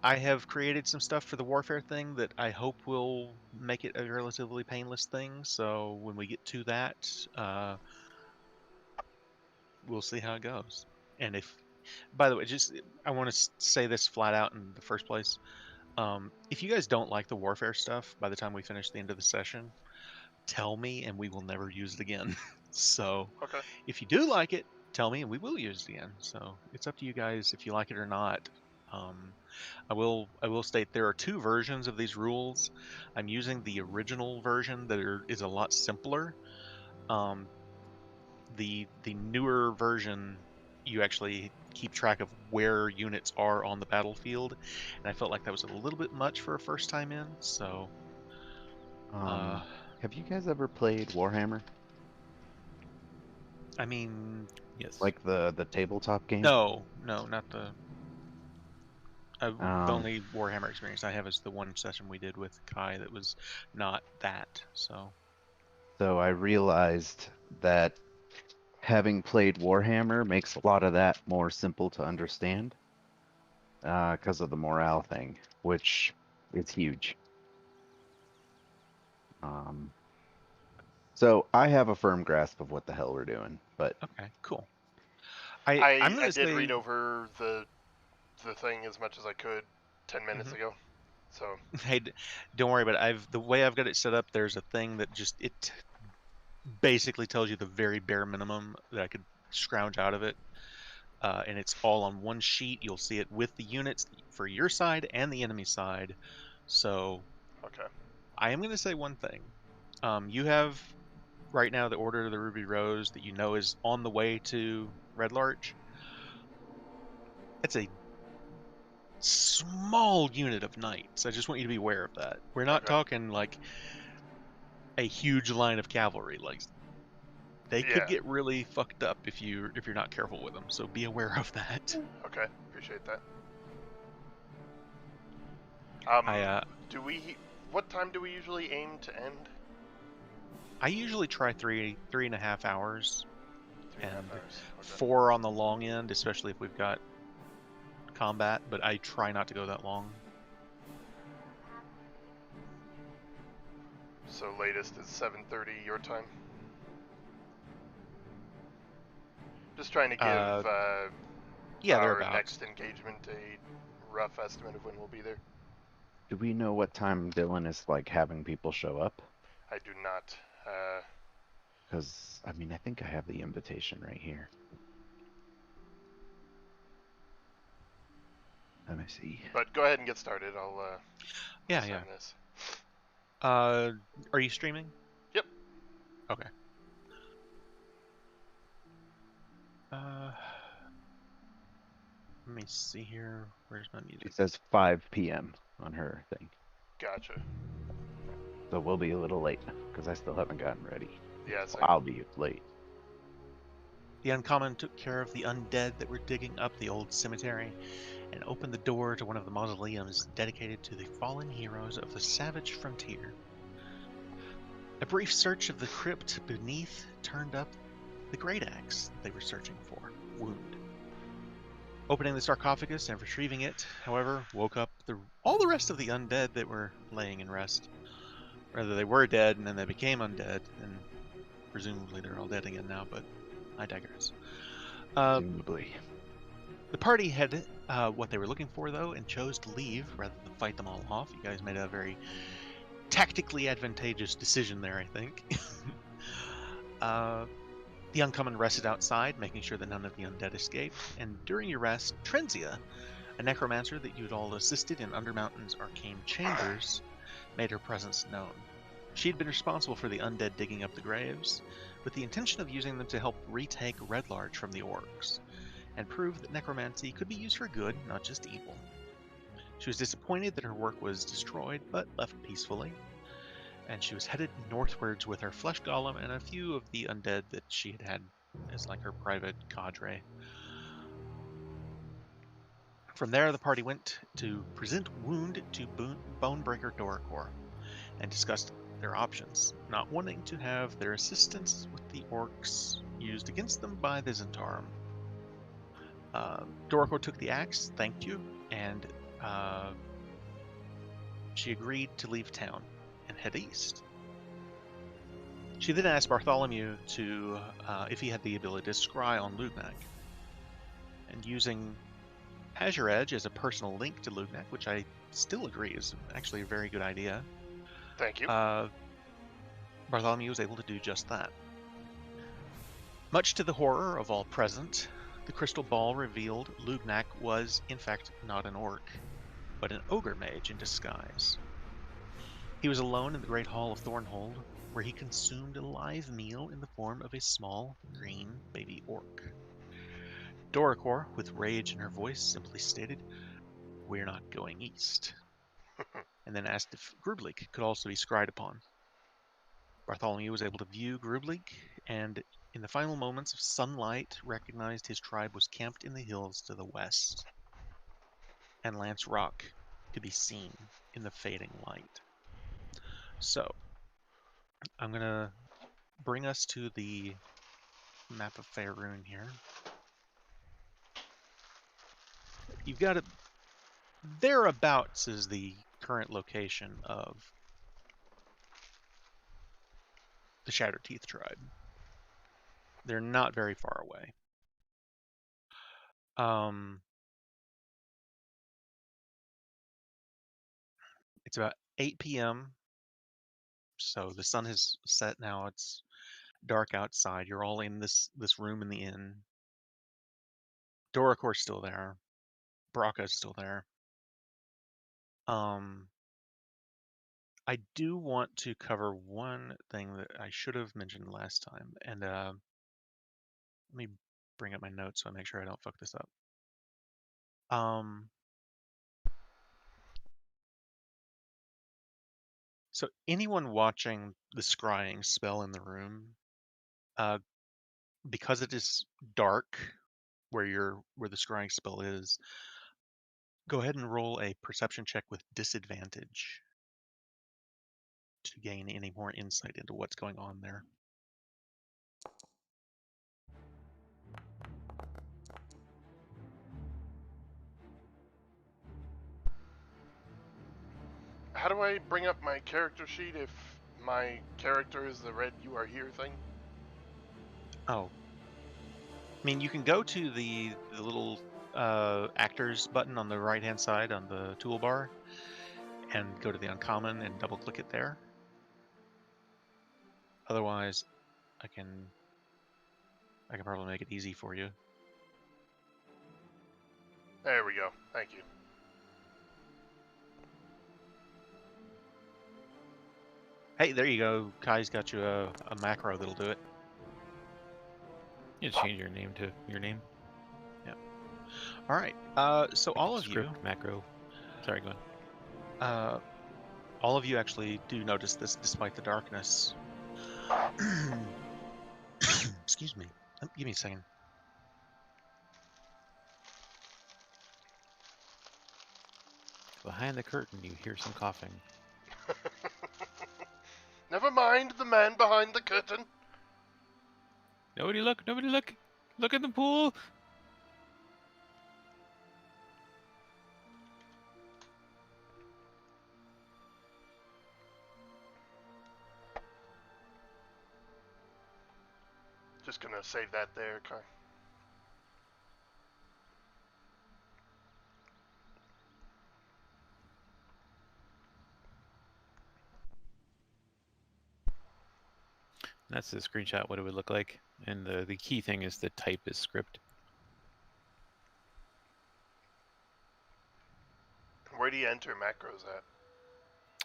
I have created some stuff for the warfare thing that I hope will make it a relatively painless thing. So when we get to that, we'll see how it goes. And if, by the way, just I want to say this flat out in the first place. If you guys don't like the warfare stuff by the time we finish the end of the session, tell me and we will never use it again. So Okay. if you do like it, tell me and we will use it again. So it's up to you guys if you like it or not. I will state there are two versions of these rules. I'm using the original version that is a lot simpler. Um, the newer version, you actually keep track of where units are on the battlefield, and I felt like that was a little bit much for a first time in. So, uh, Have you guys ever played Warhammer? I mean, yes, Like the tabletop game? no, no, not the. The Um, only Warhammer experience I have is the one session we did with Kai that was not that. So, so I realized that having played Warhammer makes a lot of that more simple to understand because of the morale thing, which is huge. Um, so I have a firm grasp of what the hell we're doing, but okay, cool. I'm I gonna did say, read over the thing as much as I could 10 minutes mhm. ago. So Hey, don't worry about it. The way I've got it set up. There's a thing that just it basically tells you the very bare minimum that I could scrounge out of it, and it's all on one sheet. You'll see it with the units for your side and the enemy side. So okay. I am going to say one thing. You have right now the Order of the Ruby Rose that you know is on the way to Red Larch. It's a small unit of knights. I just want you to be aware of that. We're not Okay. talking like a huge line of cavalry. Like they could Yeah. get really fucked up if you're not careful with them. So be aware of that. Okay. Appreciate that. I Do we? What time do we usually aim to end? I usually try 3.5 hours, 3.5 and hours. Okay. 4 on the long end, especially if we've got combat. But I try not to go that long. So latest is 7:30 your time. Just trying to give Yeah, our thereabouts. next engagement a rough estimate of when we'll be there. do we know what time Dylan is like having people show up? I do not. Because, I mean, I think I have the invitation right here. Let me see. But go ahead and get started. I'll Yeah, send yeah. this. Are you streaming? Yep. Okay. Uh, Let me see here. Where's my She music? says 5 p.m. on her thing. Gotcha. So we'll be a little late because I still haven't gotten ready. Yeah, Well, same. I'll be late. The Uncommon took care of the undead that were digging up the old cemetery and opened the door to one of the mausoleums dedicated to the fallen heroes of the savage frontier. A brief search of the crypt beneath turned up the great axe they were searching for, Wound. Opening the sarcophagus and retrieving it, however, woke up all the rest of the undead that were laying in rest. Rather, they were dead and then they became undead, and presumably they're all dead again now, but I digress. Presumably. The party had what they were looking for, though, and chose to leave rather than fight them all off. You guys made a very tactically advantageous decision there, I think. The Uncommon rested outside, making sure that none of the undead escaped, and during your rest, Trenzia, a necromancer that you'd all assisted in Undermountain's arcane chambers, made her presence known. She'd been responsible for the undead digging up the graves, with the intention of using them to help retake Red Larch from the orcs, and prove that necromancy could be used for good, not just evil. She was disappointed that her work was destroyed, but left peacefully, and she was headed northwards with her flesh golem and a few of the undead that she had as like her private cadre. From there, the party went to present Wound to Bonebreaker Doracor and discussed their options, not wanting to have their assistance with the orcs used against them by the Zentarum. Doracor took the axe, thanked you, and she agreed to leave town and head east. She then asked Bartholomew to, if he had the ability to scry on Lugnac. And using Azure Edge as a personal link to Lugnac, which I still agree is actually a very good idea, Thank you. Bartholomew was able to do just that. Much to the horror of all present, the crystal ball revealed Lugnac was, in fact, not an orc, but an ogre mage in disguise. He was alone in the Great Hall of Thornhold, where he consumed a live meal in the form of a small, green baby orc. Doricor, with rage in her voice, simply stated, "We're not going east," and then asked if Grublik could also be scryed upon. Bartholomew was able to view Grublik, and in the final moments of sunlight, recognized his tribe was camped in the hills to the west, and Lance Rock could be seen in the fading light. So, I'm going to bring us to the map of Faerun here. You've got it thereabouts is the current location of the Shattered Teeth tribe. They're not very far away. It's about 8 p.m. So the sun has set now. It's dark outside. You're all in this room in the inn. Doricor's still there. Bracca's still there. I do want to cover one thing that I should have mentioned last time, and let me bring up my notes so I make sure I don't fuck this up. So anyone watching the scrying spell in the room, because it is dark where the scrying spell is, go ahead and roll a perception check with disadvantage to gain any more insight into what's going on there. How do I bring up my character sheet if my character is the red "you are here" thing? Oh. I mean, you can go to the little actors button on the right-hand side on the toolbar and go to the uncommon and double-click it there. Otherwise, I can probably make it easy for you. There we go. Thank you. Hey, there you go. Kai's got you a macro that'll do it. You change your name to your name. Yeah. All right. So all of you, macro. Sorry, go on. all of you actually do notice this, despite the darkness. Excuse me. Give me a second. Behind the curtain, you hear some coughing. Never mind the man behind the curtain. Nobody look! Nobody look! Look in the pool! Just gonna save that there, Kai. That's the screenshot, what it would look like. And the key thing is the type is script. Where do you enter macros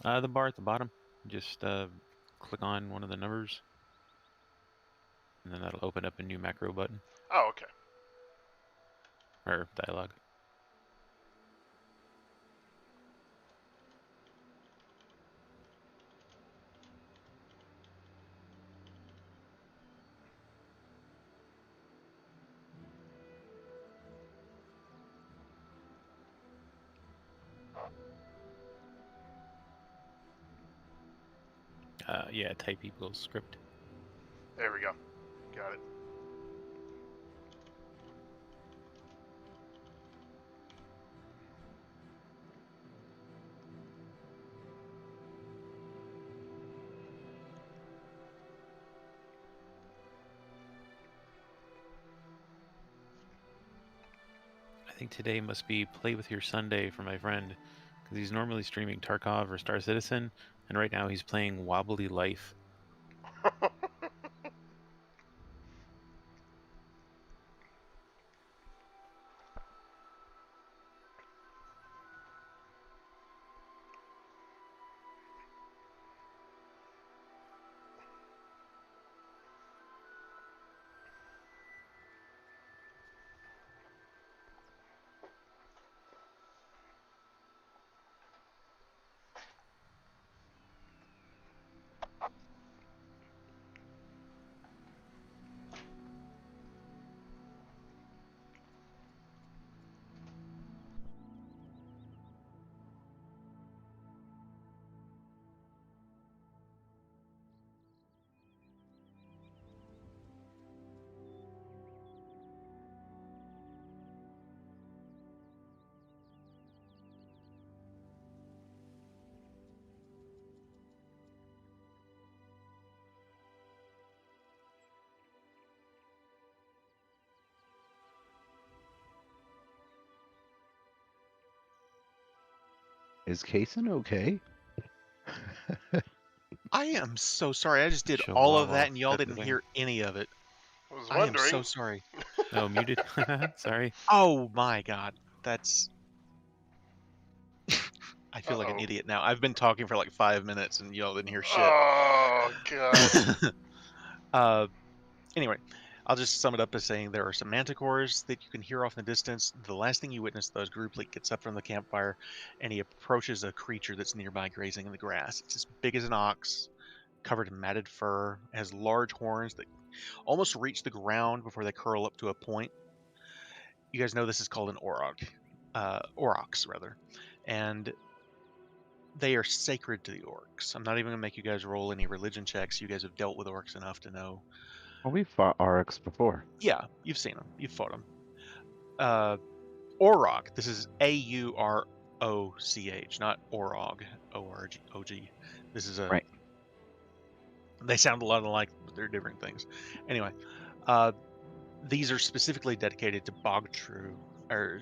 at? The bar at the bottom. Just click on one of the numbers. And then that'll open up a new macro button. Oh, okay. Or dialogue. Yeah, type equals script. There we go. Got it. think today must be Play with Your Sunday for my friend, because he's normally streaming Tarkov or Star Citizen, and right now he's playing Wobbly Life. Is Kason okay? I am so sorry. I just did all of that Chihuahua and y'all didn't fiddling. hear any of it. I was I am wondering. so sorry. Oh, muted. Sorry. Oh my god. That's... I feel like an Uh-oh. idiot now. I've been talking for like 5 minutes and y'all didn't hear shit. Oh, God. uh, anyway, I'll just sum it up by saying there are some manticores that you can hear off in the distance. The last thing you witness, though, is Group Leak gets up from the campfire and he approaches a creature that's nearby grazing in the grass. It's as big as an ox, covered in matted fur, has large horns that almost reach the ground before they curl up to a point. You guys know this is called an aurochs, rather. And they are sacred to the orcs. I'm not even going to make you guys roll any religion checks. You guys have dealt with orcs enough to know. Well, we fought RX before. Yeah, you've seen them. You've fought them. Auroch. This is Auroch, not Orog, O-R-G. This is a... Right. They sound a lot alike, but they're different things. Anyway, these are specifically dedicated to Bogtru, or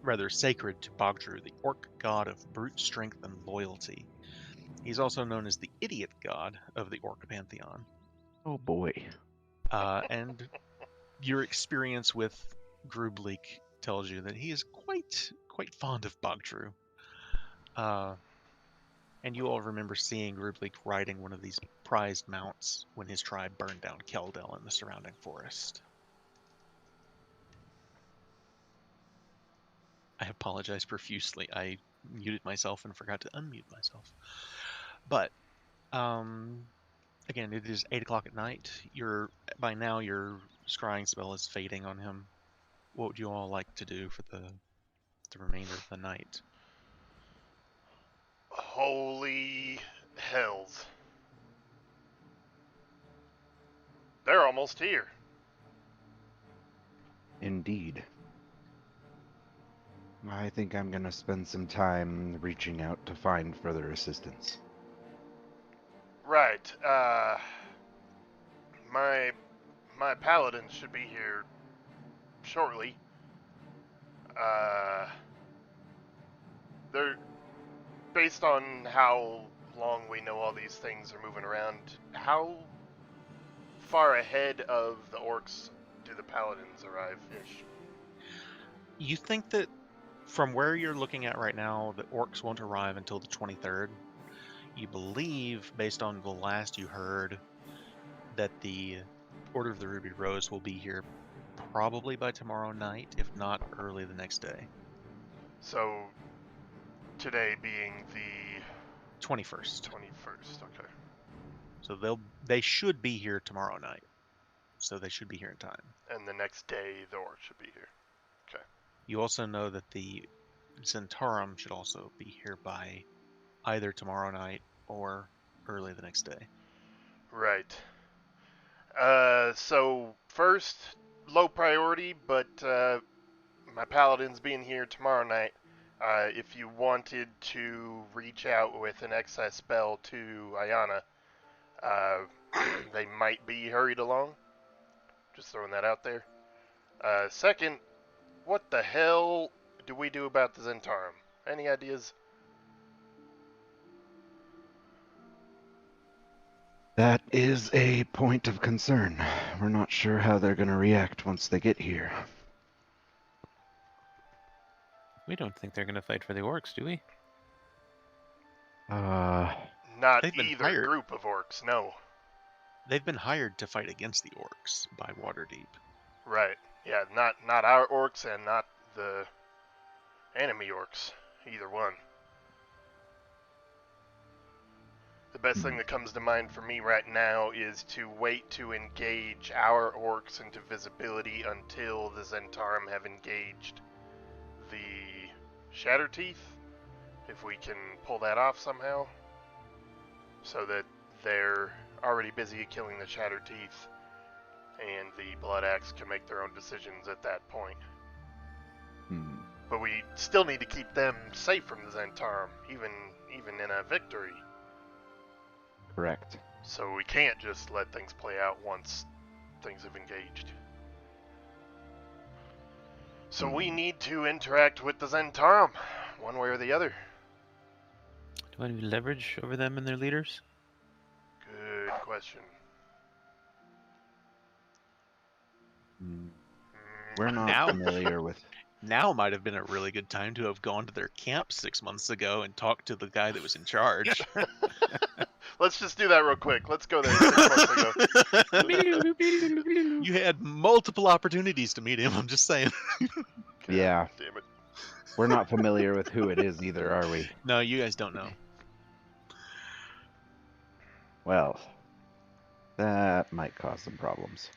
rather sacred to Bogtru, the orc god of brute strength and loyalty. He's also known as the idiot god of the orc pantheon. Oh boy. And your experience with Grubleek tells you that he is quite fond of Bogtru. And you all remember seeing Grubleek riding one of these prized mounts when his tribe burned down Keldel and the surrounding forest. I apologize profusely. I muted myself and forgot to unmute myself. But again, it is 8 o'clock at night. By now your scrying spell is fading on him. What would you all like to do for the remainder of the night? Holy hells. They're almost here. Indeed. I think I'm gonna spend some time reaching out to find further assistance. Right. My paladins should be here shortly. They're based on how long we know all these things are moving around. How far ahead of the orcs do the paladins arrive ish? You think that from where you're looking at right now, the orcs won't arrive until the 23rd. You believe, based on the last you heard, that the Order of the Ruby Rose will be here probably by tomorrow night, if not early the next day. So, today being the 21st. 21st, okay. So they should be here tomorrow night. So they should be here in time. And the next day, the orcs should be here. Okay. You also know that the Centaurum should also be here by either tomorrow night or early the next day. Right. So first, low priority, but my paladins being here tomorrow night. If you wanted to reach out with an excess spell to Ayana, they might be hurried along. Just throwing that out there. Second, what the hell do we do about the Zentarum? Any ideas? That is a point of concern. We're not sure how they're going to react once they get here. We don't think they're going to fight for the orcs, do we? Not They've been either hired. group of orcs, no. They've been hired to fight against the orcs by Waterdeep. Right. Yeah, not our orcs and not the enemy orcs. Either one. The best thing that comes to mind for me right now is to wait to engage our orcs into visibility until the Zentarum have engaged the Shatterteeth, if we can pull that off somehow, so that they're already busy killing the Shatterteeth, and the Blood Axe can make their own decisions at that point. But we still need to keep them safe from the Zentarum, even in a victory. Correct. So we can't just let things play out once things have engaged. So we need to interact with the Zentarum, one way or the other. Do you want to leverage over them and their leaders? Good question. We're not Now- familiar with... Now might have been a really good time to have gone to their camp 6 months ago and talked to the guy that was in charge. Let's just do that real quick. Let's go there 6 months ago. You had multiple opportunities to meet him, I'm just saying. God Yeah. Damn it. We're not familiar with who it is either, are we? No, you guys don't know. Well, that might cause some problems.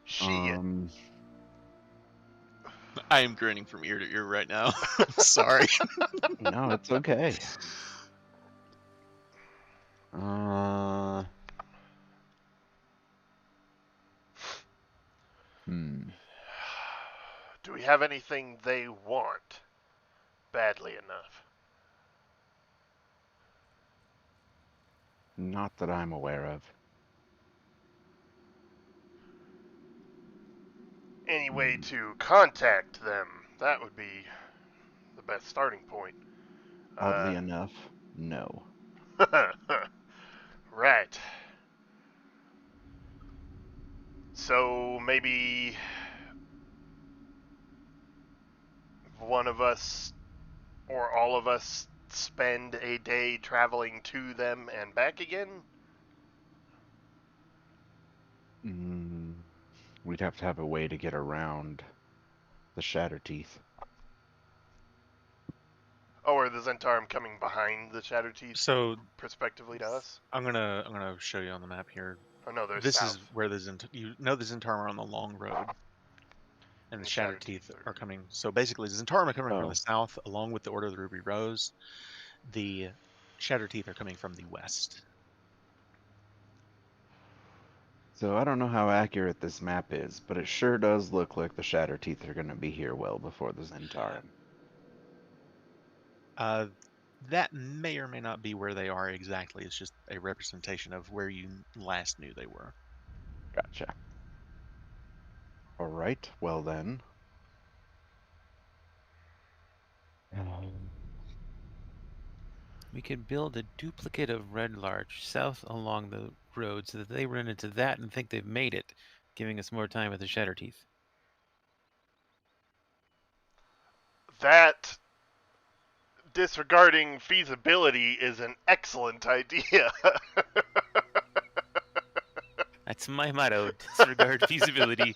Shit. I am grinning from ear to ear right now. I'm sorry. No, it's okay. Do we have anything they want badly enough? Not that I'm aware of. Any way to contact them? That would be the best starting point. Oddly enough, no. Right. So maybe one of us or all of us spend a day traveling to them and back again? We'd have to have a way to get around the Shatterteeth. Oh, are the Zentarum coming behind the Shatterteeth So prospectively to us? I'm gonna show you on the map here. Oh no, they're This south. is where the Zentarum are on the long road, and the Shatterteeth are coming. So basically, the Zentarum are coming from the south, along with the Order of the Ruby Rose. The Shatterteeth are coming from the west. So I don't know how accurate this map is, but it sure does look like the Shatterteeth are going to be here well before the Zentarum. That may or may not be where they are exactly. It's just a representation of where you last knew they were. Gotcha. All right, well then. We could build a duplicate of Red Larch south along the road so that they run into that and think they've made it, giving us more time with the Shatterteeth. That, disregarding feasibility, is an excellent idea. That's my motto, disregard feasibility.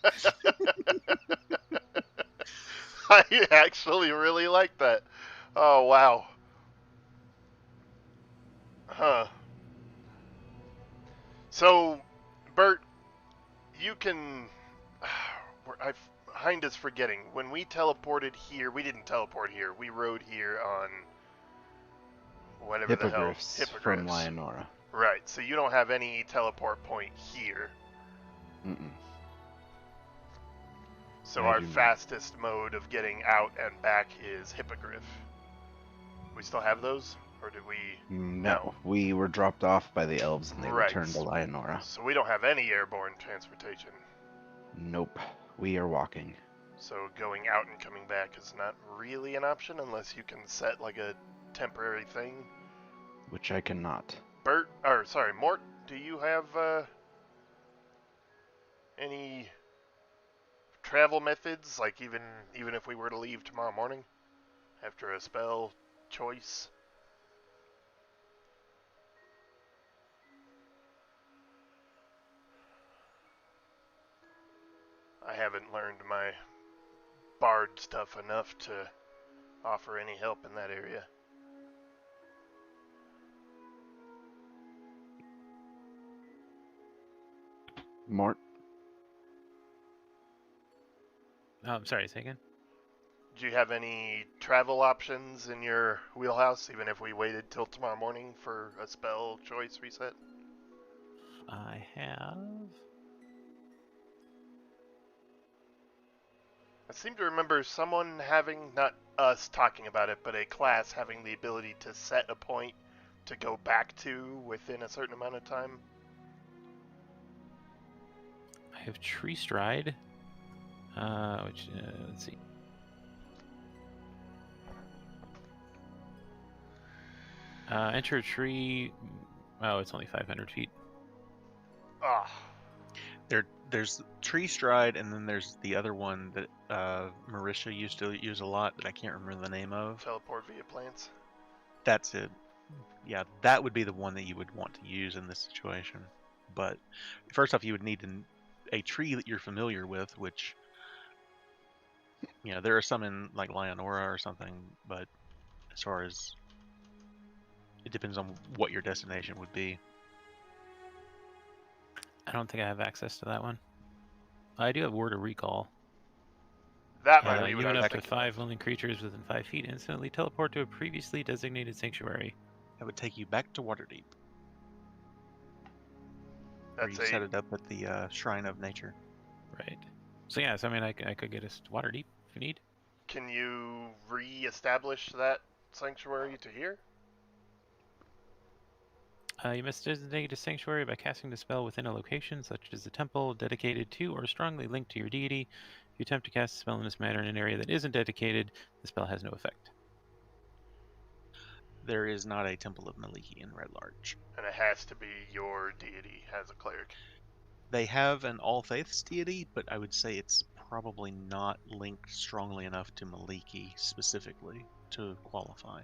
I actually really like that. Oh, wow. Huh. So, Bert, you can... Hind is forgetting. When we teleported here, we didn't teleport here. We rode here on whatever the hell. Hippogriffs from Lionora. Right, so you don't have any teleport point here. So our fastest mode of getting out and back is Hippogriff. We still have those? Or did we... No, we were dropped off by the elves and they returned to Lionora. So we don't have any airborne transportation. Nope. we are walking. So going out and coming back is not really an option unless you can set like a temporary thing. Which I cannot. Mort, do you have any travel methods? Like even if we were to leave tomorrow morning after a spell choice? I haven't learned my bard stuff enough to offer any help in that area. Mort, Oh, I'm sorry, say again? Do you have any travel options in your wheelhouse, even if we waited till tomorrow morning for a spell choice reset? I have. I seem to remember someone having, not us talking about it, but a class having the ability to set a point to go back to within a certain amount of time. I have Tree Stride, which, let's see. Enter a tree. Oh, it's only 500 feet. Ah, There's Tree Stride, and then there's the other one that Marisha used to use a lot that I can't remember the name of. teleport via plants. That's it. Yeah, that would be the one that you would want to use in this situation. But first off, you would need a tree that you're familiar with, which, there are some in like Leonora or something, but as far as it depends on what your destination would be. I don't think I have access to that one. I do have Word of Recall. That might be You what I and was up to thinking 5 of. willing creatures within 5 feet instantly teleport to a previously designated sanctuary. That would take you back to Waterdeep, where That's you set a it up at the Shrine of Nature. Right. So yeah, so I mean, I could get us to Waterdeep if you need. Can you re-establish that sanctuary to here? You must designate a sanctuary by casting the spell within a location, such as a temple dedicated to or strongly linked to your deity. If you attempt to cast a spell in this manner in an area that isn't dedicated, the spell has no effect. There is not a Temple of Maliki in Red Larch. And it has to be your deity as a cleric. They have an All Faiths deity, but I would say it's probably not linked strongly enough to Maliki specifically to qualify.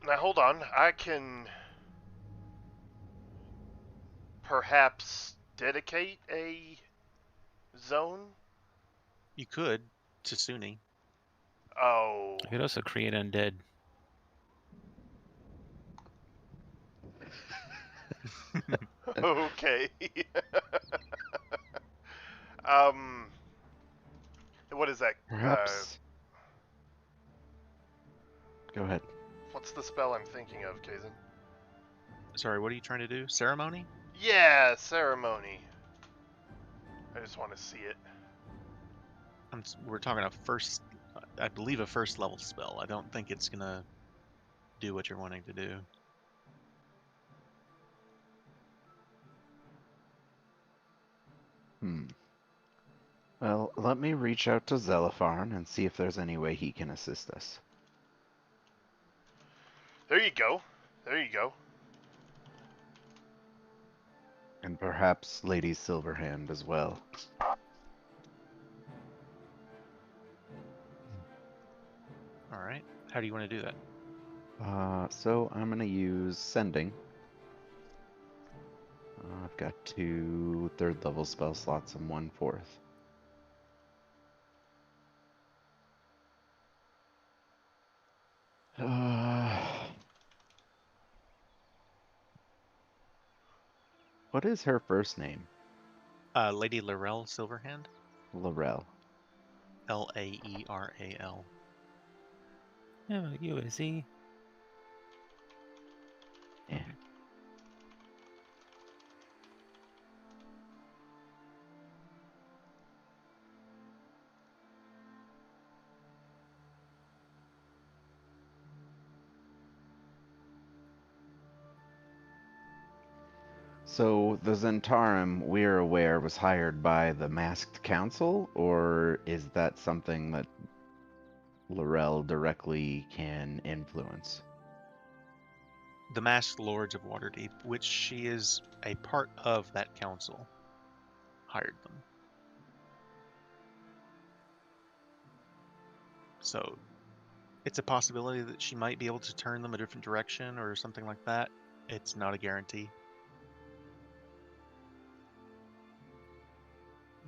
Now hold on, I can perhaps dedicate a zone? You could to Sunni. Oh, I could also create undead. okay. um, what is that? perhaps. Go ahead. What's the spell I'm thinking of, Kazin? Sorry, what are you trying to do? Ceremony? Yeah, ceremony. I just want to see it. We're talking I believe a first level spell. I don't think it's gonna do what you're wanting to do. Well, let me reach out to Zelipharn and see if there's any way he can assist us. There you go. There you go. And perhaps Lady Silverhand as well. All right. How do you want to do that? So I'm going to use Sending. I've got 2 third level spell slots and 1 fourth. What is her first name? Lady Laurel Silverhand. Laurel. Laeral. Yeah, USC. Yeah. So the Zentarum, we're aware, was hired by the Masked Council, or is that something that Laurel directly can influence? The Masked Lords of Waterdeep, which she is a part of that council, hired them. So it's a possibility that she might be able to turn them a different direction or something like that. It's not a guarantee.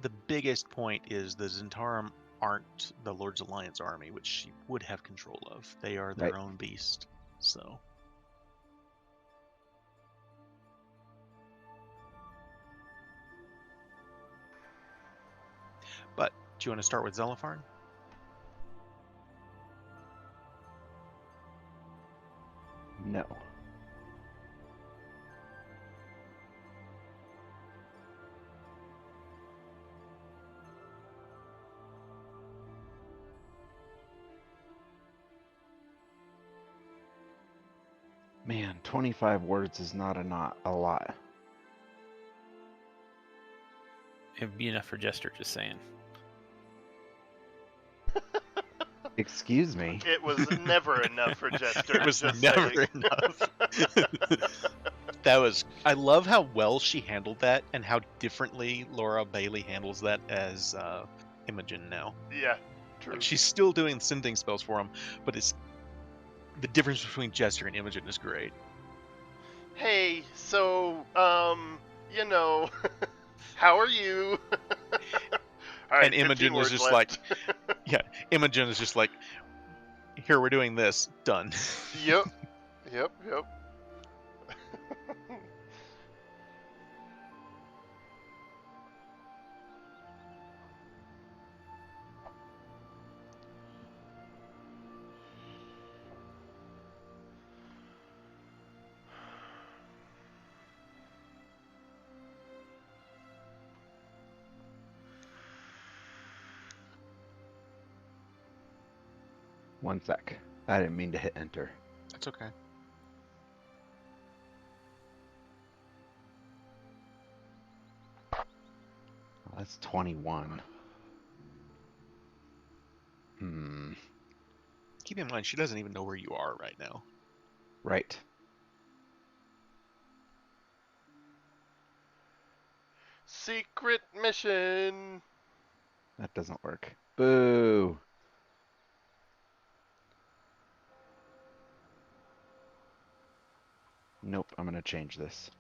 The biggest point is the Zentarum aren't the Lord's Alliance army, which she would have control of. They are their Right. own beast. So but do you want to start with Zelifarn? No. Man, 25 words is not a lot. It'd be enough for Jester, just saying. Excuse me. It was never enough for Jester. It was just never saying. enough. That was. I love how well she handled that, and how differently Laura Bailey handles that as Imogen now. Yeah, true. Like, she's still doing sending spells for him, but it's the difference between Jester and Imogen is great. Hey, so, you know, how are you? All right, And Imogen 15 was words just left. Yeah, Imogen is just like, here, we're doing this. Done. Yep. One sec. I didn't mean to hit enter. That's okay. That's 21. Hmm. Keep in mind, she doesn't even know where you are right now. Right. Secret mission. That doesn't work. Boo. Nope, I'm gonna change this.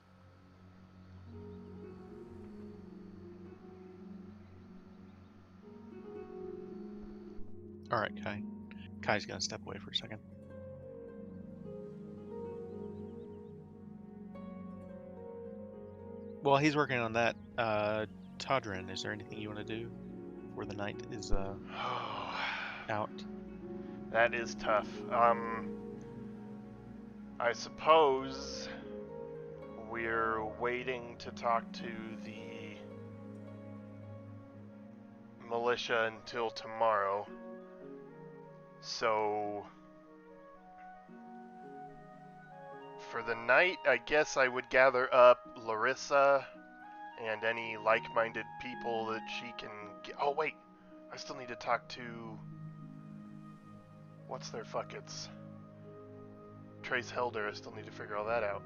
All right, Kai. Kai's gonna step away for a second. While he's working on that, Todrin, is there anything you want to do before the night is out? That is tough. I suppose we're waiting to talk to the militia until tomorrow. So, for the night, I guess I would gather up Larissa and any like-minded people that she can get. Oh, wait. I still need to talk to... What's their fuckets? Trace Helder, I still need to figure all that out.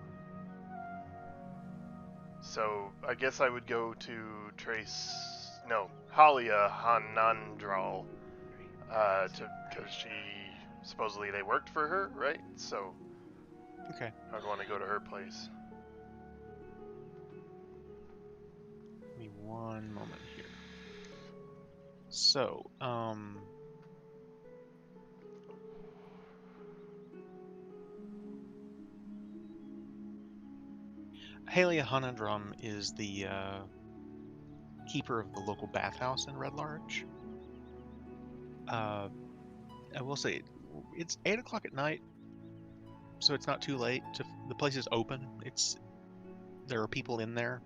So, I guess I would go to Halia Hanandral, because supposedly they worked for her, right? So, Okay. I'd want to go to her place. Give me one moment here. So, Halia Hanandram is the keeper of the local bathhouse in Red Larch. I will say, it's 8 o'clock at night, so it's not too late. The place is open. There are people in there.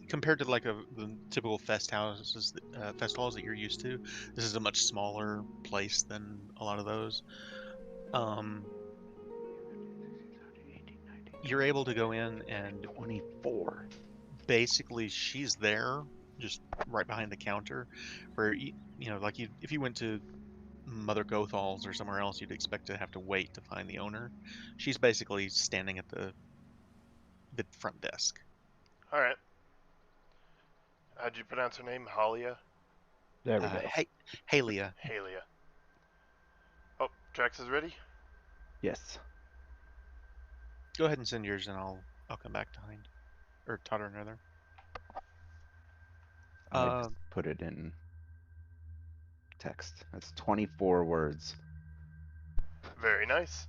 Compared to like the typical fest halls that you're used to, this is a much smaller place than a lot of those. you're able to go in and 24. basically she's there, just right behind the counter, where like if you went to Mother Gothal's or somewhere else, you'd expect to have to wait to find the owner. She's basically standing at the front desk. All right. How'd you pronounce her name? Halia? There we go. Hey, Halia, Halia. Oh, Drax is ready? Yes. go ahead and send yours, and I'll come back to Hind or Totter and Nether. I just put it in text. That's 24 words. Very nice.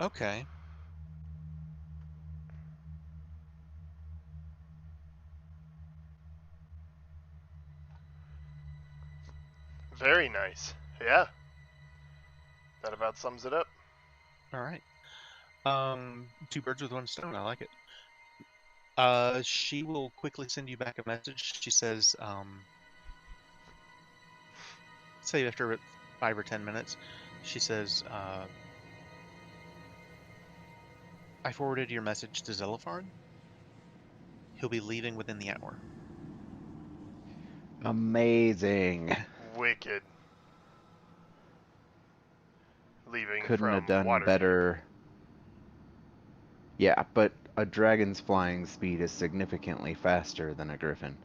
Okay. Very nice. Yeah. That about sums it up. All right. Two birds with one stone. I like it. She will quickly send you back a message. She says, say after 5 or 10 minutes, she says, I forwarded your message to Zelifard. He'll be leaving within the hour. Amazing. Wicked. Leaving Couldn't have from done Waterdeep. better. Yeah, but a dragon's flying speed is significantly faster than a griffin.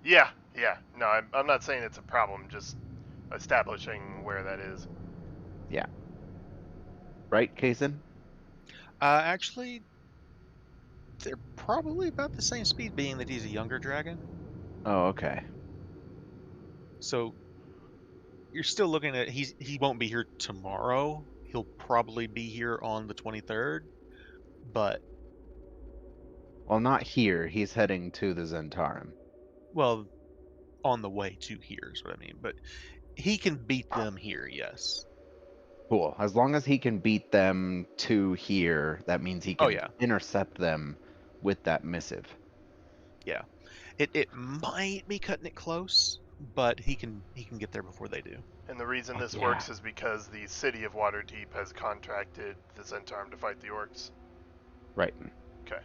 Yeah. No, I'm not saying it's a problem, just establishing where that is. Yeah. Right, Kaysen? Actually, they're probably about the same speed, being that he's a younger dragon. Oh, okay. So you're still looking at he won't be here tomorrow. He'll probably be here on the 23rd, but Well, not here. He's heading to the Zentarum. well, on the way to here is what I mean. But he can beat them here, yes. Cool. As long as he can beat them to here, that means he Oh can yeah, intercept them with that missive. yeah. It might be cutting it close, but he can get there before they do. And the reason Oh, this yeah. works is because the city of Waterdeep has contracted the Zentarum to fight the orcs. Right. Okay.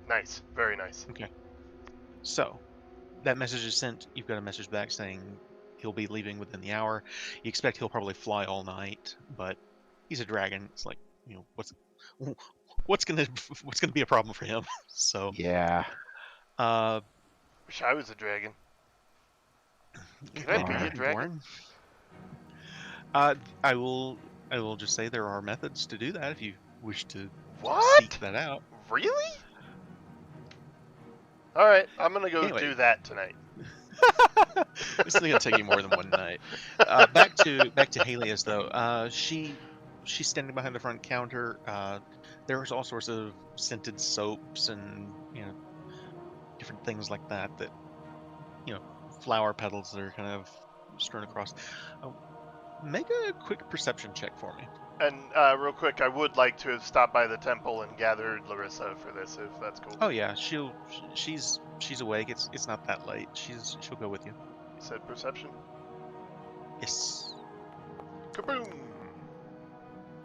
Nice. Very nice. Okay. So that message is sent. You've got a message back saying he'll be leaving within the hour. You expect he'll probably fly all night, but he's a dragon. It's like, what's gonna be a problem for him? So Yeah. Wish I was a dragon. Can I be a Alright. dragon? I will just say there are methods to do that if you wish to What? seek that out. Really? Alright, I'm gonna go Anyway. do that tonight. This is gonna take you more than one night. Back to Helios though. She's standing behind the front counter. There's all sorts of scented soaps and different things like that flower petals that are kind of strewn across. Make a quick perception check for me. And real quick, I would like to have stopped by the temple and gathered Larissa for this, if that's cool. Oh yeah, she's awake. It's not that late. She'll go with you. You said perception? Yes. Kaboom!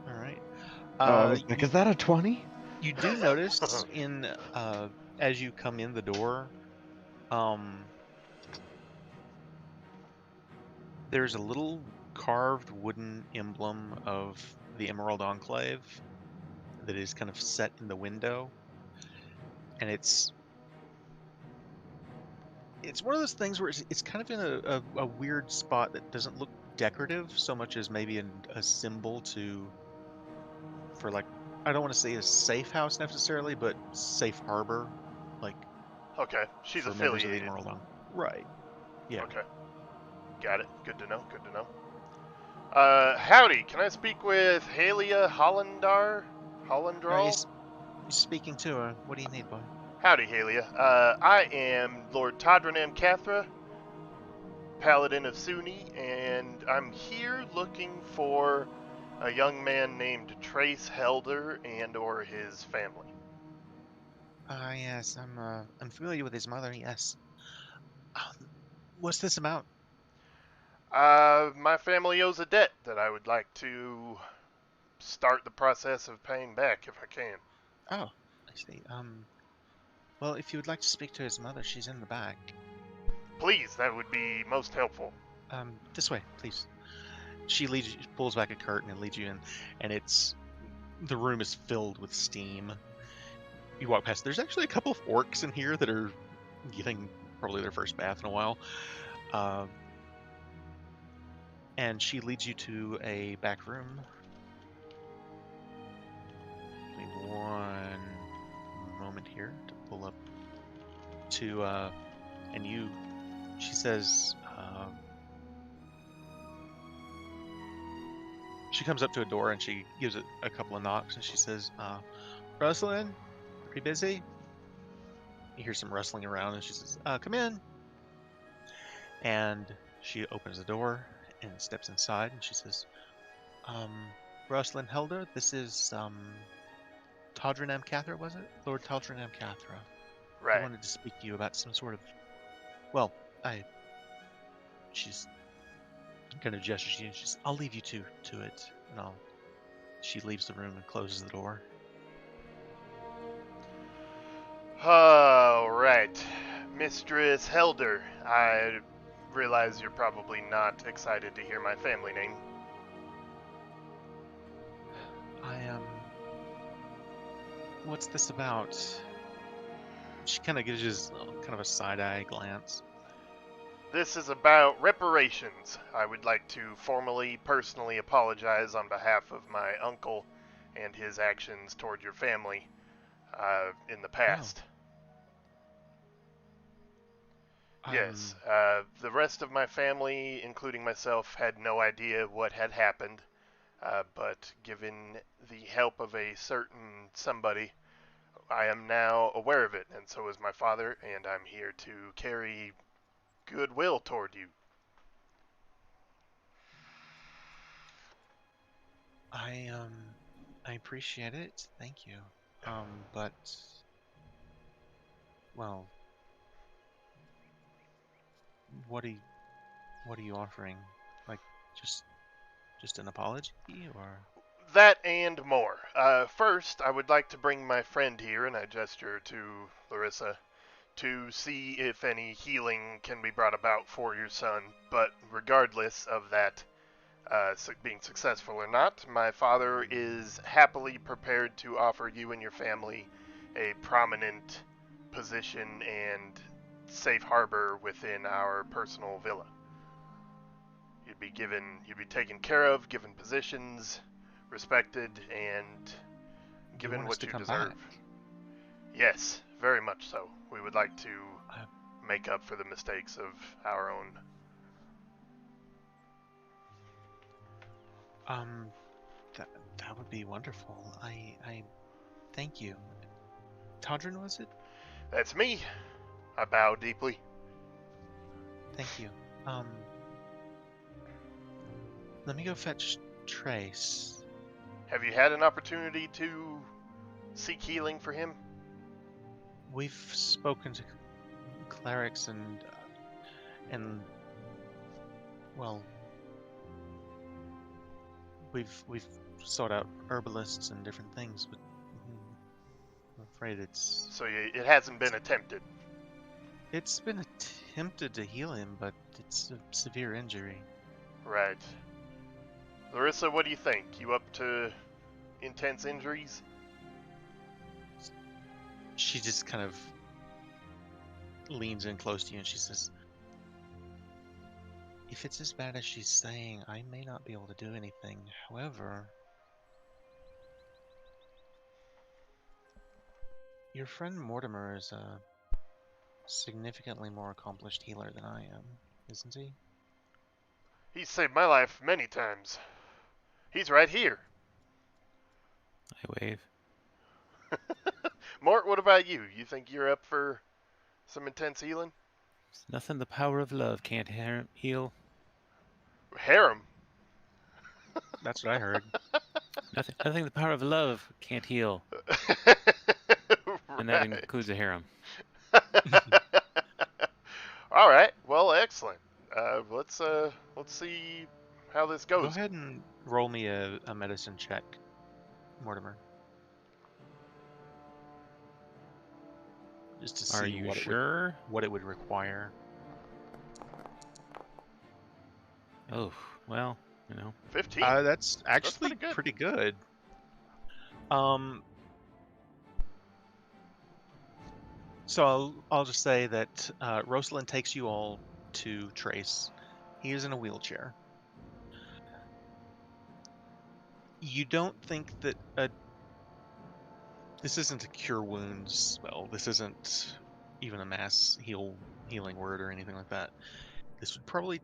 All right. I was like, is that a 20? You do notice in as you come in the door, there's a little carved wooden emblem of the Emerald Enclave that is kind of set in the window, and it's one of those things where it's kind of in a weird spot that doesn't look decorative so much as maybe a symbol for like, I don't want to say a safe house necessarily, but safe harbor, like. Okay, she's for members of the affiliated. Emerald Enclave. Right. Yeah. Okay. Got it. Good to know. Good to know. Howdy. Can I speak with Halia Hollandar? Hollandral? He's speaking to her. What do you need, boy? Howdy, Halia. I am Lord Todrinan Cathra, Paladin of Sunni, and I'm here looking for a young man named Trace Helder and/or his family. Yes, I'm familiar with his mother. Yes. What's this about? My family owes a debt that I would like to start the process of paying back if I can. Oh, I see. Well, if you would like to speak to his mother, she's in the back. Please, that would be most helpful. This way, please. She pulls back a curtain and leads you in, and the room is filled with steam. You walk past. There's actually a couple of orcs in here that are getting probably their first bath in a while. And she leads you to a back room. Give me one moment here to pull up to, and she says, she comes up to a door and she gives it a couple of knocks and she says, Rosalind, are you busy? You hear some rustling around and she says, come in. And she opens the door and steps inside and she says, Rosalind Helder, this is, Taldrin Amcathra, was it? Lord Taldrin Amcathra. Right. I wanted to speak to you about some sort of, she's kind of gestures to you and she says, I'll leave you to it. And she leaves the room and closes the door. All right. Mistress Helder, I realize you're probably not excited to hear my family name. What's this about? She kind of gives you kind of a side-eye glance. This is about reparations. I would like to formally, personally apologize on behalf of my uncle and his actions toward your family in the past. Yes, the rest of my family, including myself, had no idea what had happened, but given the help of a certain somebody, I am now aware of it, and so is my father, and I'm here to carry goodwill toward you. I appreciate it. Thank you. But well, what are you offering? Like just an apology or? That and more. First, I would like to bring my friend here, and I gesture to Larissa, to see if any healing can be brought about for your son. But regardless of that being successful or not, my father is happily prepared to offer you and your family a prominent position and safe harbor within our personal villa. You'd be taken care of, given positions, respected, and given what you deserve. Back? Yes, very much so. We would like to make up for the mistakes of our own. That would be wonderful. I thank you. Taldrin, was it? That's me. I bow deeply. Thank you. Let me go fetch Trace. Have you had an opportunity to seek healing for him? We've spoken to clerics and well, we've sought out herbalists and different things, but I'm afraid it's. So it hasn't been attempted. It's been attempted to heal him, but it's a severe injury. Right. Larissa, what do you think? You up to intense injuries? She just kind of leans in close to you and she says, if it's as bad as she's saying, I may not be able to do anything. However, your friend Mortimer is a significantly more accomplished healer than I am, isn't he? He's saved my life many times. He's right here. I wave. Mort, what about you? You think you're up for some intense healing? It's nothing the power of love can't heal. Harem? That's what I heard. Nothing the power of love can't heal. And that includes a harem. All right. Well, excellent. Let's see how this goes. Go ahead and roll me a medicine check. Mortimer. Just to Are see you what sure? what it would require. Oh, well, you know. 15. That's actually pretty good. pretty good. So I'll just say that Rosalind takes you all to Trace. He is in a wheelchair. You don't think that this isn't a cure wounds spell. This isn't even a mass healing word or anything like that. This would probably,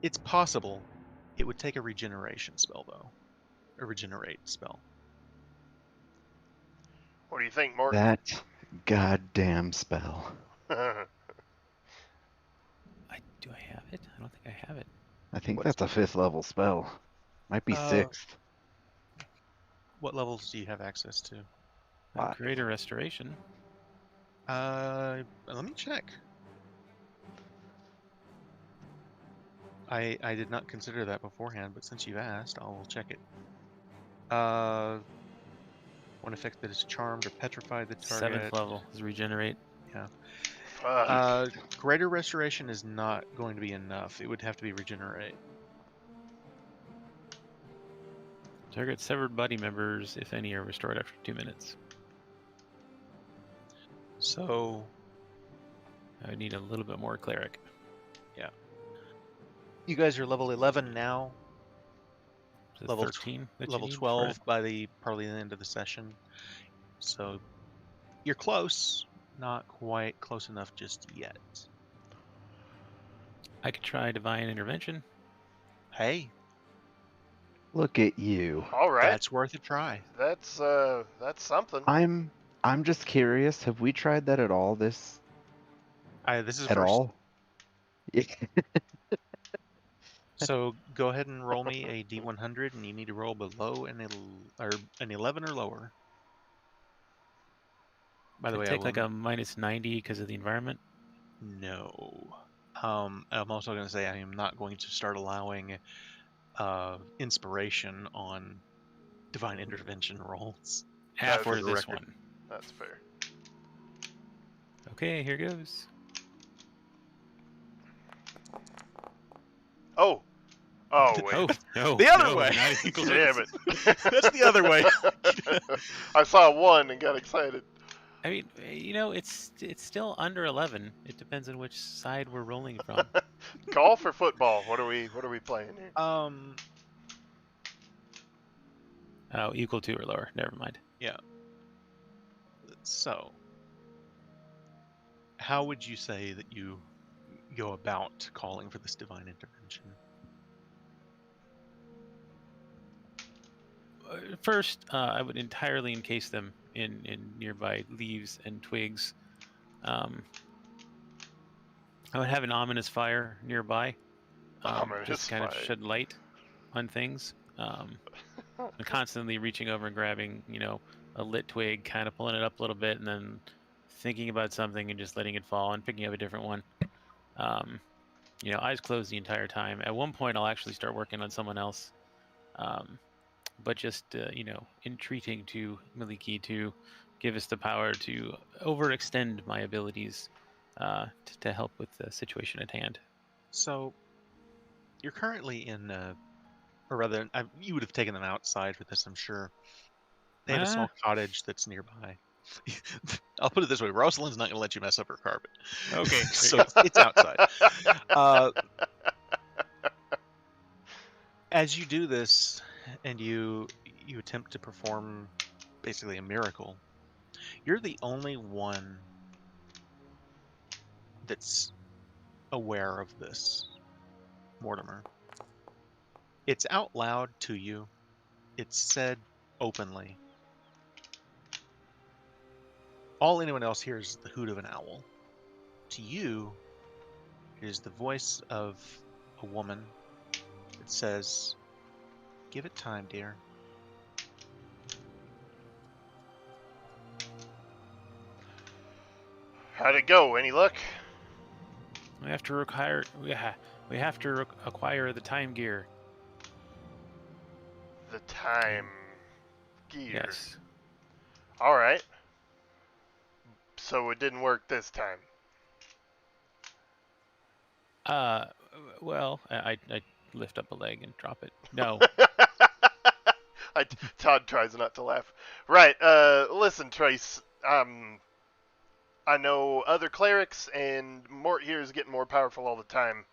it's possible, it would take a regeneration spell though, a regenerate spell. What do you think, Mort? That goddamn spell. Do I have it? I don't think I have it. I think What's- that's a 5th level spell. Might be 6th. What levels do you have access to? Five. Greater restoration. Let me check. I did not consider that beforehand, but since you've asked, I'll check it. One effect that is charmed or petrified the target. 7th level is regenerate. Greater restoration is not going to be enough. It would have to be regenerate. Target severed body members, if any, are restored after 2 minutes. So I would need a little bit more cleric. you guys are level 11 now. Is it Level 13 that you Level need for 12 it? by probably the end of the session. So you're close, not quite close enough just yet. I could try divine intervention. Hey, Look at you. All right. that's worth a try. That's something. I'm just curious. Have we tried that at all? This This is at first. all? Yeah. So go ahead and roll me a D100, and you need to roll below an 11 or lower. By the Could way, take I will like a minus 90 because of the environment. no. I'm also going to say I am not going to start allowing inspiration on divine intervention rolls. After for the this record. one. That's fair. Okay, here goes. Oh wait. Oh, no. The other no, way. not even close. Damn it. That's the other way. I saw 1 and got excited. I mean, you know, it's still under 11. It depends on which side we're rolling from. Golf or football? What are we playing here? Oh, equal to or lower. Never mind. So, how would you say that you go about calling for this divine intervention? First, I would entirely encase them in nearby leaves and twigs. I would have an ominous fire nearby, Ominous just kind of fire. shed light on things. And constantly reaching over and grabbing, you know, a lit twig, kind of pulling it up a little bit, and then thinking about something and just letting it fall and picking up a different one. You know, eyes closed the entire time. At one point, I'll actually start working on someone else. But just, you know, entreating to Maliki to give us the power to overextend my abilities to help with the situation at hand. So, you're currently in, or rather, you would have taken them outside for this, I'm sure. They have a small cottage that's nearby. I'll put it this way: Rosalind's not going to let you mess up her carpet. Okay, So it's outside. As you do this, and you attempt to perform basically a miracle, you're the only one that's aware of this, Mortimer. It's out loud to you. It's said openly. All anyone else hears is the hoot of an owl. To you, it is the voice of a woman that says, "Give it time, dear." How'd it go? Any luck? We have to acquire the time gear. The time. gear. Yes. All right. So it didn't work this time. Well, I lift up a leg and drop it. No. Todd tries not to laugh. Right. Listen, Trace. I know other clerics, and Mort here is getting more powerful all the time.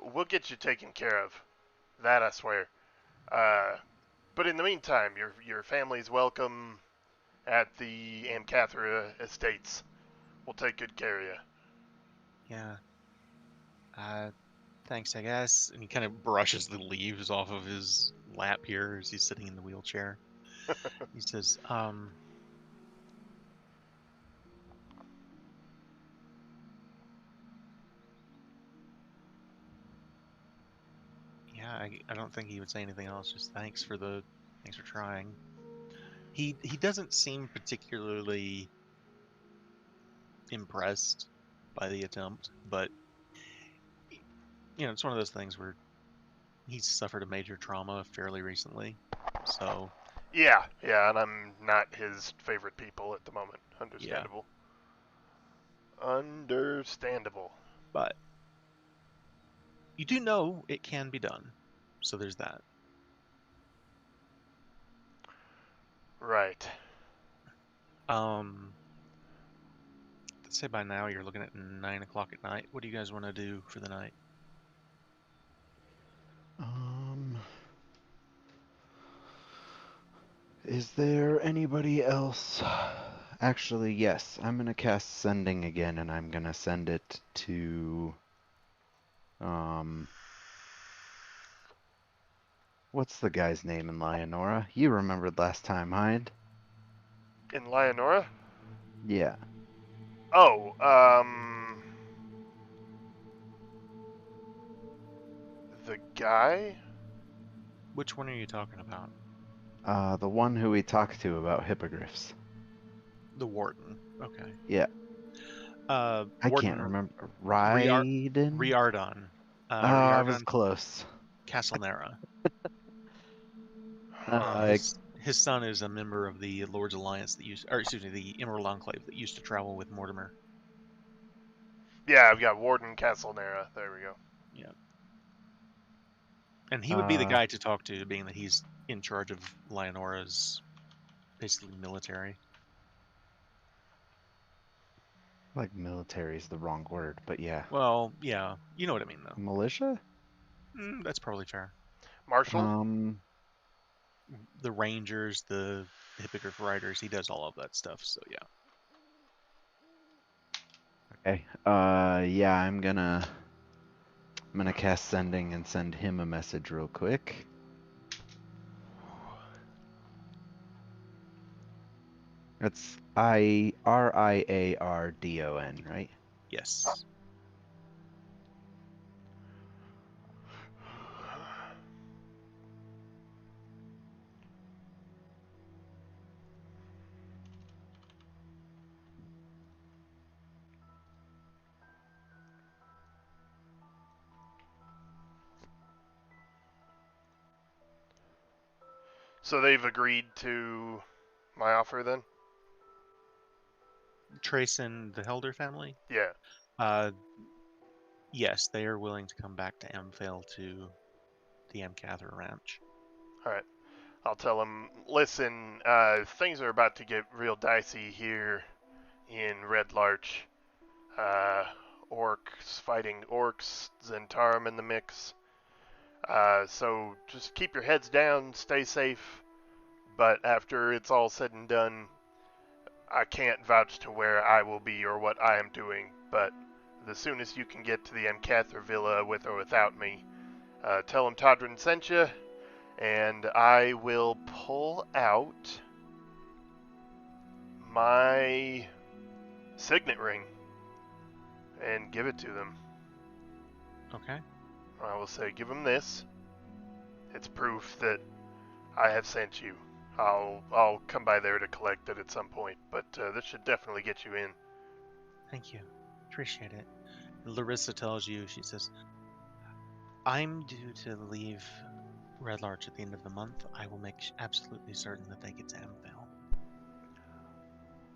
We'll get you taken care of. That I swear. But in the meantime, your family's welcome at the Amcathra Estates. We'll take good care of you. Yeah. Thanks, I guess. And he kind of brushes the leaves off of his lap here as he's sitting in the wheelchair. He says, yeah, I don't think he would say anything else. Just thanks for trying. He doesn't seem particularly impressed by the attempt, but it's one of those things where he's suffered a major trauma fairly recently. So, Yeah, and I'm not his favorite people at the moment. yeah. Understandable. Understandable. But you do know it can be done. So there's that. Right. Let's say by now you're looking at 9 o'clock at night. What do you guys want to do for the night? Is there anybody else? Actually, yes. I'm gonna cast Sending again, and I'm gonna send it to... What's the guy's name in Leonora? You remembered last time, Hind? In Leonora? Yeah. Oh, the guy? Which one are you talking about? The one who we talked to about hippogriffs. The warden. Okay. Yeah. I Warden can't remember. Raiden? Riardon. I was Riardon close. Castelnera. Huh. His son is a member of the Lord's Alliance the Emerald Enclave that used to travel with Mortimer. Yeah, I've got Warden Castelnera. There we go. Yeah. And he would be the guy to talk to, being that he's in charge of Leonora's basically military. Like military is the wrong word, but yeah. Well, yeah, you know what I mean, though. Militia? That's probably fair. Marshall? The Rangers, the Hippogriff Riders, he does all of that stuff, so yeah. Okay. Yeah, I'm gonna cast Sending and send him a message real quick. That's Riardon, right? Yes. So they've agreed to my offer then? Trace and the Helder family? Yeah. Yes, they are willing to come back to Amphale to the Amcathra Ranch. Alright. I'll tell them, listen, things are about to get real dicey here in Red Larch. Orcs fighting orcs, Zentarum in the mix. So just keep your heads down, stay safe. But after it's all said and done, I can't vouch to where I will be or what I am doing. But the soonest you can get to the Amcathra Villa with or without me, tell them Todrin sent you, and I will pull out my signet ring and give it to them. Okay. I will say, give them this. It's proof that I have sent you. I'll come by there to collect it at some point, but this should definitely get you in. Thank you. Appreciate it. Larissa tells you, she says, I'm due to leave Red Larch at the end of the month, I will make absolutely certain that they get to Amphale.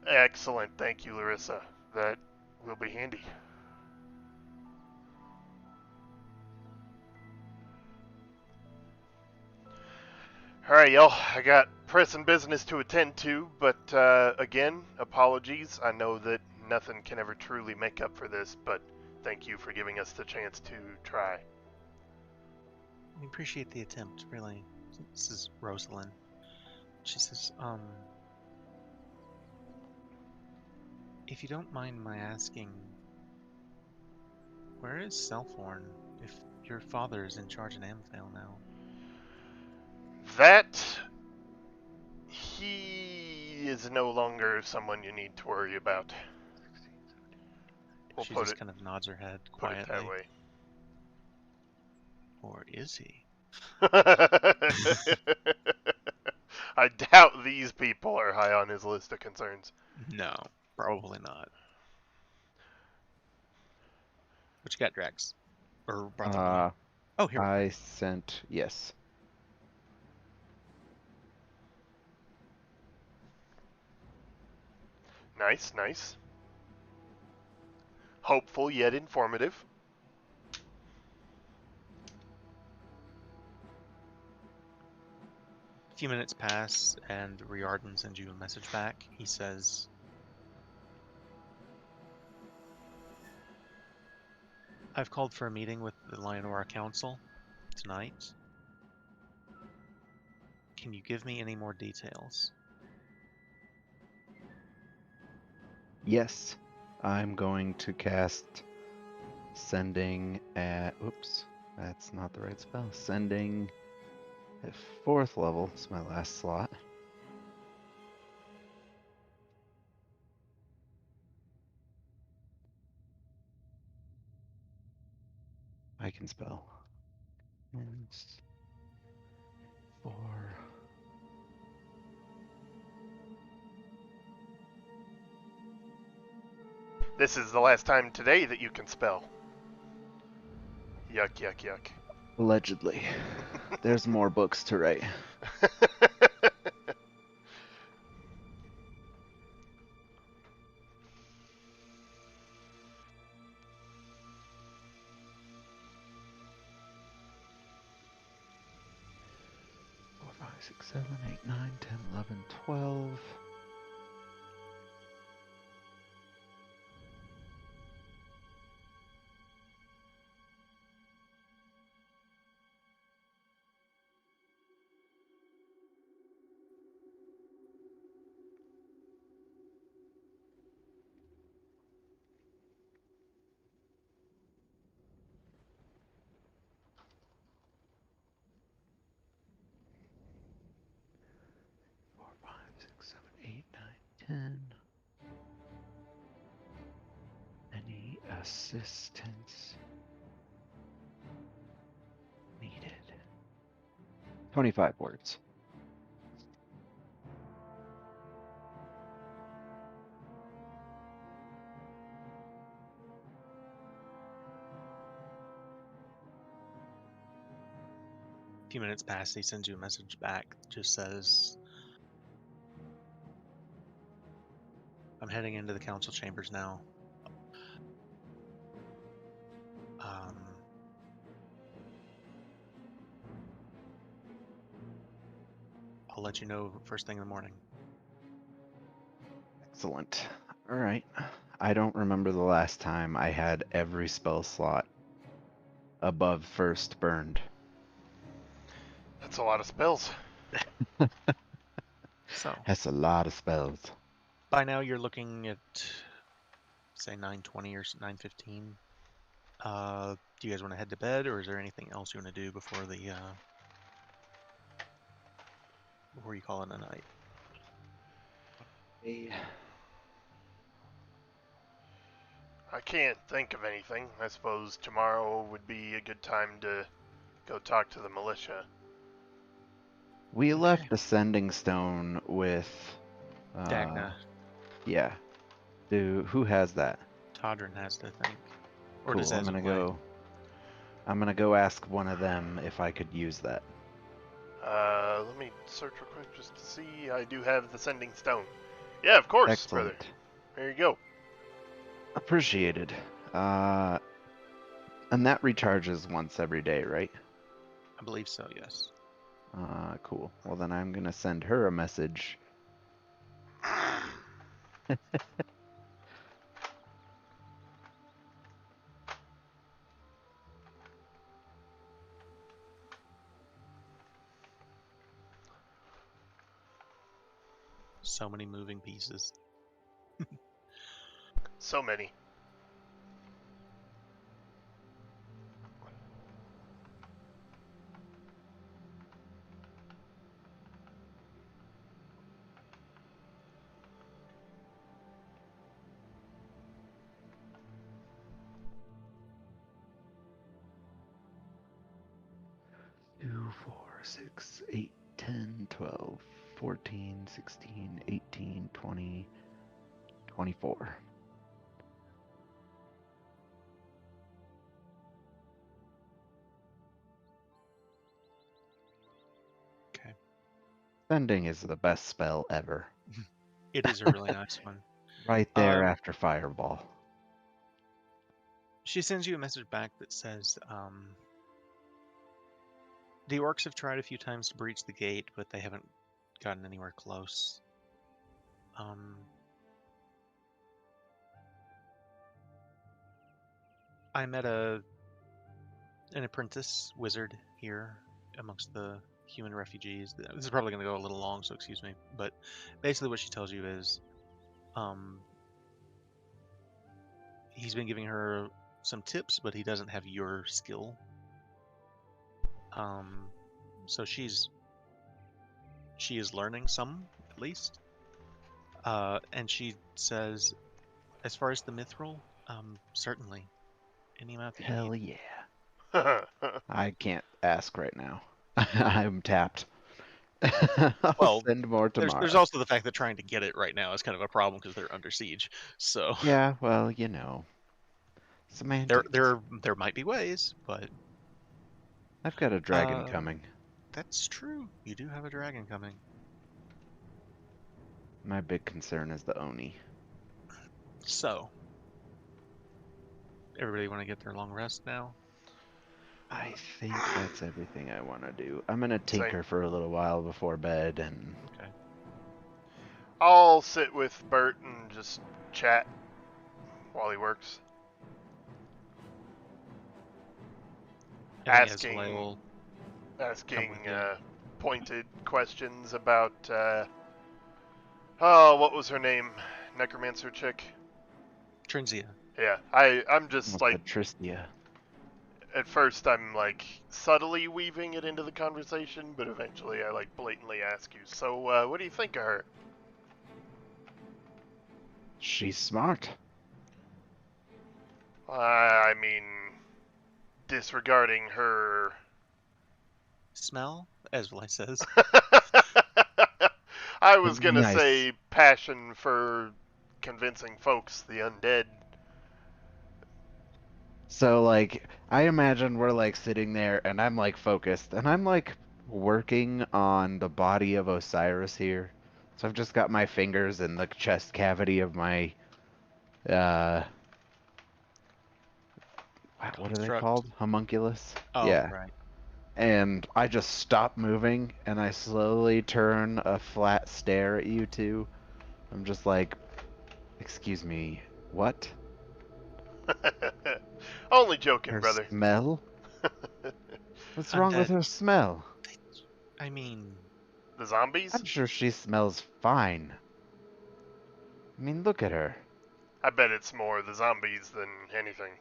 Excellent. Thank you, Larissa. That will be handy. Alright, y'all. I got pressing business to attend to, but again, apologies. I know that nothing can ever truly make up for this, but thank you for giving us the chance to try. I appreciate the attempt, really. This is Rosalind. She says, if you don't mind my asking, where is Selphorn, if your father is in charge in Amphale now? That he is no longer someone you need to worry about. We'll She put just it, kind of nods her head put it quietly. that way. Or is he? I doubt these people are high on his list of concerns. No, probably not. What you got, Drax? Or Bartholomew? Oh, here we go. I sent, yes. Nice, nice. Hopeful yet informative. A few minutes pass, and Riordan sends you a message back. He says, I've called for a meeting with the Lionora Council tonight. Can you give me any more details? Yes, I'm going to cast sending at, oops, that's not the right spell. Sending at 4th level, it's my last slot. I can spell. And 4. This is the last time today that you can spell. Yuck, yuck, yuck. Allegedly. There's more books to write. Four, 5, 6, 7, 8, 9, 10, 11, 12. Four, 5, 6, 7, 8, 9, 10. Any assistance needed? 25 words. A few minutes pass, he sends you a message back. Just says, I'm heading into the council chambers now. I'll let you know first thing in the morning. Excellent. All right. I don't remember the last time I had every spell slot above 1st burned. That's a lot of spells. So, That's a lot of spells. by now you're looking at, say, 9:20 or 9:15. Do you guys want to head to bed, or is there anything else you want to do before before you call it a night? I can't think of anything. I suppose tomorrow would be a good time to go talk to the militia. We left the sending stone with Dagna. Yeah. Who has that? Todrin has it, I think. Or Cool. does I'm gonna go ask one of them if I could use that. Let me search real quick just to see. I do have the sending stone. Yeah, of course, brother. Excellent. There you go. Appreciated. And that recharges once every day, right? I believe so, yes. Cool. Well, then I'm gonna send her a message. So many moving pieces. So many. Two, 4, 6, 8, 10, 12, 14, 16, 18, 20, 24. Okay. Sending is the best spell ever. It is a really nice one. Right there Um, after Fireball. She sends you a message back that says, the orcs have tried a few times to breach the gate, but they haven't gotten anywhere close. I met an apprentice wizard here amongst the human refugees. This is probably going to go a little long, so excuse me. But basically what she tells you is he's been giving her some tips, but he doesn't have your skill. So she is learning some, at least. And she says, as far as the mithril, certainly. Any amount that you Hell need. yeah. I can't ask right now. I'm tapped. I'll Well, send more tomorrow. There's also the fact that trying to get it right now is kind of a problem because they're under siege. So Yeah, well, you know. Semantics. there might be ways, but I've got a dragon coming. that's true. You do have a dragon coming. My big concern is the Oni. So everybody want to get their long rest now? I think that's everything I want to do. I'm gonna tinker Same. for a little while before bed, and Okay. I'll sit with Bert and just chat while he works. And then Asking, Yezalel will come with you. pointed questions about, oh, what was her name? Necromancer chick? Trinzia. Yeah, I'm just what's like, the Tristia? at first I'm like subtly weaving it into the conversation, but eventually I like blatantly ask you, so what do you think of her? She's smart. I mean, disregarding her... Smell, Ezreal says. I was gonna Nice. say passion for convincing folks, the undead. So, like, I imagine we're, like, sitting there, and I'm, like, focused, and I'm, like, working on the body of Osiris here. So I've just got my fingers in the chest cavity of my, what are they Construct. called? Homunculus? Oh, Yeah. right. And I just stop moving, and I slowly turn a flat stare at you two. I'm just like, excuse me, what? Only joking, Her brother. smell? What's wrong with Undead. her smell? I mean, The zombies? I'm sure she smells fine. I mean, look at her. I bet it's more the zombies than anything.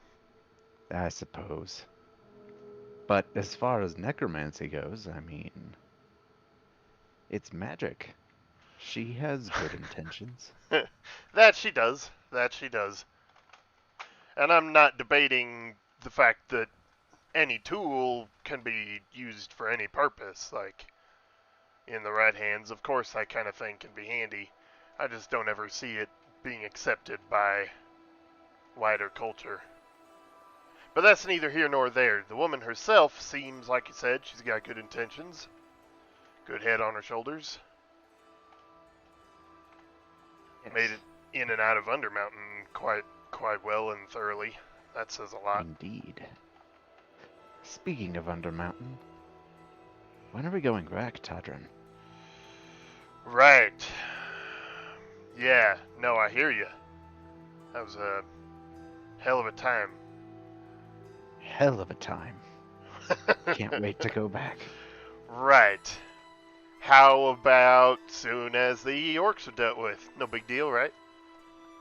I suppose. But as far as necromancy goes, I mean, it's magic. She has good intentions. That she does. That she does. And I'm not debating the fact that any tool can be used for any purpose. Like, in the right hands, of course, that kind of thing can be handy. I just don't ever see it being accepted by wider culture. But that's neither here nor there. The woman herself seems, like you said, she's got good intentions. Good head on her shoulders. Yes. Made it in and out of Undermountain quite well and thoroughly. That says a lot. Indeed. Speaking of Undermountain, when are we going back, Tadran? Right. Yeah, no, I hear you. That was a hell of a time. Hell of a time. Can't wait to go back. Right. How about soon as the orcs are dealt with? No big deal, right?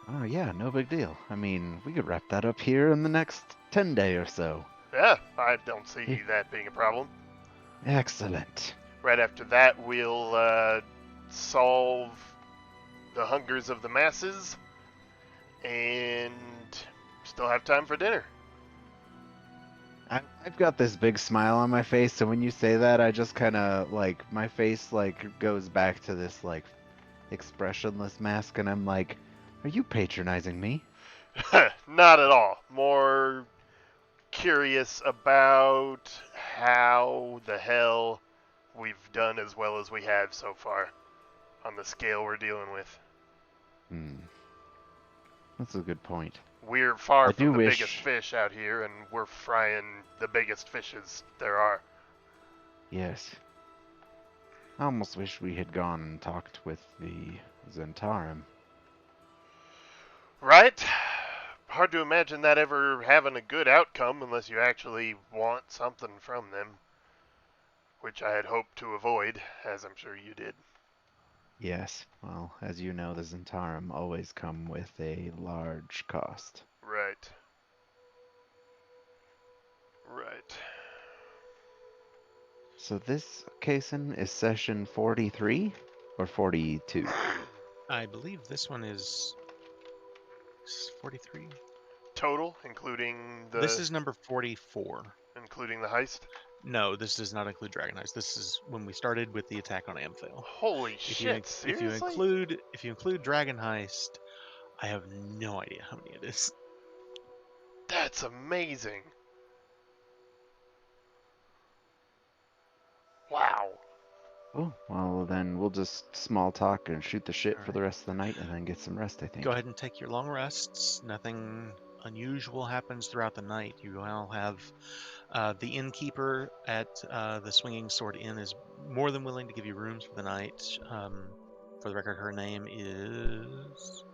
Oh yeah, no big deal. I mean, we could wrap that up here in the next 10 day or so. Yeah, I don't see that being a problem. Excellent. Right after that, we'll solve the hungers of the masses and still have time for dinner. I've got this big smile on my face, so when you say that, I just kind of, like, my face, like, goes back to this, like, expressionless mask, and I'm like, are you patronizing me? Not at all. More curious about how the hell we've done as well as we have so far on the scale we're dealing with. That's a good point. We're far I from do the wish- biggest fish out here, and we're frying the biggest fishes there are. Yes. I almost wish we had gone and talked with the Zentarum. Right? Hard to imagine that ever having a good outcome unless you actually want something from them. Which I had hoped to avoid, as I'm sure you did. Yes, well, as you know, the Zentarum always come with a large cost. Right. Right. So this, Kason, is session 43 or 42? I believe this one is 43. Total, including the This is number 44. including the heist. No, this does not include Dragon Heist. This is when we started with the attack on Amphale. Holy If shit! you, if Seriously? you include Dragon Heist, I have no idea how many it is. That's amazing. Wow. Oh, well then we'll just small talk and shoot the shit All for the rest of the night and then get some rest, I think. Go ahead and take your long rests. Nothing unusual happens throughout the night. You all have the innkeeper at the Swinging Sword Inn is more than willing to give you rooms for the night. For the record, her name is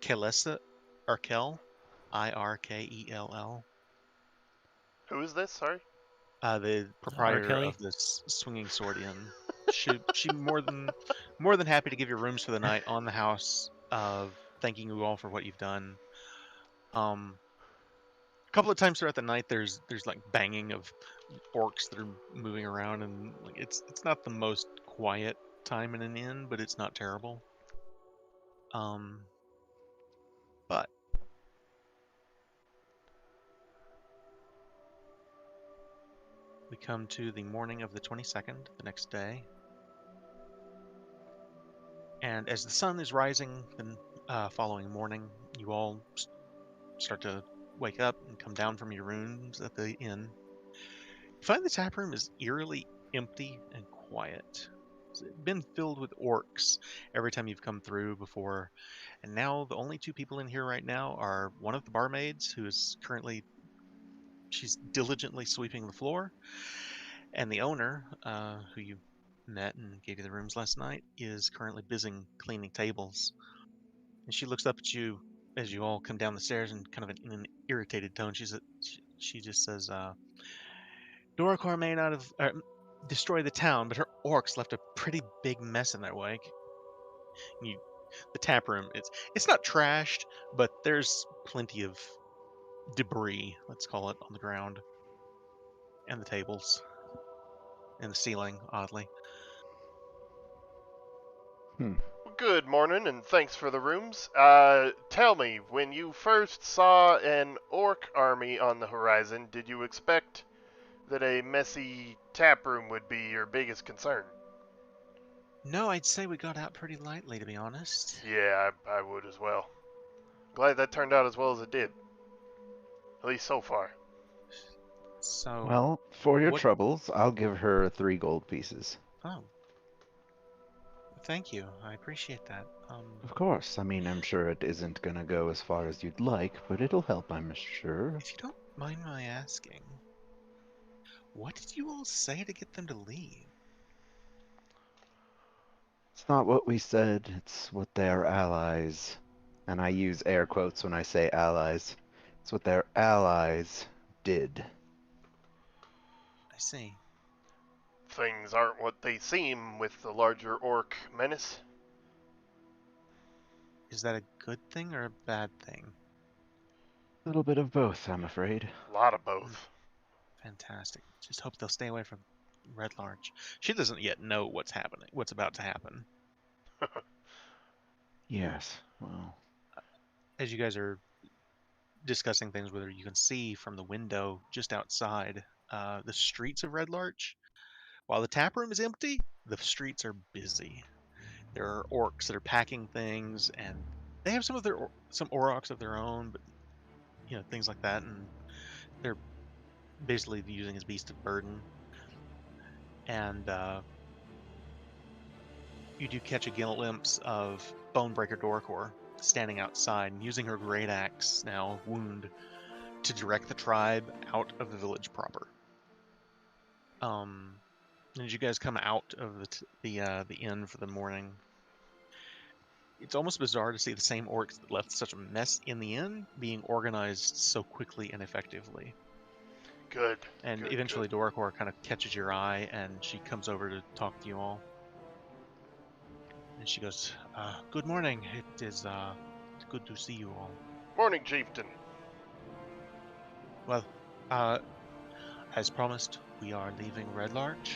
Kelessa Arkell, Irkell. Who is this? Sorry. The proprietor Kelly? of this Swinging Sword Inn. She more than happy to give you rooms for the night on the house. Thanking you all for what you've done. A couple of times throughout the night, there's like banging of orcs that are moving around, and like it's not the most quiet time in an inn, but it's not terrible. But we come to the morning of the 22nd, the next day. And as the sun is rising the following morning, you all start to wake up and come down from your rooms at the inn. You find the tap room is eerily empty and quiet. It's been filled with orcs every time you've come through before. And now the only two people in here right now are one of the barmaids, who is currently, she's diligently sweeping the floor, and the owner, who you met and gave you the rooms last night, is currently busy cleaning tables. And she looks up at you as you all come down the stairs, and kind of in an irritated tone, she just says, Doricor may not have destroyed the town, but her orcs left a pretty big mess in their wake. The tap room, it's not trashed, but there's plenty of debris, let's call it, on the ground, and the tables, and the ceiling, oddly. Good morning, and thanks for the rooms. Tell me, when you first saw an orc army on the horizon, did you expect that a messy tap room would be your biggest concern? No, I'd say we got out pretty lightly, to be honest. Yeah, I would as well. Glad that turned out as well as it did. At least so far. So, Well, for your what- troubles, I'll give her 3 gold pieces. oh, thank you. I appreciate that. Of course. I mean, I'm sure it isn't gonna go as far as you'd like, but it'll help, I'm sure. If you don't mind my asking, what did you all say to get them to leave? It's not what we said, it's what their allies, and I use air quotes when I say allies, it's what their allies did. I see. Things aren't what they seem with the larger orc menace. Is that a good thing or a bad thing? A little bit of both, I'm afraid. A lot of both. Fantastic. Just hope they'll stay away from Red Larch. She doesn't yet know what's happening, what's about to happen. Yes, well, As you guys are discussing things, whether you can see from the window just outside the streets of Red Larch. While the tap room is empty, the streets are busy. There are orcs that are packing things, and they have some aurochs of their own, but things like that, and they're basically using as beasts of burden. And you do catch a glimpse of Bonebreaker Dorkor standing outside and using her great axe, now wound, to direct the tribe out of the village proper. As you guys come out of the inn for the morning, it's almost bizarre to see the same orcs that left such a mess in the inn being organized so quickly and effectively. Good. And good, eventually good. Dorkor kind of catches your eye, and she comes over to talk to you all. And she goes, good morning. It is good to see you all. Morning, chieftain. Well, as promised, we are leaving Red Larch.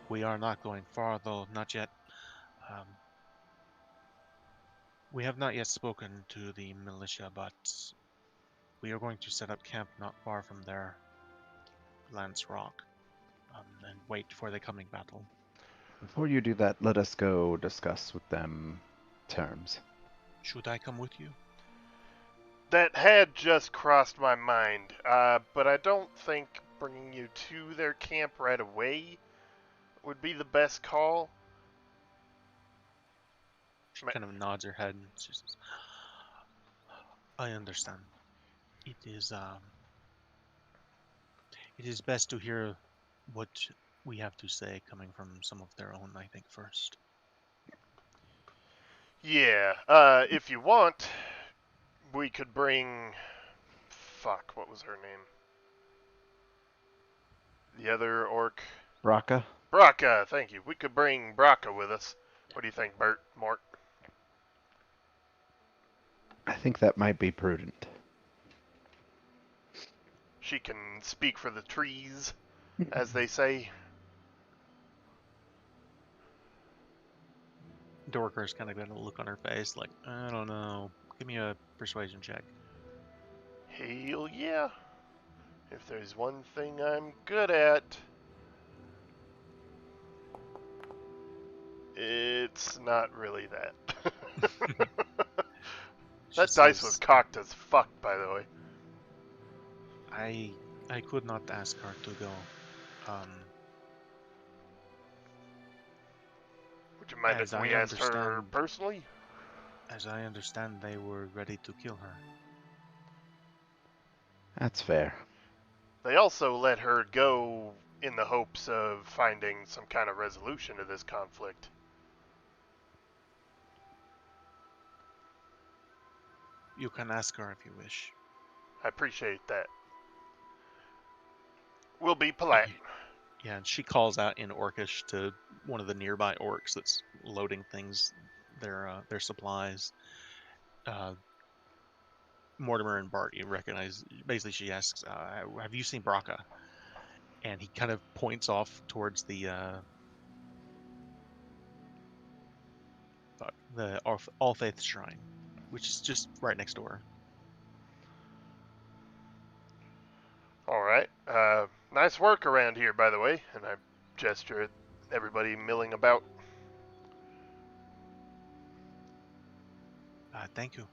We are not going far, though, not yet. We have not yet spoken to the militia, but we are going to set up camp not far from there, Lance Rock, and wait for the coming battle. before you do that, let us go discuss with them terms. Should I come with you? That had just crossed my mind, but I don't think bringing you to their camp right away would be the best call. She kind of nods her head and she says, I understand. It is best to hear what we have to say coming from some of their own, I think, first. Yeah, if you want, we could bring... Fuck, what was her name? The other orc? Raka? Braca, thank you. We could bring Braca with us. What do you think, Bert? Mort? I think that might be prudent. She can speak for the trees, as they say. Dorker's kind of got a look on her face like, I don't know. Give me a persuasion check. Hell yeah. If there's one thing I'm good at, it's not really that. That dice was cocked as fuck, by the way. I could not ask her to go. Would you mind As if I we asked her understand- personally? As I understand, they were ready to kill her. That's fair. They also let her go in the hopes of finding some kind of resolution to this conflict. You can ask her if you wish. I appreciate that. We'll be polite. Yeah, and she calls out in Orcish to one of the nearby orcs that's loading things, their supplies. Mortimer and Bart, you recognize. Basically, she asks, "Have you seen Braca?" And he kind of points off towards the All Faith Shrine, which is just right next door. Alright. Nice work around here, by the way. And I gesture at everybody milling about. Thank you.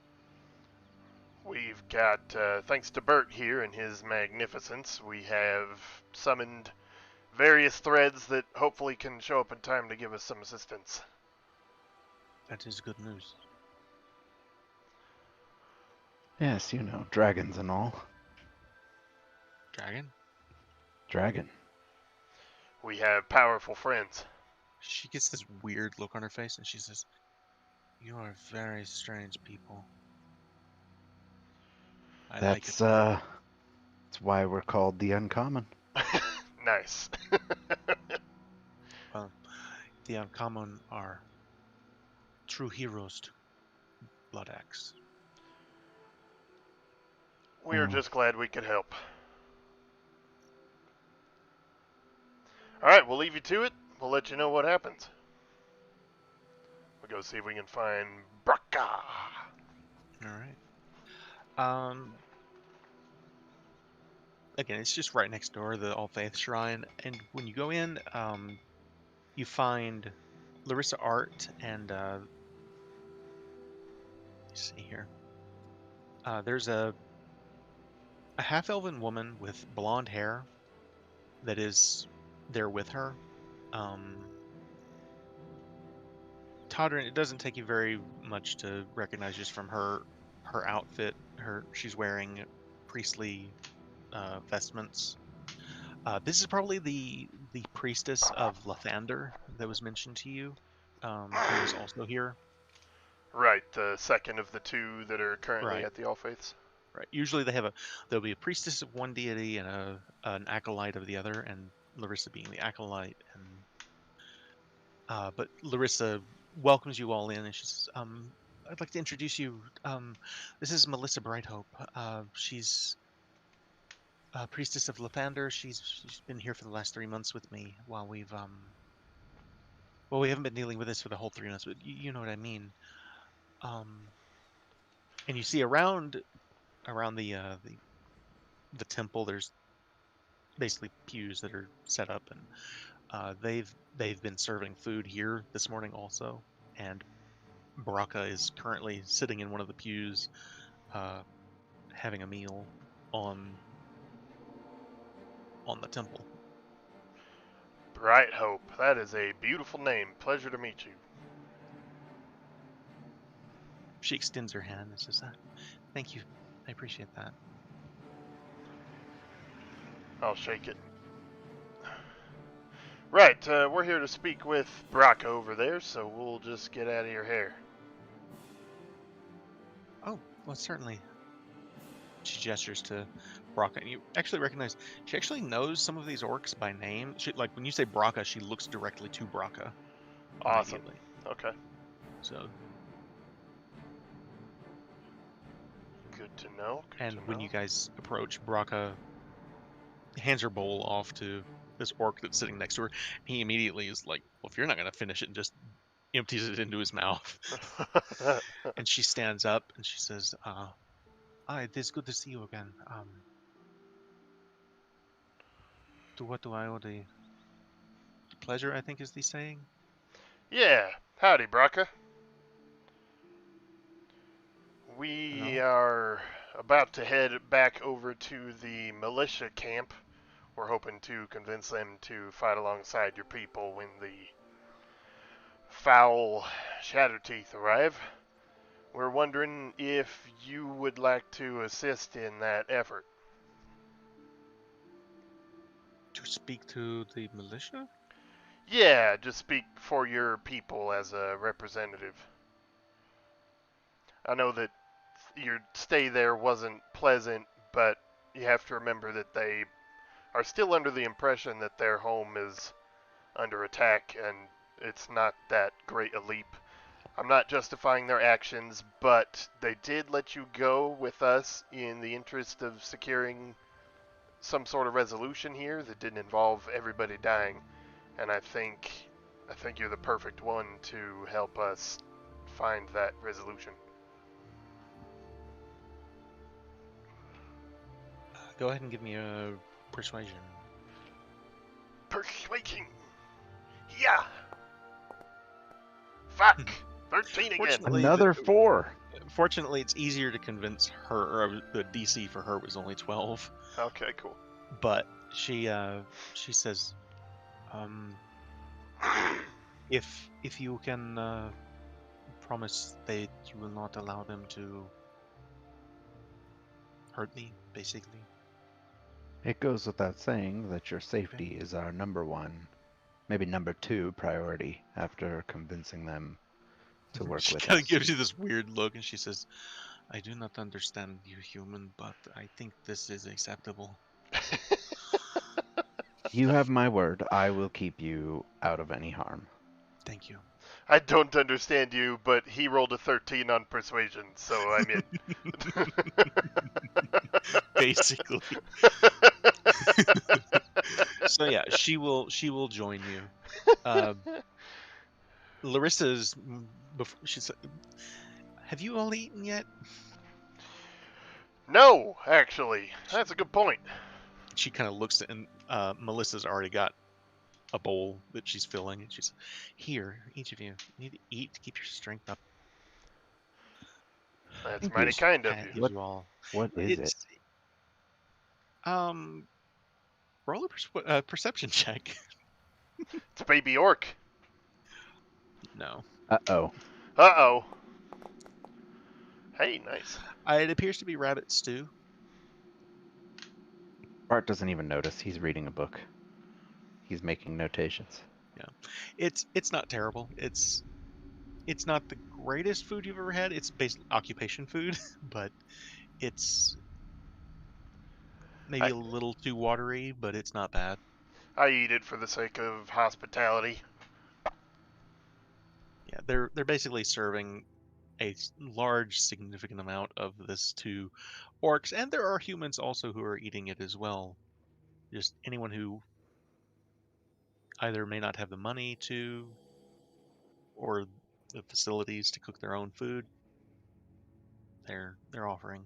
We've got, thanks to Bert here and his magnificence, we have summoned various threads that hopefully can show up in time to give us some assistance. That is good news. Yes, you know, dragons and all. Dragon? Dragon. We have powerful friends. She gets this weird look on her face and she says, "You are very strange people. I like it. That's why we're called the Uncommon. Nice. Well, the uncommon are true heroes to Blood Axe." We're just glad we could help. Alright, we'll leave you to it. We'll let you know what happens. We'll go see if we can find Braca. All right. Again, it's just right next door, the All Faith Shrine, and when you go in, you find Larissa Art and let's see here. There's a half-elven woman with blonde hair that is there with her. Toddering, it doesn't take you very much to recognize just from her outfit. She's wearing priestly vestments. This is probably the priestess of Lathander that was mentioned to you, who is also here. Right, the second of the two that are currently Right. at the All Faiths. Right. Usually there'll be a priestess of one deity and an acolyte of the other, and Larissa being the acolyte. And but Larissa welcomes you all in, and she says, "I'd like to introduce you. This is Melissa Brighthope. She's priestess of Lathander. She's been here for the last 3 months with me while we haven't been dealing with this for the whole 3 months, but you know what I mean." And you see around the temple, there's basically pews that are set up, and they've been serving food here this morning also. And Braca is currently sitting in one of the pews, having a meal on the temple. Bright Hope. That is a beautiful name. Pleasure to meet you. She extends her hand and says, "Thank you. I appreciate that." I'll shake it. Right, we're here to speak with Braca over there, so we'll just get out of your hair. Oh, well, certainly. She gestures to Braca, and you actually recognize she actually knows some of these orcs by name. Like when you say Braca, she looks directly to Braca. Awesome. Immediately. Okay. So, Good to know. and when you guys approach, Braca hands her bowl off to this orc that's sitting next to her. He immediately is like, "Well, if you're not going to finish it," and just empties it into his mouth. And she stands up and she says, "Hi, it is good to see you again. To what do I owe the pleasure, I think is the saying?" Yeah. Howdy, Braca. We Hello? are about to head back over to the militia camp. We're hoping to convince them to fight alongside your people when the foul Shatterteeth arrive. We're wondering if you would like to assist in that effort. To speak to the militia? Yeah, just speak for your people as a representative. I know that your stay there wasn't pleasant, but you have to remember that they are still under the impression that their home is under attack, and it's not that great a leap. I'm not justifying their actions, but they did let you go with us in the interest of securing some sort of resolution here that didn't involve everybody dying, and I think you're the perfect one to help us find that resolution. Go ahead and give me a persuasion. Persuasion. Yeah. Fuck. 13 again. Fortunately, Another 4. Fortunately, it's easier to convince her, or the DC for her was only 12. Okay, cool. But she says, if you can promise that you will not allow them to hurt me, basically. It goes without saying that your safety is our number one, maybe number two priority after convincing them to work She with kind of us. gives you this weird look, and she says, "I do not understand you, human, but I think this is acceptable." You have my word. I will keep you out of any harm. Thank you. I don't understand you, but he rolled a 13 on persuasion, so I'm in. Basically. So yeah, she will join you. Larissa's she said, "Have you all eaten yet?" No, actually, that's a good point. She kind of looks at, and Melissa's already got a bowl that she's filling, and she's, "Here, each of you need to eat to keep your strength up." That's Thank mighty you. kind of Kind of you. gives you all. What is it? It's roll a perception check. It's baby orc. No. Uh-oh. Uh-oh. Hey, nice. It appears to be rabbit stew. Bart doesn't even notice. He's reading a book. He's making notations. It's not terrible. It's not the greatest food you've ever had. It's basically occupation food, but it's maybe I, a little too watery, but it's not bad. I eat it for the sake of hospitality. Yeah, they're basically serving a large, significant amount of this to orcs, and there are humans also who are eating it as well. Just anyone who either may not have the money to, or the facilities to cook their own food, they're offering.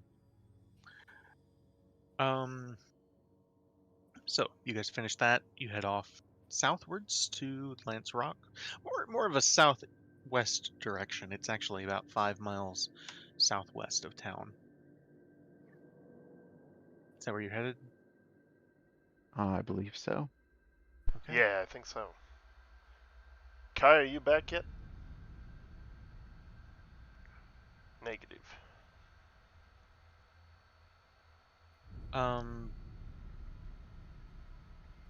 So you guys finish that. You head off southwards to Lance Rock, more of a southwest direction. It's actually about 5 miles southwest of town. Is that where you're headed? I believe so. Okay. Yeah, I think so. Kai, are you back yet? Negative.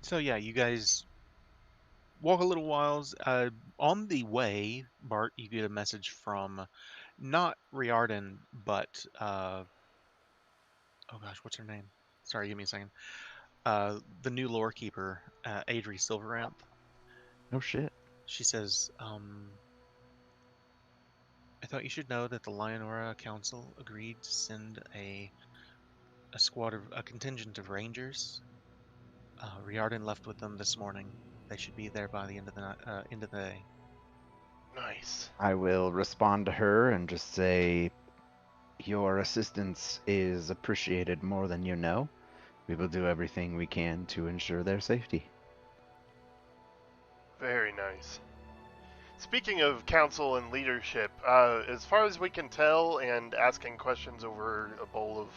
So yeah, you guys walk a little whiles. On the way, Bart, you get a message from not Riordan, but oh gosh, what's her name? Sorry, give me a second. The new lore keeper, Adri Silveramp. Oh shit. She says, "I thought you should know that the Lionora Council agreed to send a contingent of rangers. Riordan left with them this morning. They should be there by the end of the day." Nice. I will respond to her and just say, your assistance is appreciated more than you know. We will do everything we can to ensure their safety. Very nice. Speaking of council and leadership, as far as we can tell, and asking questions over a bowl of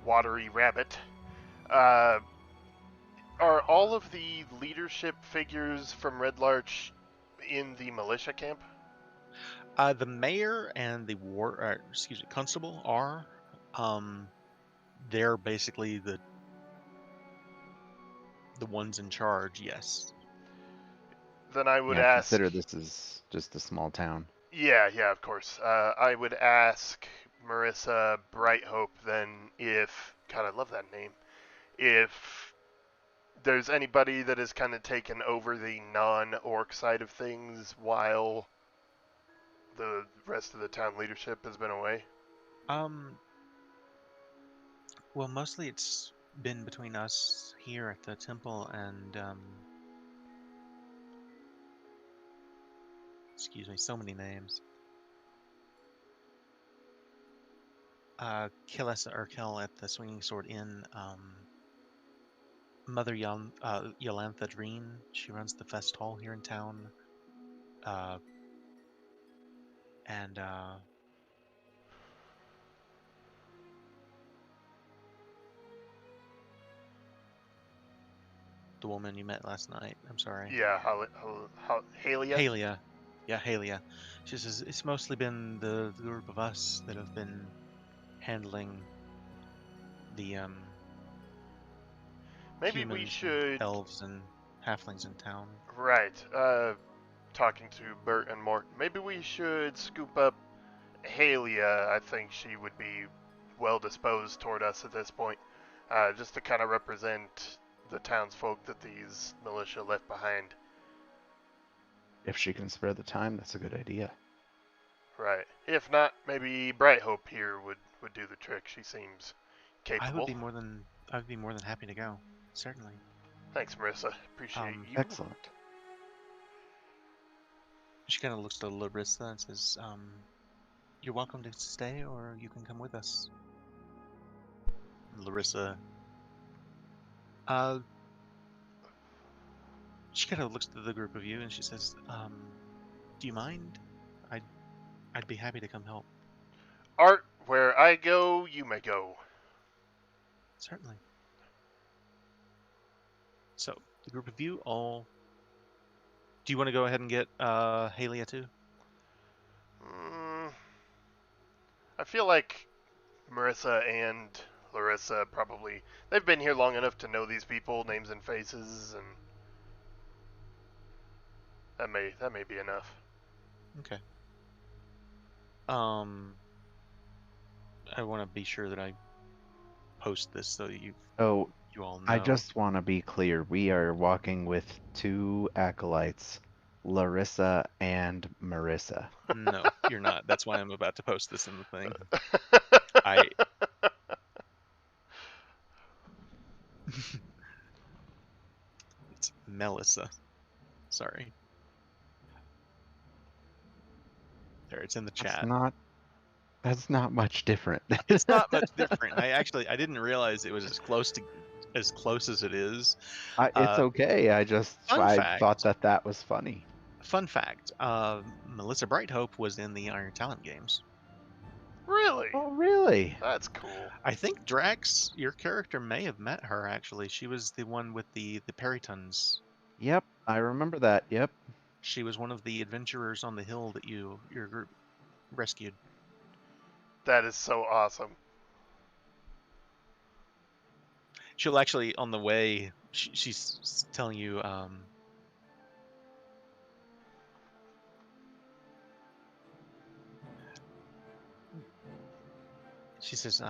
watery rabbit, are all of the leadership figures from Red Larch in the militia camp? The mayor and the constable are. They're basically the ones in charge. Yes. Then I would Yeah, ask. consider this is just a small town. Yeah, of course. I would ask Marissa Brighthope then if. God, I love that name. If there's anybody that has kind of taken over the non-orc side of things while the rest of the town leadership has been away. Well, mostly it's been between us here at the temple and excuse me, so many names. Kilessa Urkel at the Swinging Sword Inn. Mother Yolantha Dreen. She runs the fest hall here in town. And the woman you met last night. I'm sorry. Yeah, Halia. Halia. Yeah, Halia. She says it's mostly been the group of us that have been handling the Maybe we humans, should. elves, and halflings in town. Right. Talking to Bert and Mort. Maybe we should scoop up Halia. I think she would be well disposed toward us at this point. Just to kind of represent the townsfolk that these militia left behind. If she can spare the time, that's a good idea. Right. If not, maybe Bright Hope here would do the trick. She seems I capable. would be more than happy to go. Certainly. Thanks, Marissa. Appreciate you. Excellent. She kind of looks to Larissa and says, "You're welcome to stay, or you can come with us." And Larissa, she kind of looks to the group of you and she says, "Do you mind? I'd be happy to come help." Art, where I go, you may go. Certainly. So the group of you all. Do you want to go ahead and get Halia too? I feel like Marissa and Larissa probably they've been here long enough to know these people, names and faces, and that may be enough. Okay. I want to be sure that I post this so you Oh, all know. I just want to be clear. We are walking with 2 acolytes, Larissa and Marissa. No, you're not. That's why I'm about to post this in the thing. I. It's Melissa. Sorry. There, it's in the chat. That's not much different. It's not much different. I didn't realize it was as close as it is. It's okay. I thought that was funny. Fun fact: Melissa Brighthope was in the Iron Talent games. Really? Oh, really? That's cool. I think Drax, your character, may have met her. Actually, she was the one with the Peritons. Yep, I remember that. Yep. She was one of the adventurers on the hill that your group rescued. That is so awesome. She'll actually, on the way, she's telling you, she says,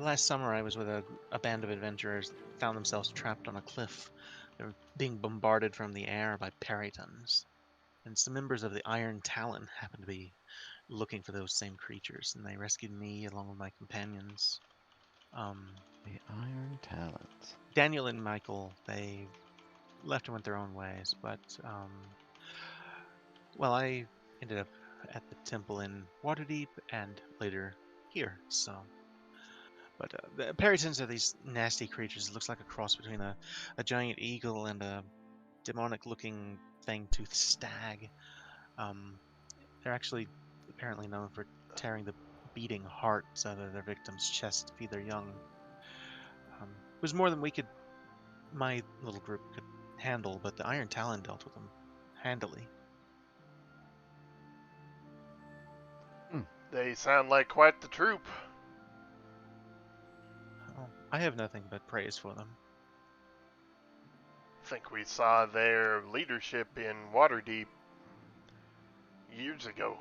last summer I was with a band of adventurers that found themselves trapped on a cliff. They were being bombarded from the air by Peritons. And some members of the Iron Talon happened to be looking for those same creatures, and they rescued me along with my companions. The Iron Talent. Daniel and Michael, they left and went their own ways, but well, I ended up at the temple in Waterdeep and later here. So, but the Peritons are these nasty creatures. It looks like a cross between a giant eagle and a demonic-looking fang-toothed stag. They're actually apparently known for tearing the beating hearts out of their victims' chests to feed their young. It was more than my little group could handle, but the Iron Talon dealt with them handily. They sound like quite the troop. Oh, I have nothing but praise for them. I think we saw their leadership in Waterdeep years ago.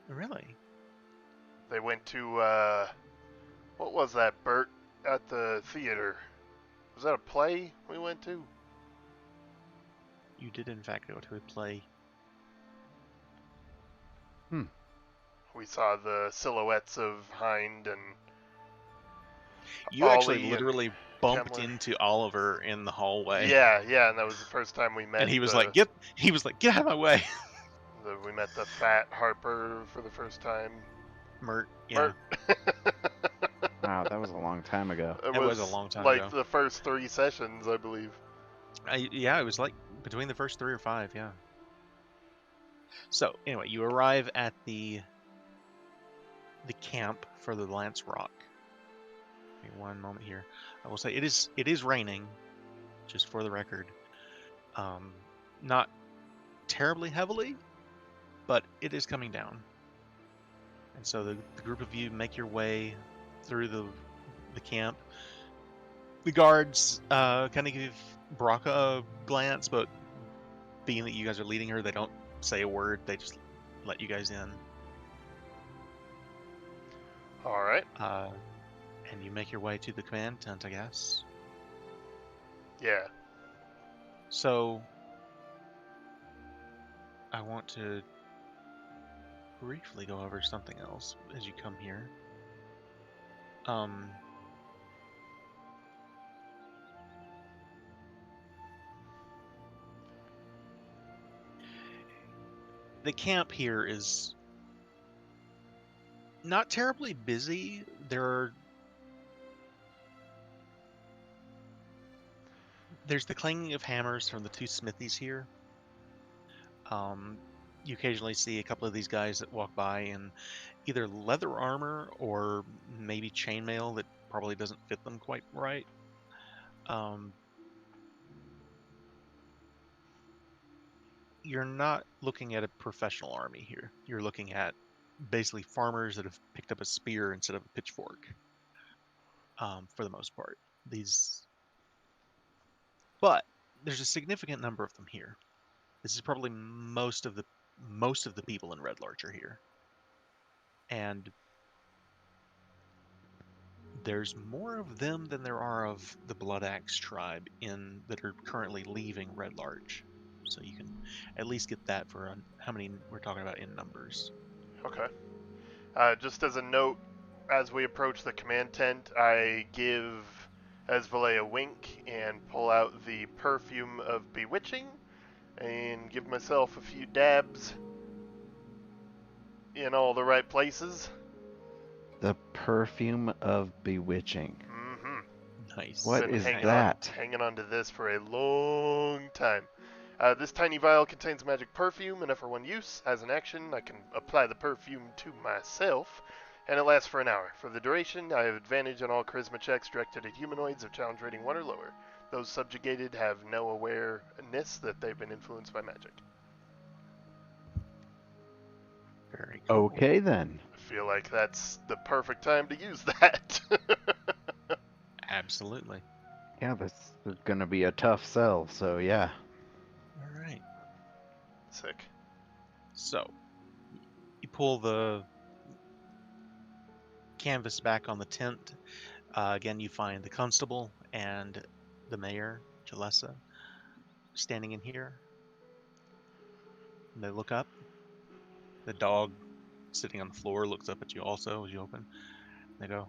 Really? They went to, what was that, Bert, at the theater? Was that a play we went to? You did in fact go to a play. We saw the silhouettes of Hind and You Ollie actually and literally bumped Kemler. into Oliver in the hallway. Yeah, and that was the first time we met. And he was like, get out of my way. We met the fat Harper for the first time. Mert, yeah. Mert. Wow, that was a long time ago. It was a long time like ago. the first 3 sessions, I believe. Yeah, it was like between the first 3 or 5, yeah. So, anyway, you arrive at the the camp for the Lance Rock. Give me one moment here. I will say it is raining, just for the record. Not terribly heavily, but it is coming down. And so the group of you make your way through the camp. The guards kind of give Braca a glance, but being that you guys are leading her, they don't say a word. They just let you guys in. All right. And you make your way to the command tent, I guess. Yeah. So I want to briefly go over something else as you come here. The camp here is not terribly busy. There's the clanging of hammers from the two smithies here. You occasionally see a couple of these guys that walk by in either leather armor or maybe chainmail that probably doesn't fit them quite right. You're not looking at a professional army here. You're looking at basically farmers that have picked up a spear instead of a pitchfork. For the most part, but there's a significant number of them here. This is probably most of the people in Red Larch are here, and there's more of them than there are of the Blood Axe tribe that are currently leaving Red Larch. So you can at least get that for how many we're talking about in numbers. Okay. Just as a note, as we approach the command tent, I give Esvalet a wink and pull out the perfume of bewitching and give myself a few dabs in all the right places. The perfume of bewitching. Mm-hmm. Nice. What Been is hanging that? Hanging on to this for a long time. This tiny vial contains magic perfume, and for one use, as an action, I can apply the perfume to myself, and it lasts for an hour. For the duration, I have advantage on all charisma checks directed at humanoids of challenge rating 1 or lower. Those subjugated have no awareness that they've been influenced by magic. Very cool. Okay then. I feel like that's the perfect time to use that. Absolutely. Yeah, this is gonna be a tough sell, so yeah. All right. Sick. So you pull the canvas back on the tent. Again, you find the constable and the mayor, Jalessa, standing in here. And they look up. The dog sitting on the floor looks up at you also as you open. They go,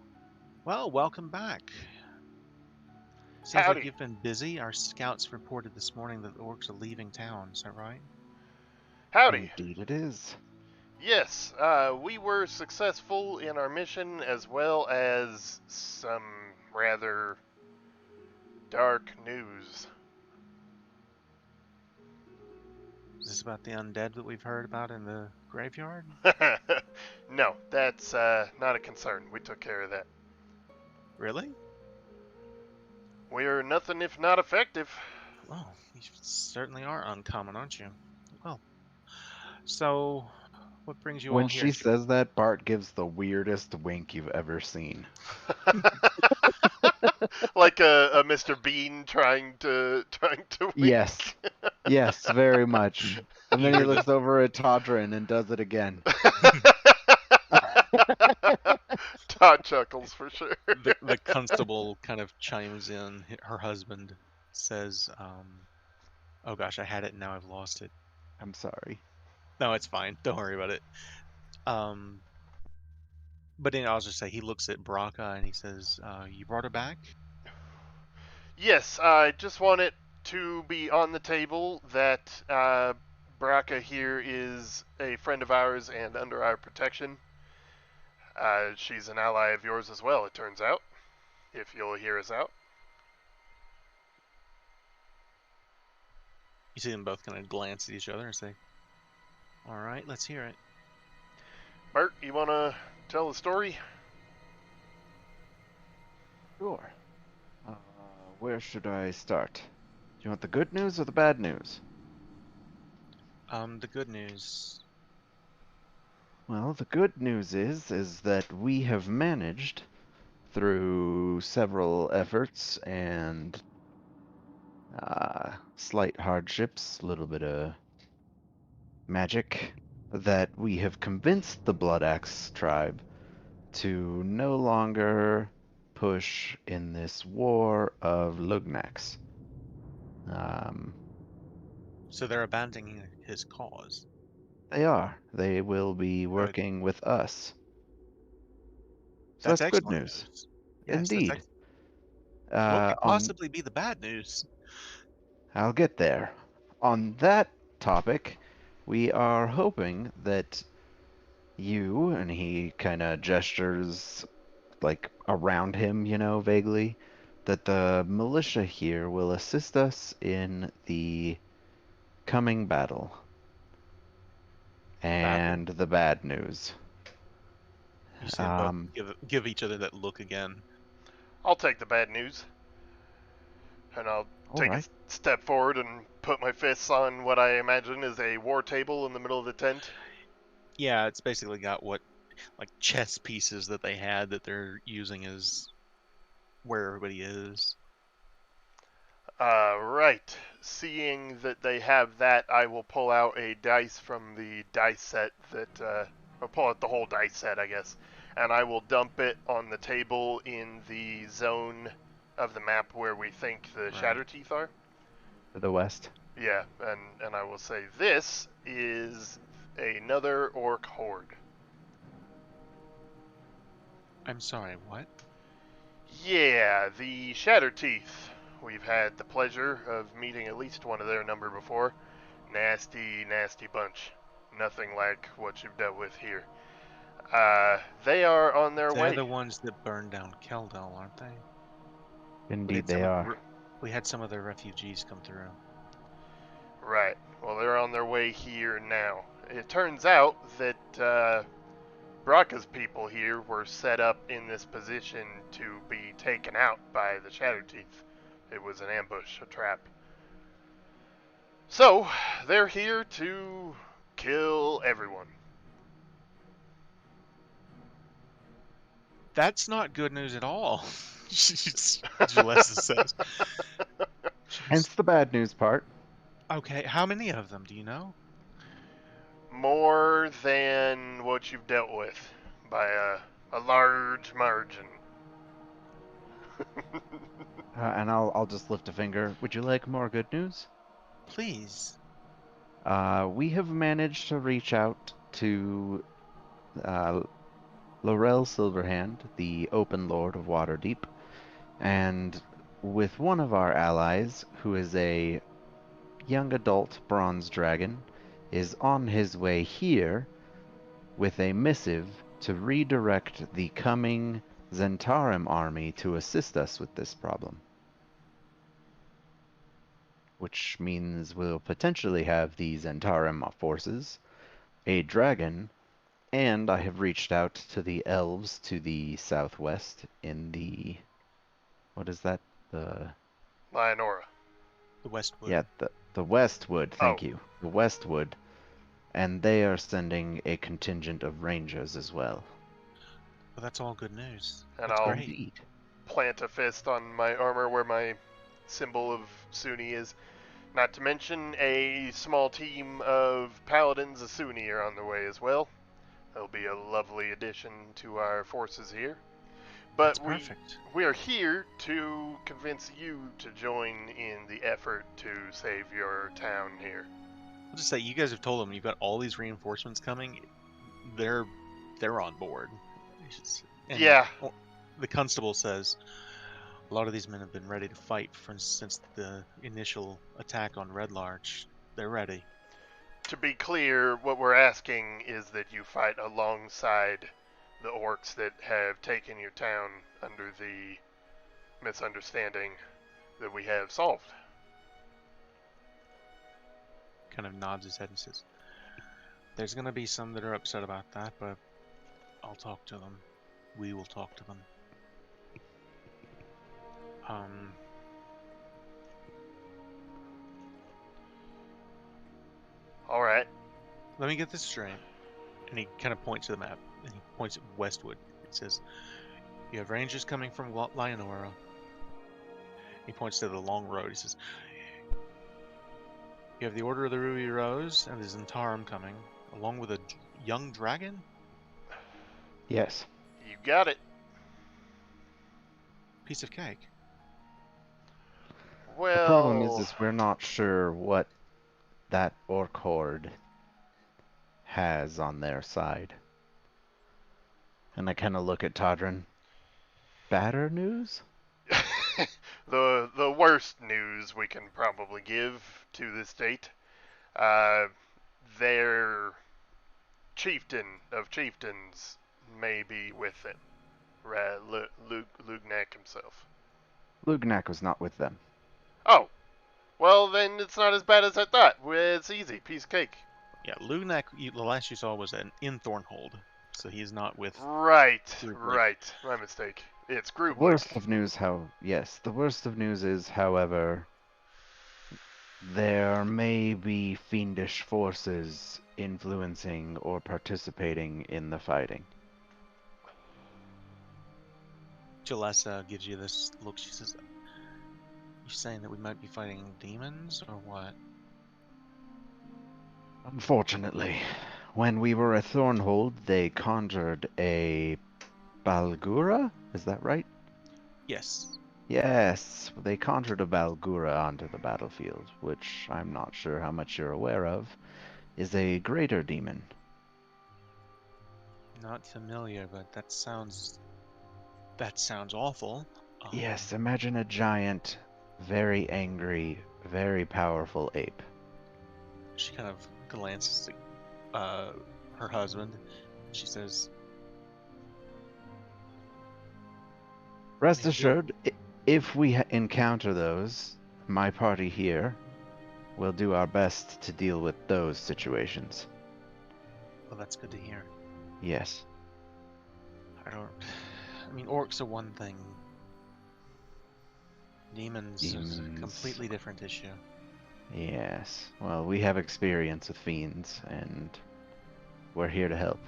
"Well, welcome back. Seems Howdy. like you've been busy. Our scouts reported this morning that the orcs are leaving town. Is that right?" Howdy. Indeed it is. Yes, we were successful in our mission as well as some rather dark news. Is this about the undead that we've heard about in the graveyard? No, that's not a concern. We took care of that. Really? We're nothing if not effective. Well, you certainly are uncommon, aren't you? Well, so what brings you When all here? she says that, Bart gives the weirdest wink you've ever seen. Like a Mr. Bean trying to wink. Yes. Yes, very much. And then he Either the- looks over at Todrin and does it again. Todd chuckles for sure. the constable kind of chimes in. Her husband says, "Oh gosh, I had it and now I've lost it." I'm sorry. No, it's fine. Don't worry about it. But then I'll just say he looks at Braca and he says, "You brought her back?" Yes, I just want it to be on the table that Braca here is a friend of ours and under our protection. She's an ally of yours as well, it turns out, if you'll hear us out. You see them both kind of glance at each other and say, "All right, let's hear it." Bert, you want to tell the story? Sure. Uh, where should I start? Do you want the good news or the bad news? The good news. Well, the good news is that we have managed, through several efforts and slight hardships, a little bit of magic, that we have convinced the Blood Axe tribe to no longer push in this war of Lugnax. Um, So they're abandoning his cause. they are. They will be Good. working with us. So That's that's good excellent news. news. Yes, that's Indeed. excellent. What could On possibly be the bad news? I'll get there. On that topic, we are hoping that you, and he kind of gestures like around him, vaguely, that the militia here will assist us in the coming battle. And the bad news. You see them both Um, give each other that look again. I'll take the bad news. And I'll all take a right. step forward and put my fists on what I imagine is a war table in the middle of the tent. Yeah, it's basically got what, like, chess pieces that they had that they're using as where everybody is. Right. Seeing that they have that, I will pull out a dice from the dice set that, I'll pull out the whole dice set, I guess, and I will dump it on the table in the zone of the map where we think the Right. Shatter Teeth are. To the west. Yeah, and I will say this is another orc horde. I'm sorry, what? Yeah, the Shatter Teeth. We've had the pleasure of meeting at least one of their number before. Nasty, nasty bunch. Nothing like what you've dealt with here. They are on their They're way. the ones that burned down Keldell, aren't they? Indeed, they are. We had some of the refugees come through. Right. Well, they're on their way here now. It turns out that Bracca's people here were set up in this position to be taken out by the Shatter Teeth. It was an ambush, a trap. So, they're here to kill everyone. That's not good news at all. Jalessa says. Hence the bad news part. Okay, how many of them do you know? More than what you've dealt with by a large margin. And I'll just lift a finger. Would you like more good news? Please. We have managed to reach out to Laurel Silverhand, the Open Lord of Waterdeep, and with one of our allies, who is a young adult bronze dragon, is on his way here with a missive to redirect the coming Zentarim army to assist us with this problem. Which means we'll potentially have the Zentarim forces, a dragon, and I have reached out to the elves to the southwest in the... What is that? Lionora. The Westwood. Yeah, the Westwood, thank Oh. you. The Westwood. And they are sending a contingent of rangers as well. Well, that's all good news. And That's I'll great. Indeed. plant a fist on my armor where my symbol of Sunni is. Not to mention a small team of paladins of Sunni are on the way as well. They'll be a lovely addition to our forces here. But That's perfect. we are here to convince you to join in the effort to save your town here. I'll just say, you guys have told them you've got all these reinforcements coming. They're on board. And Yeah. The constable says a lot of these men have been ready to fight since the initial attack on Red Larch. They're ready. To be clear, what we're asking is that you fight alongside the orcs that have taken your town under the misunderstanding that we have solved. Kind of nods his head and says, "There's going to be some that are upset about that, but I'll talk to them. We will talk to them. All right. Let me get this straight. And he kind of points to the map. And he points at westward. It says, you have rangers coming from Lionora. He points to the long road. He says, you have the Order of the Ruby Rose and the Zentarum coming, along with a young dragon? Yes. You got it. Piece of cake. Well, The problem is we're not sure what that orc horde has on their side. And I kind of look at Todrin. Badder news? the worst news we can probably give to this date. Their chieftain of chieftains may be with it. Lugnak himself. Lugnak was not with them. Oh, well then it's not as bad as I thought. It's easy, piece of cake. Yeah, Lugnak, the last you saw was in Thornhold, so he is not with... Right, Grouplik. right. My mistake. It's Grouplik. Worst of news, the worst of news is, however, there may be fiendish forces influencing or participating in the fighting. Jalessa gives you this look. She says, you saying that we might be fighting demons, or what? Unfortunately, when we were at Thornhold, they conjured a Balgura? Is that right? Yes. Yes, they conjured a Balgura onto the battlefield, which I'm not sure how much you're aware of, is a greater demon. Not familiar, but that sounds awful. Yes, imagine a giant, very angry, very powerful ape. She kind of glances at her husband. She says, Rest Maybe. assured, if we encounter those, my party here will do our best to deal with those situations. well, that's good to hear. Yes. I mean, orcs are one thing. Demons is a completely different issue. Yes. Well, we have experience with fiends, and we're here to help.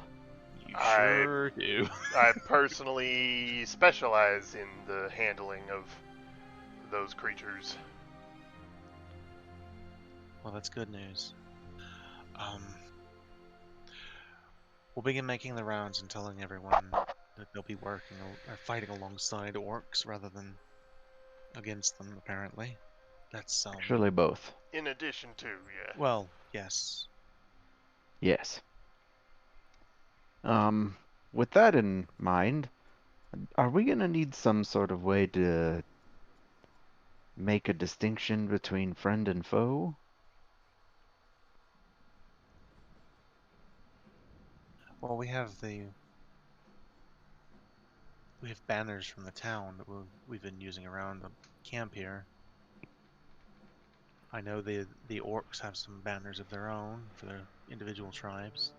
You sure do. I personally specialize in the handling of those creatures. Well, that's good news. We'll begin making the rounds and telling everyone that they'll be working or fighting alongside orcs rather than against them, apparently. That's, Actually, both. In addition to, yeah. Well, yes. Yes. With that in mind, are we gonna need some sort of way to make a distinction between friend and foe? Well, we have banners from the town that we've been using around the camp here. I know the orcs have some banners of their own for their individual tribes.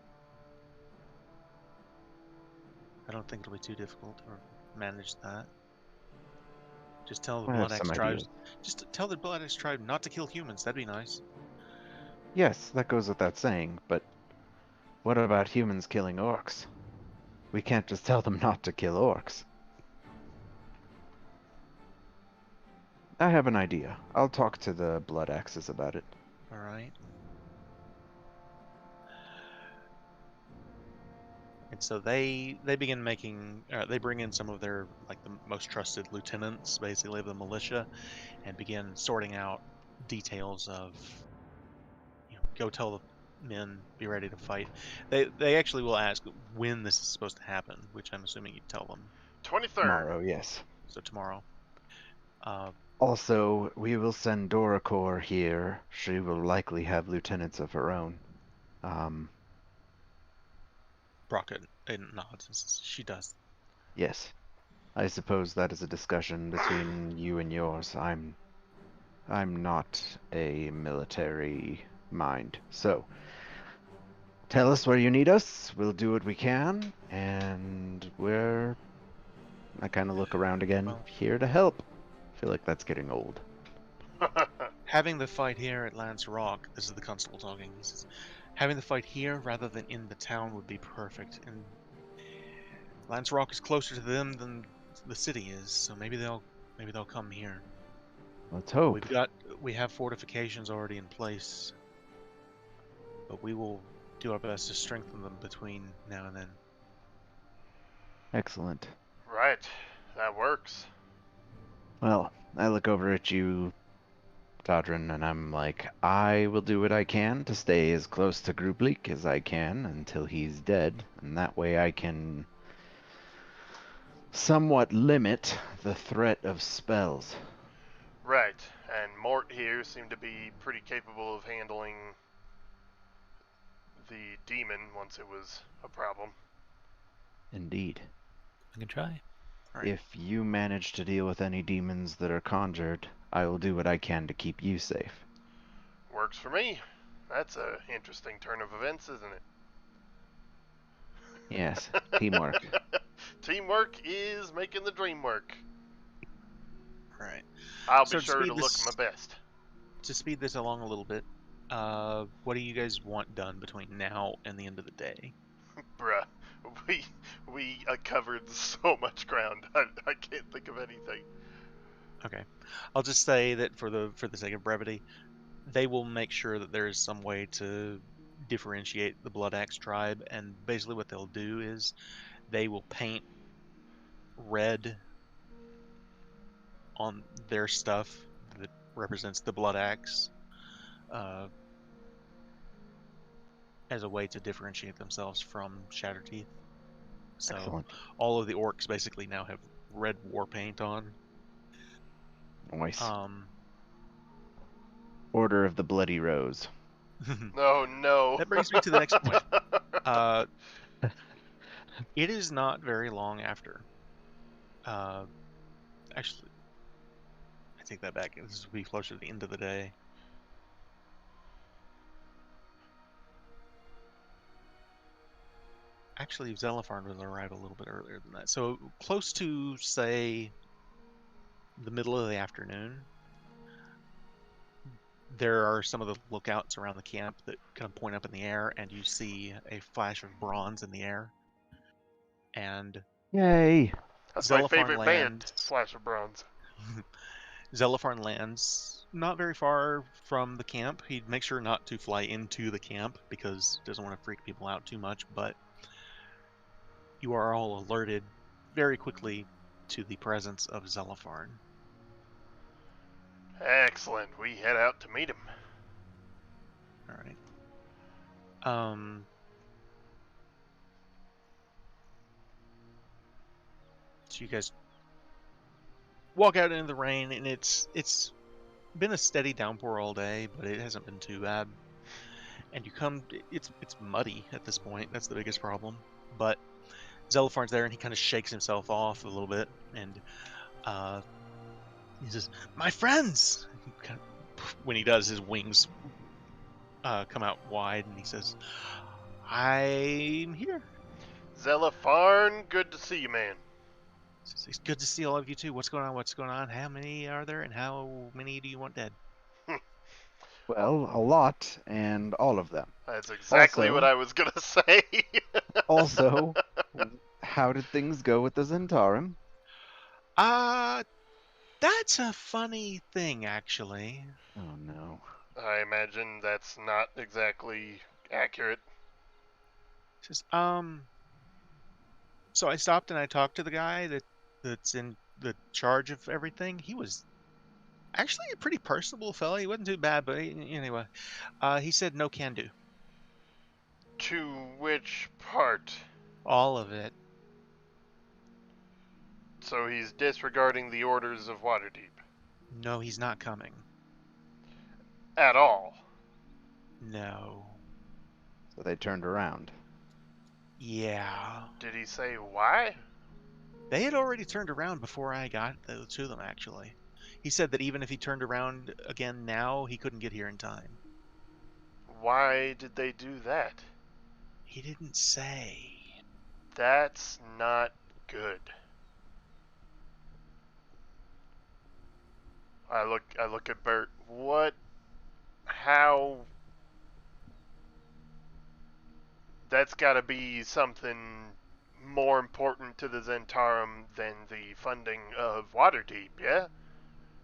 I don't think it'll be too difficult to manage that. Just tell the I have Blood Axe some tribes. ideas. Just tell the Blood Axe tribe not to kill humans. That'd be nice. Yes, that goes without saying, but what about humans killing orcs? We can't just tell them not to kill orcs. I have an idea. I'll talk to the Blood Axes about it. All right. And so they begin making. They bring in some of their the most trusted lieutenants, basically of the militia, and begin sorting out details of. Go tell the men, be ready to fight. They actually will ask when this is supposed to happen, which I'm assuming you tell them. 23rd. Tomorrow, yes. So tomorrow. Also, we will send Doracor here. She will likely have lieutenants of her own. Brockett nods. She does. Yes. I suppose that is a discussion between you and yours. I'm not a military mind. So, tell us where you need us. We'll do what we can, and I kind of look around again. Well- Here to help. I feel like that's getting old. Having the fight here at Lance Rock, this is the constable talking. He says, having the fight here rather than in the town would be perfect. And Lance Rock is closer to them than the city is, so maybe they'll come here. Let's hope. We have fortifications already in place, but we will do our best to strengthen them between now and then. Excellent. Right. That works. Well, I look over at you, Todrin, and I'm like, I will do what I can to stay as close to Grubleek as I can until he's dead, and that way I can somewhat limit the threat of spells. Right. And Mort here seemed to be pretty capable of handling the demon once it was a problem. Indeed. I can try. Right. If you manage to deal with any demons that are conjured, I will do what I can to keep you safe. Works for me. That's a interesting turn of events, isn't it? Yes, teamwork. Teamwork is making the dream work. Right. I'll So be to sure speed to look this- my best. To speed this along a little bit, what do you guys want done between now and the end of the day? Bruh, we covered so much ground. I can't think of anything. Okay, I'll just say that for the sake of brevity, they will make sure that there is some way to differentiate the Blood Axe tribe, and basically what they'll do is they will paint red on their stuff that represents the Blood Axe, as a way to differentiate themselves from Shatterteeth. So Excellent. all of the orcs basically now have red war paint on. Nice. Um, Order of the Bloody Rose. Oh no. That brings me to the next point. It is not very long after. Actually, I take that back. This will be closer to the end of the day. Actually, Zelifarn will arrive a little bit earlier than that. So close to, say, the middle of the afternoon, there are some of the lookouts around the camp that kind of point up in the air, and you see a flash of bronze in the air. And Yay! That's my Zelifarn favorite band, lands. Flash of Bronze. Zelifarn lands not very far from the camp. He'd make sure not to fly into the camp because he doesn't want to freak people out too much, but you are all alerted very quickly to the presence of Zelifarn. Excellent. We head out to meet him. All right. So you guys walk out into the rain, and it's been a steady downpour all day, but it hasn't been too bad. And you come, it's muddy at this point. That's the biggest problem. But Zelifarn's there, and he kind of shakes himself off a little bit, and he says, "My friends!" When he does, his wings come out wide, and he says, "I'm here." Zelifarn, good to see you, man. It's good to see all of you too. What's going on? What's going on? How many are there, and how many do you want dead? Well, a lot, and all of them. That's exactly Also- what I was gonna say. Also, how did things go with the Zentarum? That's a funny thing, actually. Oh no. I imagine that's not exactly accurate. Just so I stopped and I talked to the guy that's in the charge of everything. He was actually a pretty personable fella. He wasn't too bad, but anyway, he said no can do. To which part? All of it. So he's disregarding the orders of Waterdeep. No, he's not coming. At all. No. So they turned around. Yeah. Did he say why? They had already turned around before I got to them, actually. He said that even if he turned around again now, he couldn't get here in time. Why did they do that? He didn't say. That's not Good. I look at Bert. How? That's got to be something more important to the Zentarum than the funding of Waterdeep, yeah?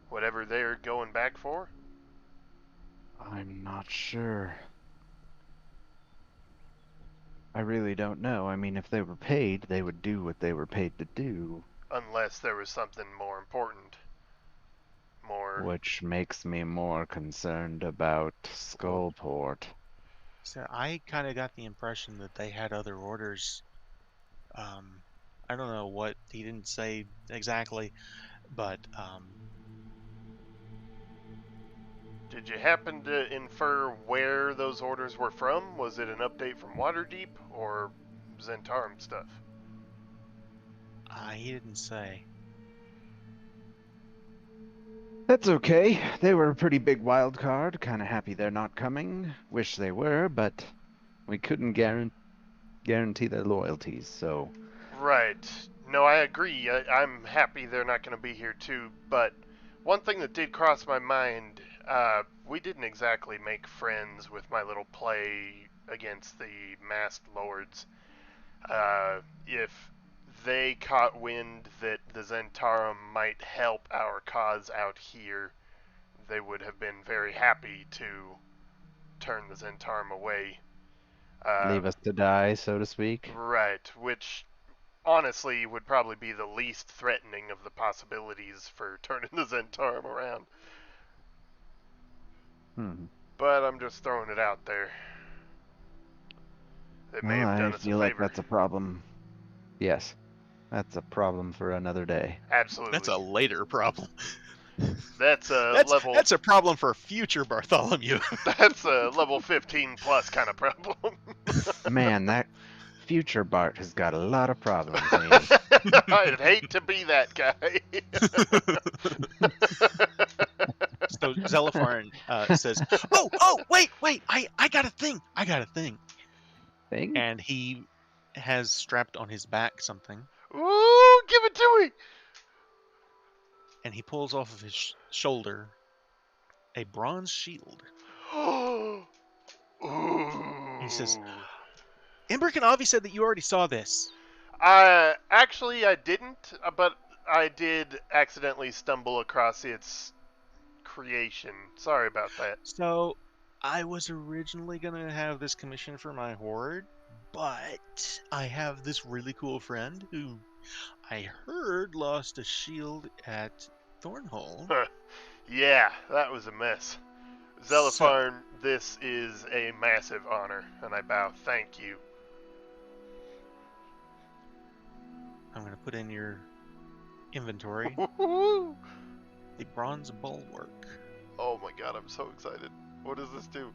Whatever they're going back for? I'm not sure. I really don't know. I mean, if they were paid, they would do what they were paid to do. Unless there was something more important. More... Which makes me more concerned about Skullport. So I kind of got the impression that they had other orders. I don't know what he didn't say exactly, but Did you happen to infer where those orders were from? Was it an update from Waterdeep or Zentarum stuff? he didn't say. That's okay. They were a pretty big wild card. Kind of happy they're not coming. Wish they were, but we couldn't guarantee their loyalties, so... Right. No, I agree. I'm happy they're not going to be here too, but one thing that did cross my mind, we didn't exactly make friends with my little play against the masked lords. If they caught wind that the Zentarum might help our cause out here, they would have been very happy to turn the Zentarum away. Leave us to die, so to speak. Right, which honestly would probably be the least threatening of the possibilities for turning the Zentarum around. But I'm just throwing it out there. They may have done us a I feel like favor. that's a problem. Yes, that's a problem for another day. Absolutely. That's a later problem. That's a level. That's a problem for future Bartholomew. That's a level 15 plus kind of problem. Man, that future Bart has got a lot of problems. ain't he? I'd hate to be that guy. So Zelipharn says, "Oh, wait! I got a thing! Thing? And he has strapped on his back something, Ooh, give it to me! and he pulls off of his shoulder a bronze shield. Ooh. He says, Imbric and Avi said that you already saw this. Actually, I didn't, but I did accidentally stumble across its creation. Sorry about that. So, I was originally going to have this commission for my horde, but I have this really cool friend who I heard lost a shield at Thornhole. Yeah, that was a mess. Zelipharn, this is a massive honor, and I bow thank you. I'm going to put in your inventory Woo-hoo-hoo. the bronze bulwark. Oh my god, I'm so excited. What does this do?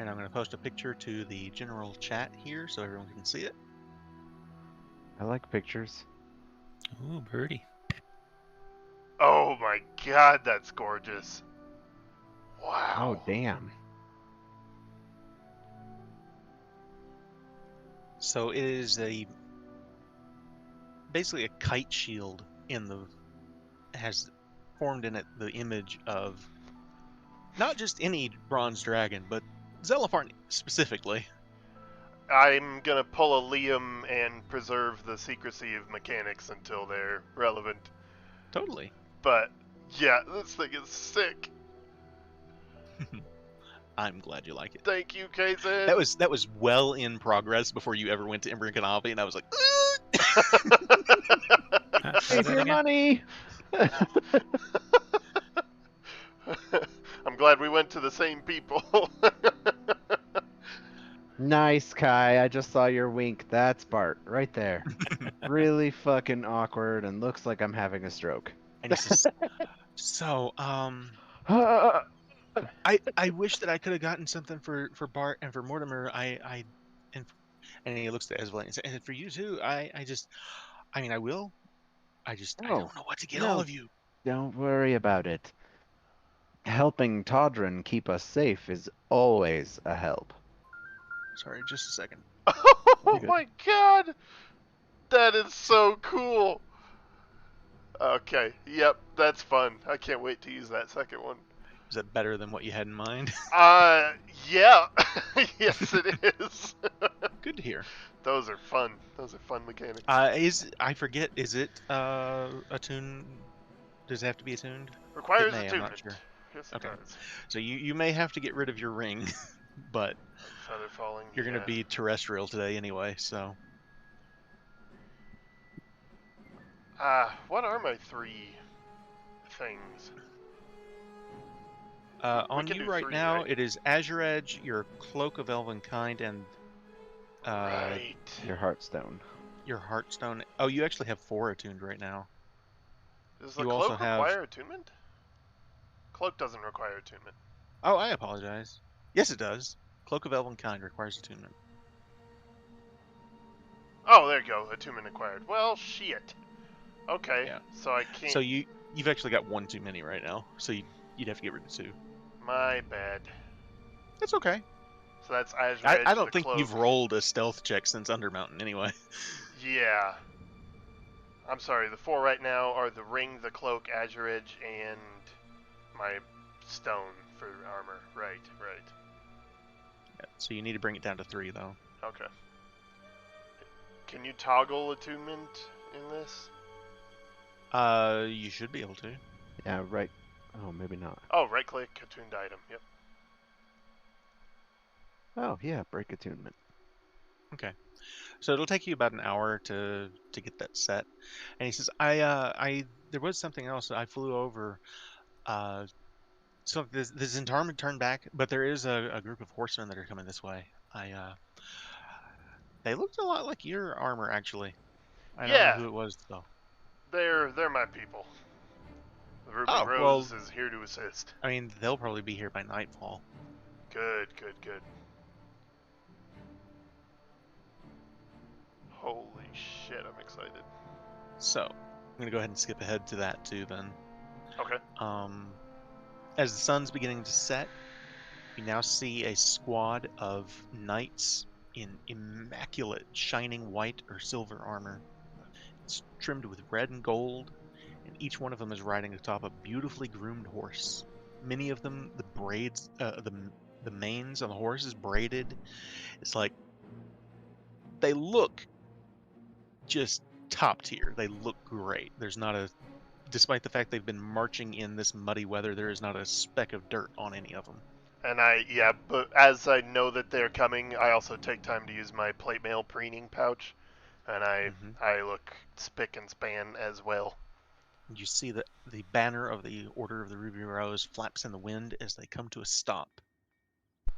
And I'm going to post a picture to the general chat here so everyone can see it. I like pictures. Ooh, birdie. Oh my god, that's gorgeous. Wow. Oh, damn. So it is basically a kite shield has formed in it the image of not just any bronze dragon, but Zelipharn specifically. I'm gonna pull a Liam and preserve the secrecy of mechanics until they're relevant. Totally. But, yeah, this thing is sick. I'm glad you like it. Thank you, KZ. That was well in progress before you ever went to Imbric and Avi, and I was like, Save your money! I'm glad we went to the same people. Nice, Kai. I just saw your wink. That's Bart, right there. Really fucking awkward and looks like I'm having a stroke. And he says, so, I wish that I could have gotten something for Bart and for Mortimer. And he looks at Esvelyn and says, and for you too. I will. I don't know what to get all of you. Don't worry about it. Helping Todrin keep us safe is always a help. Sorry, just a second. Oh my god! That is so cool! Okay, yep, that's fun. I can't wait to use that second one. Is that better than what you had in mind? Yeah. Yes, it is. Good to hear. Those are fun. Those are fun mechanics. I forget, is it attuned? Does it have to be attuned? It Requires may, I'm not attunement. sure. Yes, it Okay. does. So you may have to get rid of your ring, but Feather falling. you're going to be terrestrial today anyway, so. What are my 3 things? We On can you do right 3, now, right? it is Azure Edge, your Cloak of Elven Kind, and Right. Your Heartstone. your Heartstone. Oh, you actually have 4 attuned right now. Does the You also cloak have. require attunement? Cloak doesn't require attunement. Oh, I apologize. Yes, it does. Cloak of Elven Kind requires attunement. Oh, there you go. Attunement acquired. Well, shit. Okay, Yeah. so I can't. So you've actually got 1 too many right now. So you'd have to get rid of 2. My bad. That's okay. So that's Azure Edge, I don't the think cloak. you've rolled a stealth check since Undermountain anyway. Yeah. I'm sorry, the 4 right now are the ring, the cloak, Azure Edge, and my stone for armor. Right. Yeah, so you need to bring it down to 3 though. Okay. Can you toggle attunement in this? You should be able to. Yeah, right. Oh, maybe not. Oh, right click, attuned item. Yep. Oh, yeah, break attunement. Okay. So it'll take you about an hour to get that set. And he says, I there was something else. I flew over. So this Zentarm turned back, but there is a group of horsemen that are coming this way. They looked a lot like your armor actually. I don't know Yeah, who it was though. they're my people. The Ruby Oh well, Rose is here to assist. I mean they'll probably be here by nightfall. Good. Holy shit, I'm excited. So I'm gonna go ahead and skip ahead to that too then. Okay. As the sun's beginning to set, you now see a squad of knights in immaculate, shining white or silver armor. It's trimmed with red and gold, and each one of them is riding atop a beautifully groomed horse. Many of them, the braids, the manes on the horse is braided. It's like they look just top tier. They look great. There's not a, despite the fact they've been marching in this muddy weather, there is not a speck of dirt on any of them. And but as I know that they're coming, I also take time to use my plate mail preening pouch, and I look spick and span as well. You see that the banner of the Order of the Ruby Rose flaps in the wind as they come to a stop.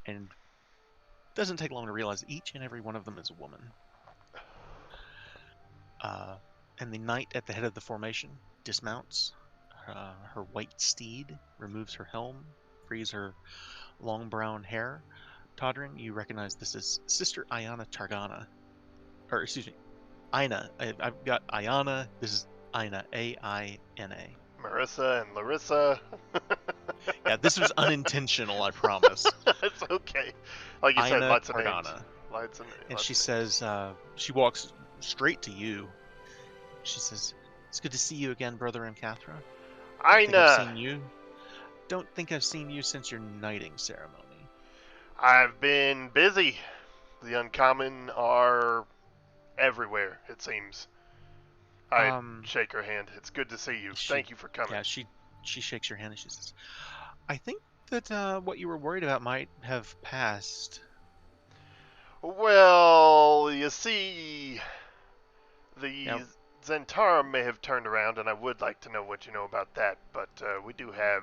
And it doesn't take long to realize each and every one of them is a woman. And the knight at the head of the formation dismounts her white steed, removes her helm, frees her long brown hair. Toddering, you recognize this is Sister Ayana Targana. Or, excuse me, Aina. I've got Ayana. This is Aina. A-I-N-A. Marissa and Larissa. Yeah, this was unintentional, I promise. It's okay. Like you said, Aina lots of names. Targana. And she says, she walks straight to you. She says, "It's good to see you again, brother and Cathra. Don't think I've seen you since your knighting ceremony." I've been busy. The uncommon are everywhere, it seems. I shake her hand. It's good to see you. Thank you for coming. Yeah, she shakes your hand and she says, "I think that what you were worried about might have passed." Well, you see, the Zentarum may have turned around, and I would like to know what you know about that, but we do have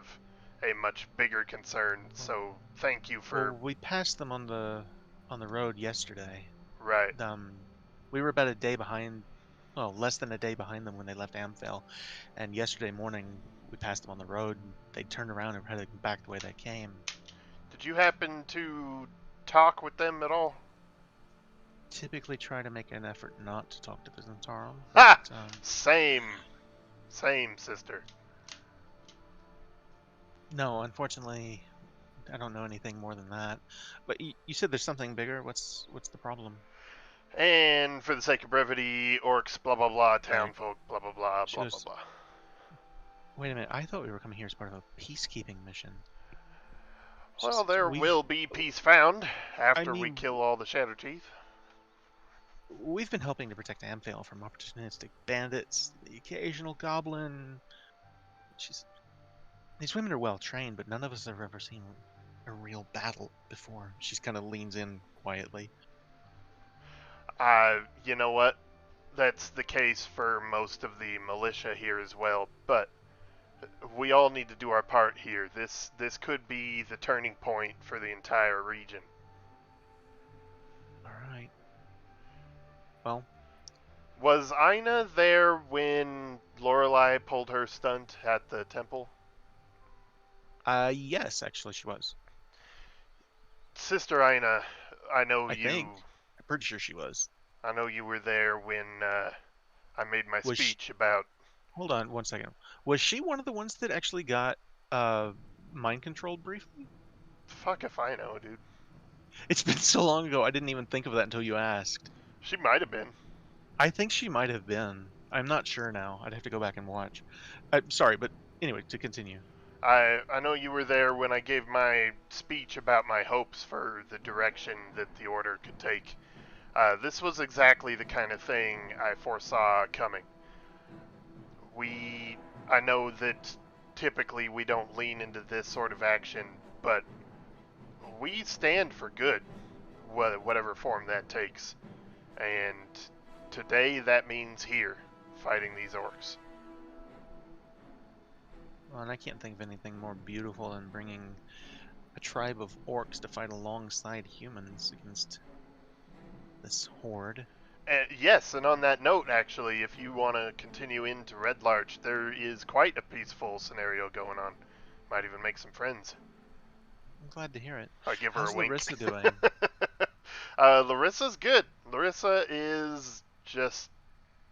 a much bigger concern, so thank you for... Well, we passed them on the road yesterday. Right. We were about a day behind, well, less than a day behind them when they left Amphel, and yesterday morning we passed them on the road, and they turned around and headed back the way they came. Did you happen to talk with them at all? Typically try to make an effort not to talk to the Zentarum. Ha! Same, sister. No, unfortunately, I don't know anything more than that. But you said there's something bigger. What's the problem? And for the sake of brevity, orcs, blah blah blah, townfolk, blah blah blah, She blah blah goes, blah. wait a minute, I thought we were coming here as part of a peacekeeping mission. Well, there will be peace found after we kill all the Shatterteeth. We've been helping to protect Amphale from opportunistic bandits, the occasional goblin. These women are well trained, but none of us have ever seen a real battle before. She's kind of leans in quietly. You know what? That's the case for most of the militia here as well, but we all need to do our part here. This could be the turning point for the entire region. All right. Well, was Ina there when Lorelei pulled her stunt at the temple? yes, actually she was. Sister Ina, I know I'm pretty sure she was. I know you were there when I made my speech about... Hold on one second. Was she one of the ones that actually got mind controlled briefly? Fuck if I know, dude. It's been so long ago, I didn't even think of that until you asked. She might have been. I think she might have been. I'm not sure now. I'd have to go back and watch. I'm sorry, but anyway, to continue. I know you were there when I gave my speech about my hopes for the direction that the Order could take. This was exactly the kind of thing I foresaw coming. I know that typically we don't lean into this sort of action, but we stand for good, whatever form that takes. And today that means here, fighting these orcs. Well, and I can't think of anything more beautiful than bringing a tribe of orcs to fight alongside humans against this horde. Yes, and on that note, actually, if you want to continue into Red Larch, there is quite a peaceful scenario going on. Might even make some friends. I'm glad to hear it. I give her How's a wink. Larissa doing? Larissa's good. Larissa is just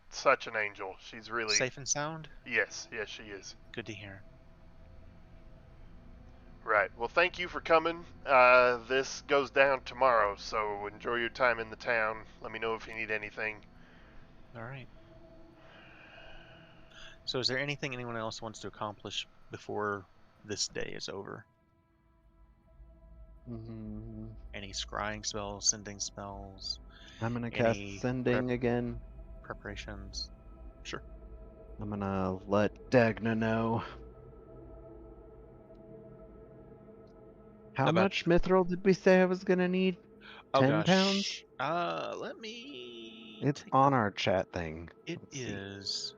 such an angel. She's really... Safe and sound? Yes, she is. Good to hear. Right. Well, thank you for coming. This goes down tomorrow, so enjoy your time in the town. Let me know if you need anything. All right. So is there anything anyone else wants to accomplish before this day is over? Any scrying spells, sending spells? I'm going to cast sending again. Preparations? Sure. I'm going to let Dagna know. How much mithril did we say I was going to need? 10 pounds? Let me... It's on our chat thing. Let's is.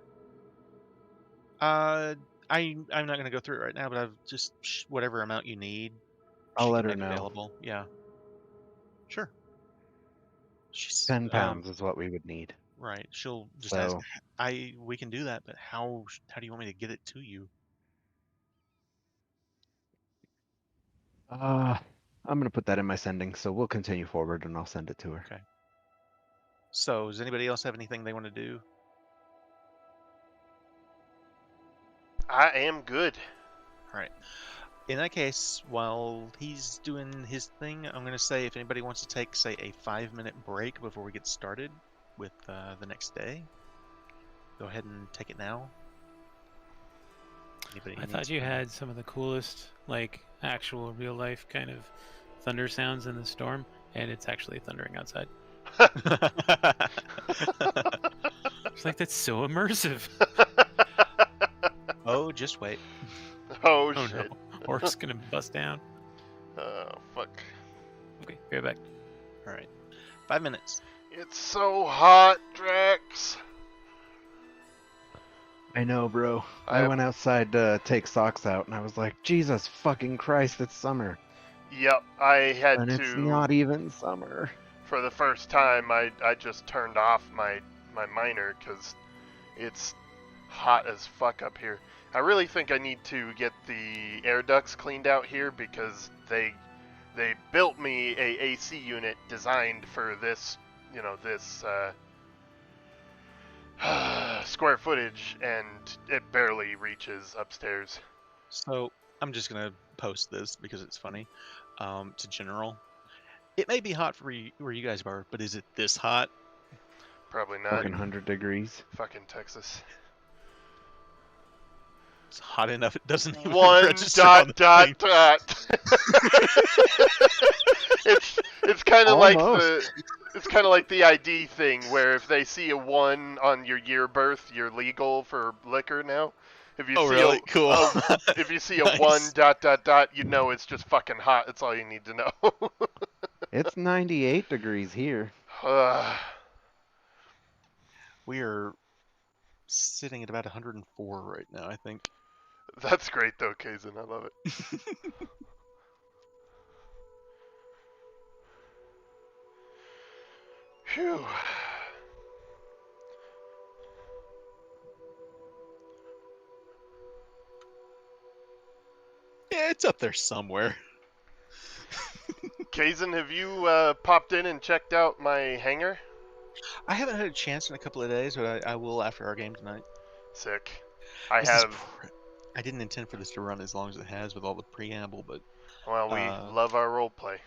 I'm not going to go through it right now, but I've just... whatever amount you need, I'll let her know. Available. Yeah. Sure. 10 pounds is what we would need. Right. She'll just ask, we can do that, but how do you want me to get it to you? I'm going to put that in my sending, so we'll continue forward and I'll send it to her. Okay. So, does anybody else have anything they want to do? I am good. All right. In that case, while he's doing his thing, I'm going to say if anybody wants to take, say, a 5-minute break before we get started with the next day, go ahead and take it now. I thought you had some of the coolest, like, actual real-life kind of thunder sounds in the storm, and it's actually thundering outside. It's like, that's so immersive. Oh, just wait. Oh shit. No. Orc's gonna bust down. Oh, fuck. Okay, be right back. Alright. 5 minutes. It's so hot, Drax. I know, bro. I went outside to take socks out, and I was like, Jesus fucking Christ, it's summer. Yep, I had and to... And it's not even summer. For the first time, I just turned off my miner, because it's hot as fuck up here. I really think I need to get the air ducts cleaned out here, because they built me a AC unit designed for this, this square footage, and it barely reaches upstairs. So I'm just gonna post this because it's funny. To general, it may be hot for where you guys are, but is it this hot? Probably not. Fucking 100 degrees. Fucking Texas. It's hot enough it doesn't even One register on the dot thing. dot. it's kind of like Almost. it's kind of like the ID thing where if they see a 1 on your year birth, you're legal for liquor now. If you Oh, see really? Cool. if you see a Nice. 1 dot dot dot, you know it's just fucking hot. That's all you need to know. It's 98 degrees here. We are sitting at about 104 right now, I think. That's great though, Kazin. I love it. Phew. Yeah, it's up there somewhere. Kazin, have you popped in and checked out my hangar? I haven't had a chance in a couple of days, but I will after our game tonight. Sick. I This is have. I didn't intend for this to run as long as it has with all the preamble, but Well, we love our roleplay.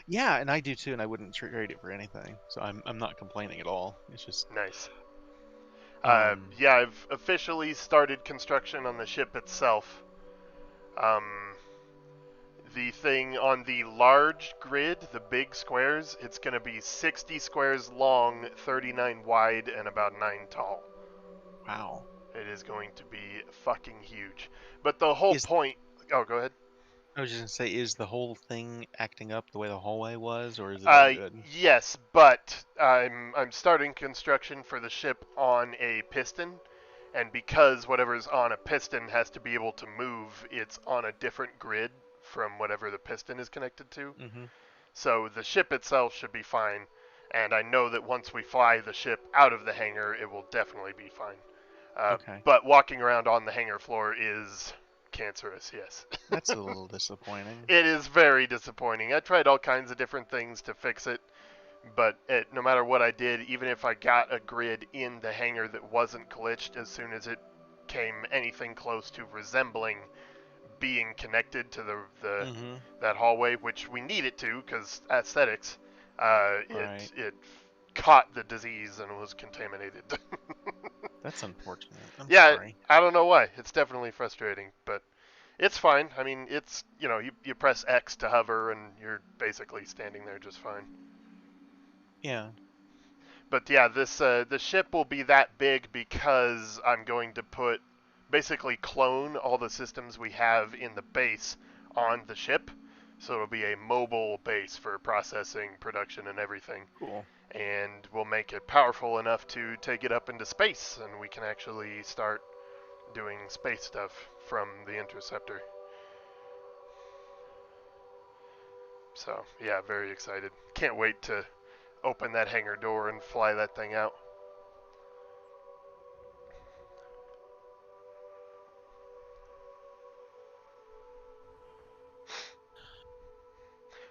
yeah, and I do too, and I wouldn't trade it for anything. So I'm not complaining at all. It's just Nice. um, Yeah, I've officially started construction on the ship itself. The thing on the large grid, the big squares, it's going to be 60 squares long, 39 wide, and about 9 tall. wow. It is going to be fucking huge. But the whole point... Oh, go ahead. I was just gonna say, is the whole thing acting up the way the hallway was, or is it all good? Yes, but I'm starting construction for the ship on a piston, and because whatever's on a piston has to be able to move, it's on a different grid from whatever the piston is connected to. Mm-hmm. So the ship itself should be fine, and I know that once we fly the ship out of the hangar, it will definitely be fine. Okay. But walking around on the hangar floor is cancerous, yes. That's a little disappointing. It is very disappointing. I tried all kinds of different things to fix it, but no matter what I did, even if I got a grid in the hangar that wasn't glitched, as soon as it came anything close to resembling being connected to the Mm-hmm. that hallway, which we need it to because aesthetics, Right. it caught the disease and was contaminated. That's unfortunate. I'm Yeah, sorry. I don't know why. It's definitely frustrating, but it's fine. I mean, it's, you press X to hover and you're basically standing there just fine. Yeah. But yeah, the ship will be that big because I'm going to basically clone all the systems we have in the base on the ship. So it'll be a mobile base for processing, production, and everything. Cool. And we'll make it powerful enough to take it up into space, and we can actually start doing space stuff from the interceptor. So yeah, very excited. Can't wait to open that hangar door and fly that thing out.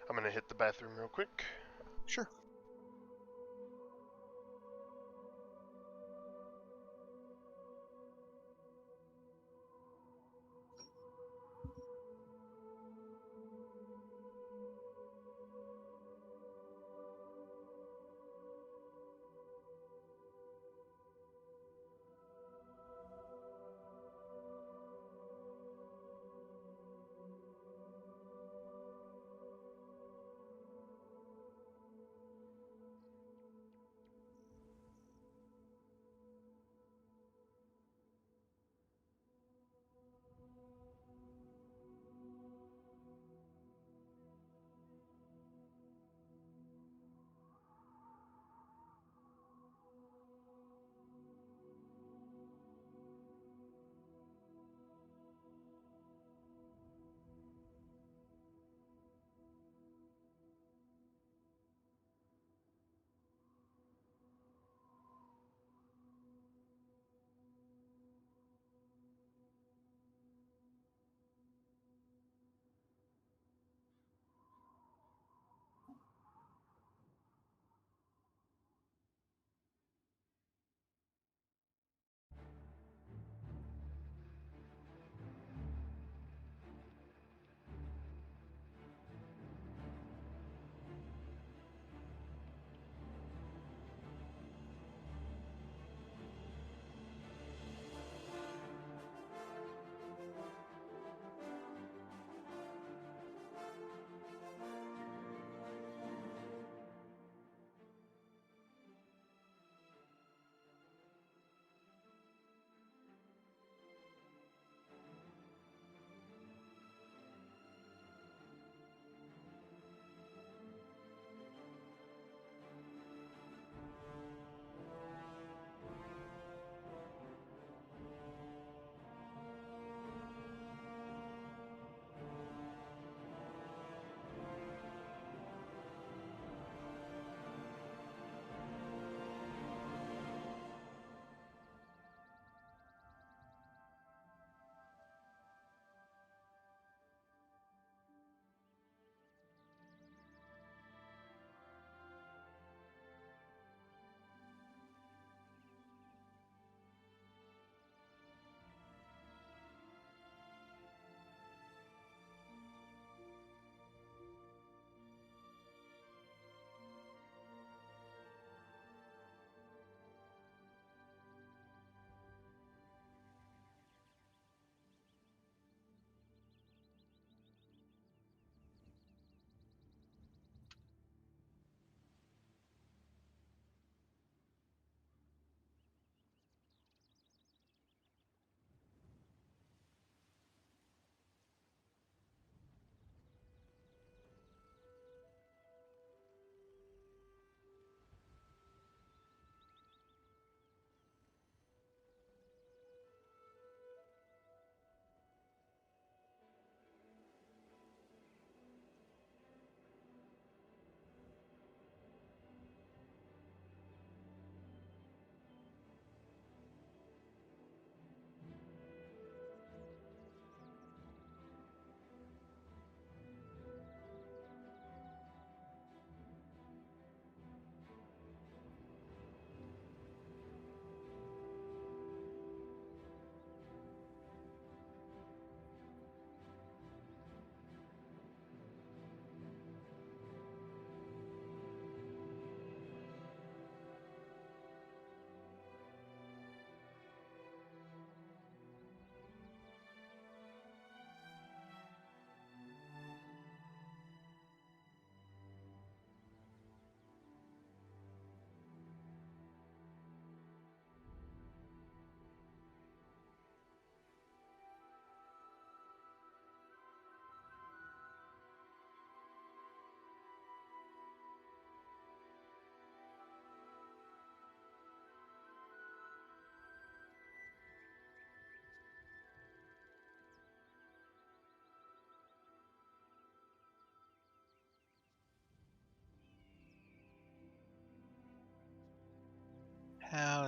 I'm gonna hit the bathroom real quick. Sure.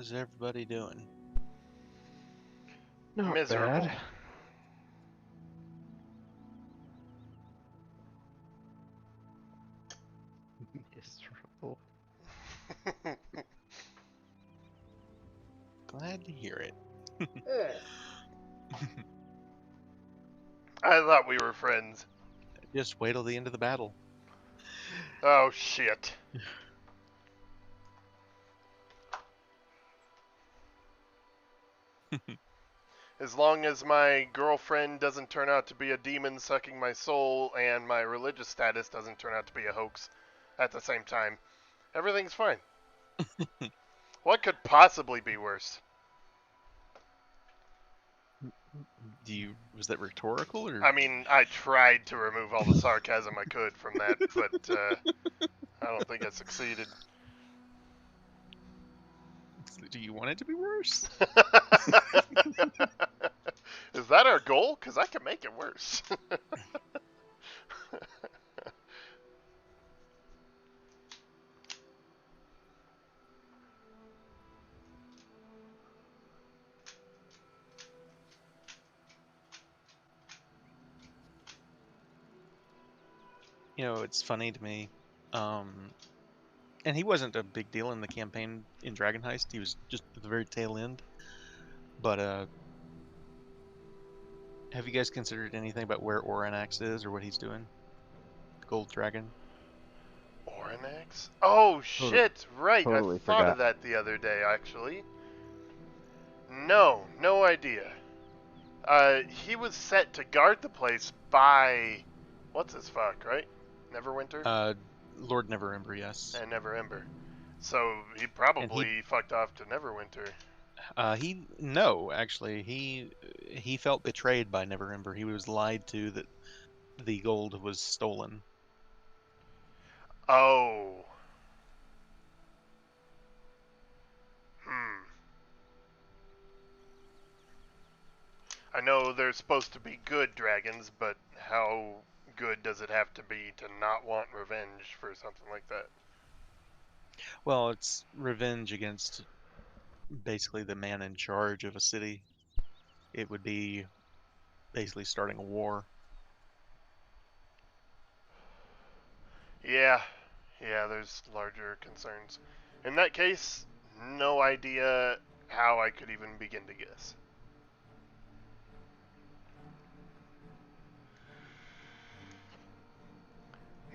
How's everybody doing? Not Miserable. bad. Miserable. Glad to hear it. I thought we were friends. Just wait till the end of the battle. Oh, shit. As long as my girlfriend doesn't turn out to be a demon sucking my soul and my religious status doesn't turn out to be a hoax at the same time, everything's fine. What could possibly be worse? Was that rhetorical or? I mean, I tried to remove all the sarcasm I could from that, but I don't think I succeeded. Do you want it to be worse? Is that our goal? Because I can make it worse. You know, it's funny to me. And he wasn't a big deal in the campaign in Dragon Heist. He was just at the very tail end. But have you guys considered anything about where Oranax is or what he's doing? Gold Dragon. Oranax? Oh shit! Right, Totally I thought of forgot. that the other day, actually. No idea. He was set to guard the place by what's his fuck, right? Neverwinter Lord Neverember, yes. and Neverember. So he probably fucked off to Neverwinter. Actually, he felt betrayed by Neverember. He was lied to that the gold was stolen. Oh. I know there's supposed to be good dragons, but how good does it have to be to not want revenge for something like that? Well, it's revenge against basically the man in charge of a city. It would be basically starting a war. Yeah, there's larger concerns. In that case, no idea how I could even begin to guess.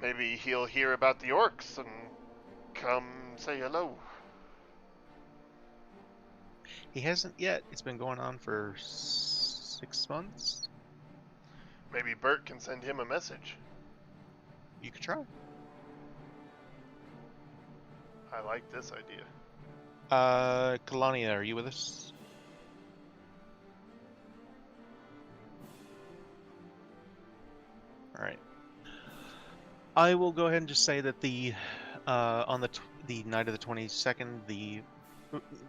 Maybe he'll hear about the orcs and come say hello. He hasn't yet. It's been going on for 6 months. Maybe Bert can send him a message. You could try. I like this idea. Kalania, are you with us? All right. I will go ahead and just say that the on the night of the 22nd,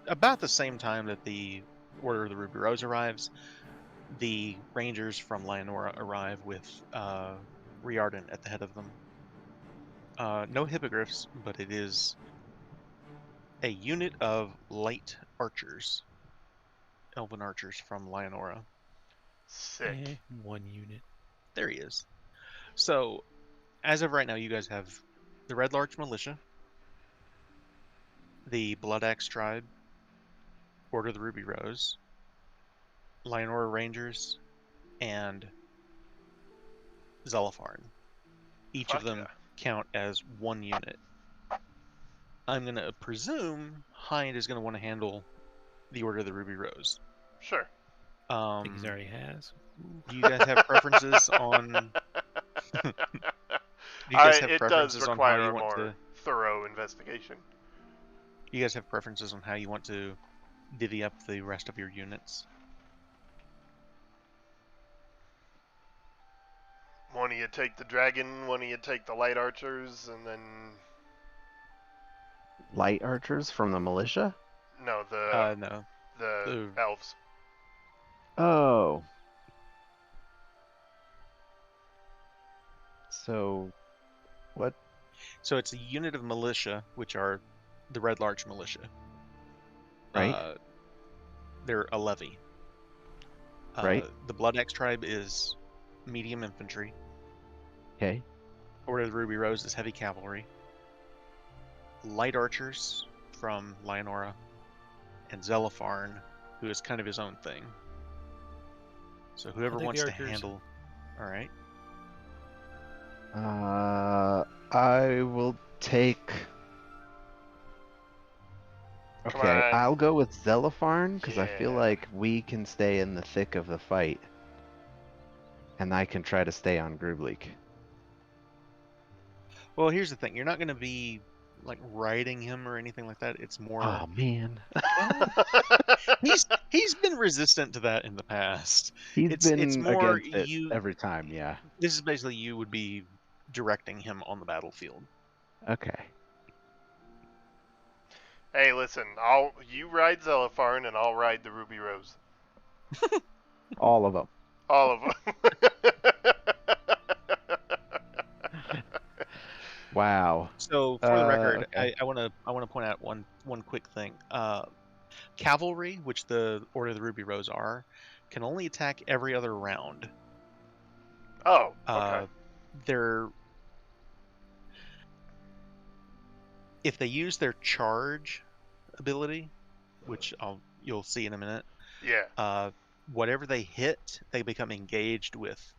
about the same time that the Order of the Ruby Rose arrives, the Rangers from Lyanora arrive with Riordan at the head of them. No hippogriffs, but it is a unit of light archers, elven archers from Lyanora. Sick. One unit. There he is. So, as of right now, you guys have the Red Larch Militia, the Blood Axe Tribe, Order of the Ruby Rose, Lyanora Rangers, and Zelafarn. Each Fuck of them yeah. count as one unit. I'm going to presume Hind is going to want to handle the Order of the Ruby Rose. Sure. I think he already has. Do you guys have preferences on? Do you guys have It does preferences on how require you a want more to? thorough investigation. You guys have preferences on how you want to divvy up the rest of your units? One of you take the dragon, one of you take the light archers, and then Light archers from the militia? no, No. the elves. Oh. So, what? So it's a unit of militia, which are the Red Larch Militia. Right. They're a levy. Right. The Blood Axe tribe is medium infantry. Okay. Order of the Ruby Rose is heavy cavalry. Light archers from Lionora, and Zelifarn, who is kind of his own thing. So whoever I'll take wants the to archers. handle. All right. I will take. Come Okay, on. I'll go with Zelifarn because I feel Yeah. like we can stay in the thick of the fight, and I can try to stay on Grubleek. Well, here's the thing: you're not going to be like riding him or anything like that. It's more. Oh man, Well, he's been resistant to that in the past. he's It's been more against it you. every time. Yeah. This is basically you would be directing him on the battlefield. Okay. Hey, listen, you ride Zelifarn and I'll ride the Ruby Rose. All of them. All of them. Wow. So for the record, Okay. I want to point out one quick thing. Cavalry, which the Order of the Ruby Rose are, can only attack every other round. Oh, okay. If they use their charge ability, which you'll see in a minute, Yeah. whatever they hit, they become engaged with,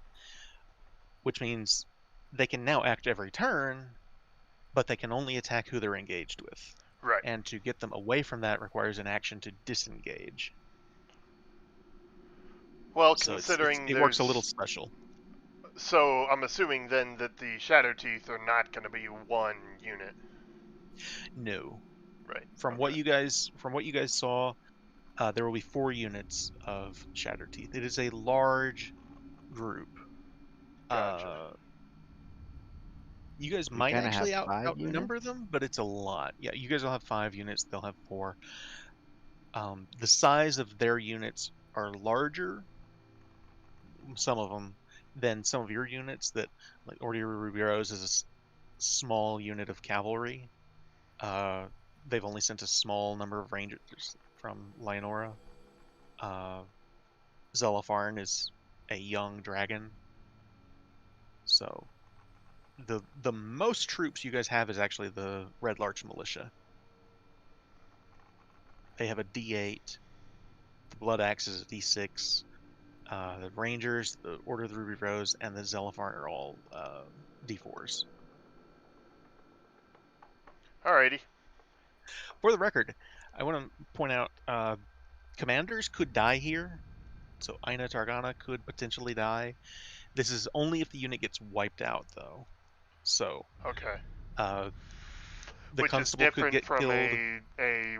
which means they can now act every turn, but they can only attack who they're engaged with. Right. And to get them away from that requires an action to disengage. Well, So considering it works a little special. So I'm assuming then that the Shadow Teeth are not going to be one unit. No. Right. From what you guys saw, there will be 4 units of Shatter Teeth. It is a large group. Gotcha. You guys We might kind of have actually 5 outnumber units. them, but it's a lot. Yeah, you guys will have 5 units. They'll have 4. The size of their units are larger, some of them, than some of your units. That, like Order of Ruby Rose is a small unit of cavalry. They've only sent a small number of rangers from Lionora. Zelifarn is a young dragon. So the most troops you guys have is actually the Red Larch Militia. They have a D8. The Blood Axe is a D6. The Rangers, the Order of the Ruby Rose, and the Zelifarn are all D4s. Alrighty. For the record, I want to point out commanders could die here. So Aina Targana could potentially die. This is only if the unit gets wiped out, though. So Okay. the Which is constable could different get from killed. a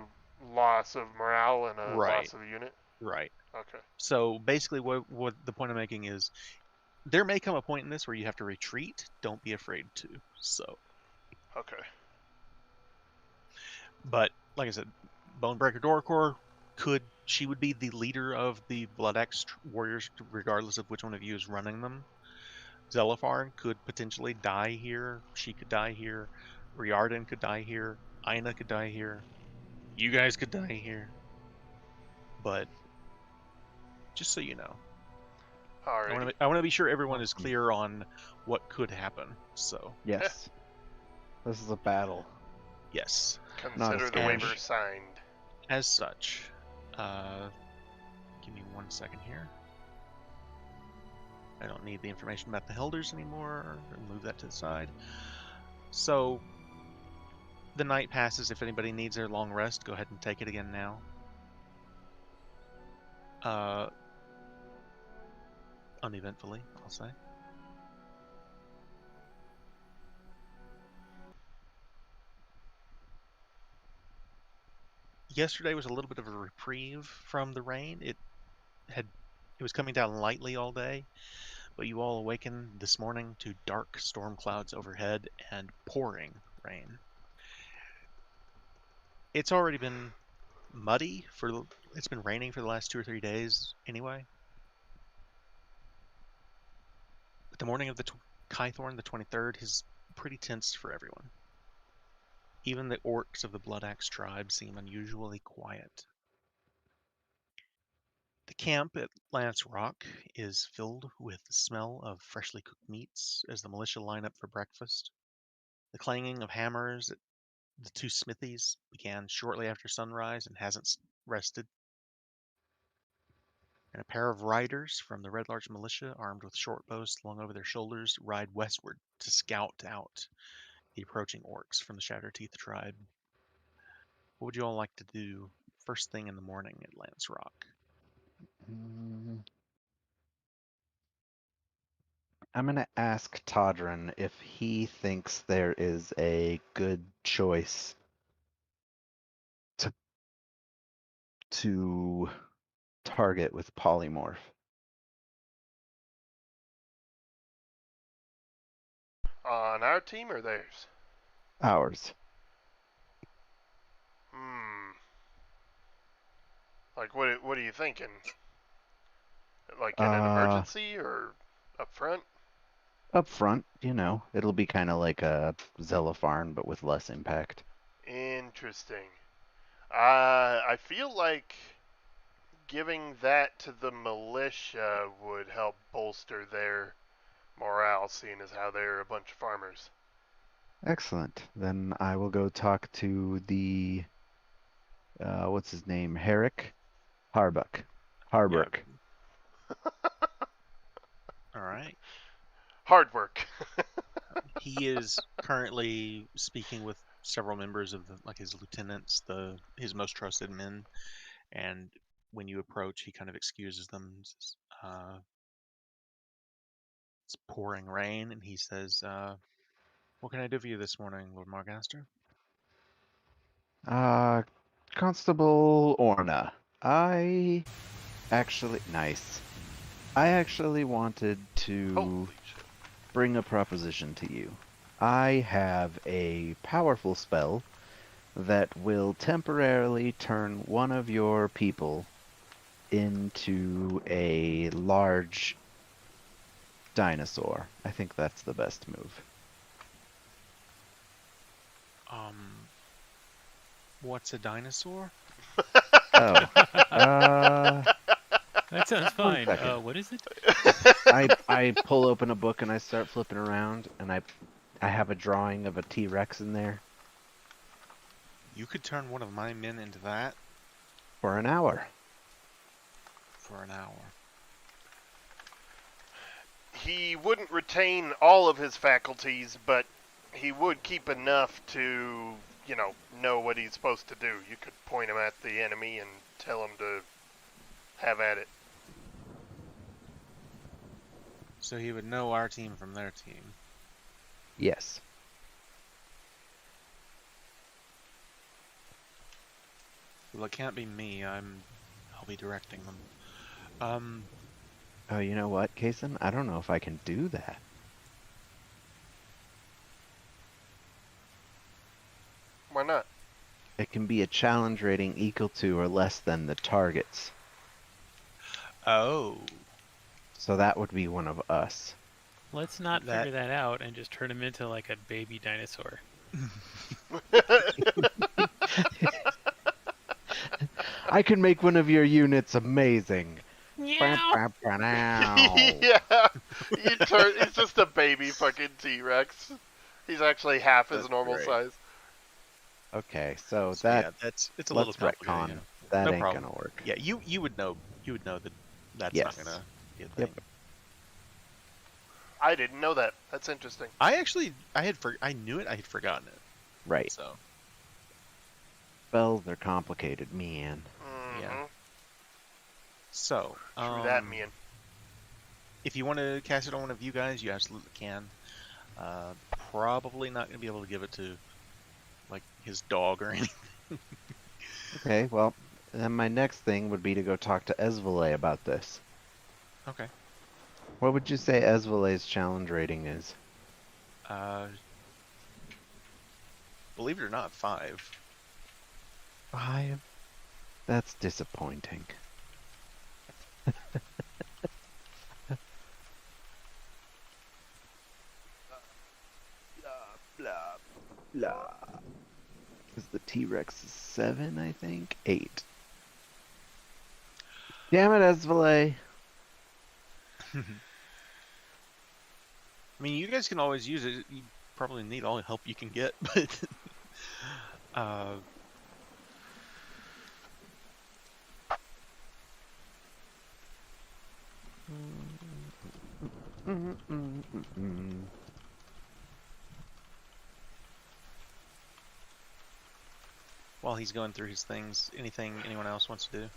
loss of morale and a Right. loss of a unit. Right. Okay. So basically, what the point I'm making is, there may come a point in this where you have to retreat. Don't be afraid to. So. Okay. But like I said, Bonebreaker Dorcor she would be the leader of the Blood Axe warriors, regardless of which one of you is running them. Zelifarn could potentially die here. She could die here. Riordan could die here. Aina could die here. You guys could die here. But just so you know, Alrighty. I want to be sure everyone is clear on what could happen. So Yes. This is a battle. yes, Consider the skirmish. waiver signed. as such, give me 1 second here. I don't need the information about the Helders anymore. I'll move that to the side. So the night passes. If anybody needs their long rest, go ahead and take it again now. Uneventfully, I'll say. Yesterday was a little bit of a reprieve from the rain. It was coming down lightly all day, but you all awakened this morning to dark storm clouds overhead and pouring rain. It's already been muddy it's been raining for the last 2 or 3 days anyway. But the morning of the Kythorn, the 23rd, is pretty tense for everyone. Even the orcs of the Blood Axe tribe seem unusually quiet. The camp at Lance Rock is filled with the smell of freshly cooked meats as the militia line up for breakfast. The clanging of hammers at the two smithies began shortly after sunrise and hasn't rested. And a pair of riders from the Red Larch militia, armed with short bows slung over their shoulders, ride westward to scout out the approaching orcs from the Shatterteeth tribe. What would you all like to do first thing in the morning at Lance Rock? I'm going to ask Todrin if he thinks there is a good choice to target with polymorph. On our team or theirs? Ours. Like, what are you thinking? Like in an emergency or up front? Up front, it'll be kind of like a Zelopharn, but with less impact. Interesting. I feel like giving that to the militia would help bolster their morale, seeing as how they're a bunch of farmers. Excellent. Then I will go talk to the, what's his name? Herrick? Harbuck. Harburg. All right. Hard work. He is currently speaking with several members of his lieutenants, his most trusted men, and when you approach, he kind of excuses them. Says, it's pouring rain, and he says, "What can I do for you this morning, Lord Margaster?" Constable Orna. Nice. I actually wanted to Holy shit. bring a proposition to you. I have a powerful spell that will temporarily turn one of your people into a large dinosaur. I think that's the best move. What's a dinosaur? Oh. That sounds fine. second. What is it? I pull open a book and I start flipping around, and I have a drawing of a T-Rex in there. You could turn one of my men into that For an hour. for an hour. He wouldn't retain all of his faculties, but he would keep enough to, know what he's supposed to do. You could point him at the enemy and tell him to have at it. So he would know our team from their team. Yes. Well, it can't be me. I'll be directing them. Oh, you know what, Kason? I don't know if I can do that. Why not? It can be a challenge rating equal to or less than the target's. Oh. So that would be one of us. Let's not figure that out and just turn him into like a baby dinosaur. I can make one of your units amazing. Yeah. He's just a baby fucking T-Rex. He's actually half his normal great. size. Okay, so yeah, it's a little let's complicated. retcon. That No ain't problem. gonna work. Yeah, you would know that that's Yes. not gonna be a thing. Yep. I didn't know that. That's interesting. I knew it. I had forgotten it. Right. So Spells are complicated, man. Mm-hmm. Yeah. So True that, man. if you want to cast it on one of you guys, you absolutely can. Probably not gonna be able to give it to like his dog or anything. Okay, well, then my next thing would be to go talk to Esvale about this. Okay. What would you say Esvale's challenge rating is? Believe it or not, 5. 5? That's disappointing. Blah. Because the T-Rex is 7, I think? 8. Damn it, Esvalet. I mean, you guys can always use it. You probably need all the help you can get, but while he's going through his things, anything anyone else wants to do?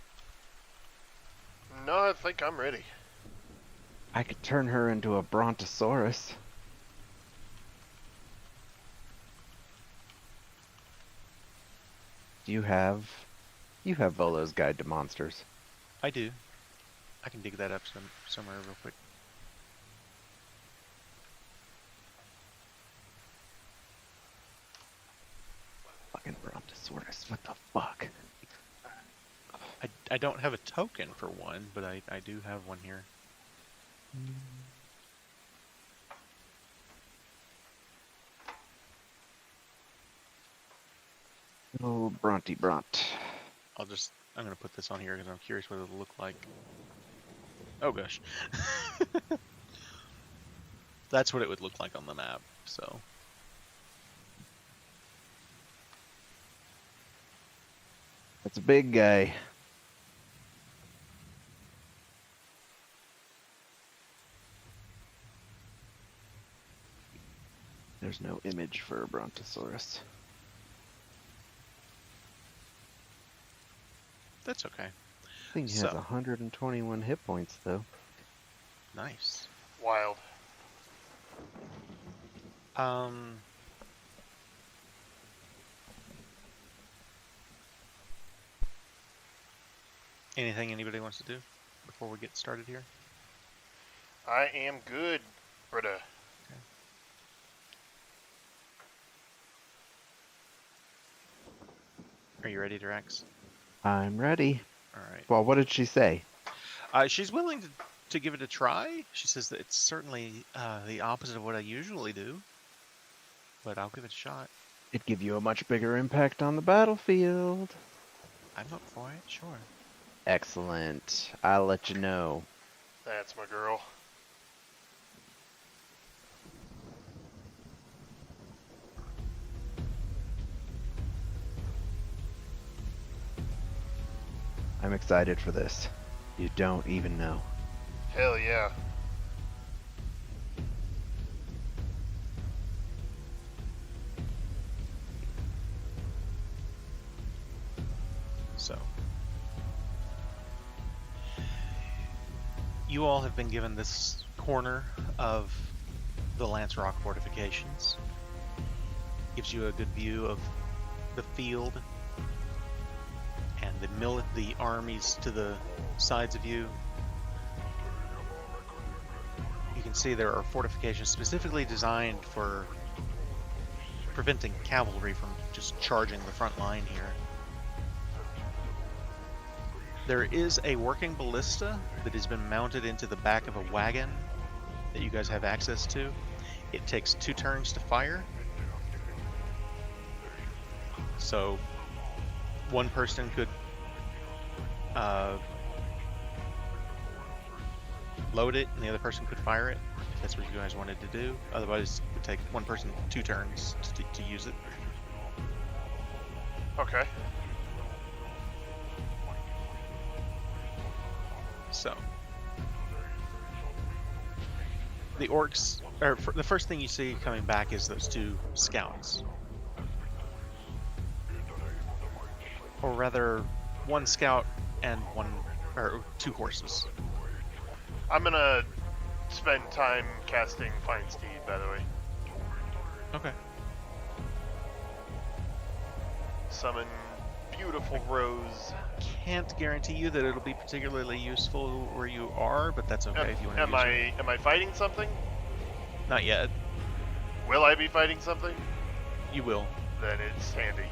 No, I think I'm ready. I could turn her into a brontosaurus. You have Volo's Guide to Monsters. I do. I can dig that up somewhere real quick. Fucking brontosaurus, what the fuck? I don't have a token for one, but I do have one here. Oh, Bronty Bront. I'm gonna put this on here because I'm curious what it'll look like. Oh gosh. That's what it would look like on the map, so. That's a big guy. There's no image for a brontosaurus. That's okay. Thing has So. 121 hit points, though. Nice. Wild. Anything anybody wants to do before we get started here? I am good, brother. Are you ready, Drax? I'm ready. All right. Well, what did she say? She's willing to give it a try. She says that it's certainly the opposite of what I usually do, but I'll give it a shot. It'd give you a much bigger impact on the battlefield. I'm up for it, sure. Excellent. I'll let you know. That's my girl. I'm excited for this. You don't even know. Hell yeah. So, you all have been given this corner of the Lance Rock fortifications. Gives you a good view of the field and the armies to the sides of you. You can see there are fortifications specifically designed for preventing cavalry from just charging the front line here. There is a working ballista that has been mounted into the back of a wagon that you guys have access to. It takes 2 turns to fire. So one person could load it and the other person could fire it if that's what you guys wanted to do. Otherwise it would take one person 2 turns to use it. Okay. So the orcs, the first thing you see coming back is those 2 scouts. Or rather, 1 scout and 2 horses. I'm gonna spend time casting Find Steed, by the way. Okay. Summon beautiful Rose. Can't guarantee you that it'll be particularly useful where you are, but that's okay if you want to use it. Am I fighting something? Not yet. Will I be fighting something? You will. Then it's handy.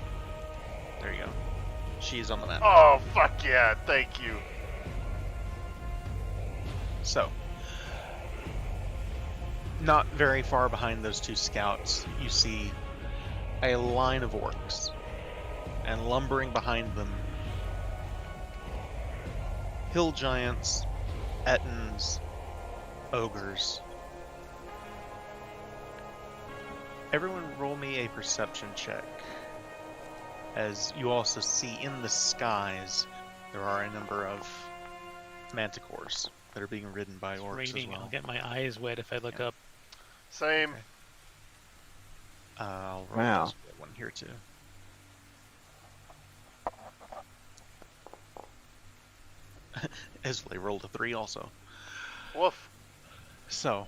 There you go. She is on the map. Oh, fuck yeah, thank you. So, not very far behind those 2 scouts, you see a line of orcs. And lumbering behind them hill giants, ettins, ogres. Everyone roll me a perception check. As you also see in the skies, there are a number of manticores that are being ridden by It's orcs raining. as well. I'll get my eyes wet if I look up. Same. Okay. I'll roll Wow. just one here too. Esley rolled a 3 also. Woof. So,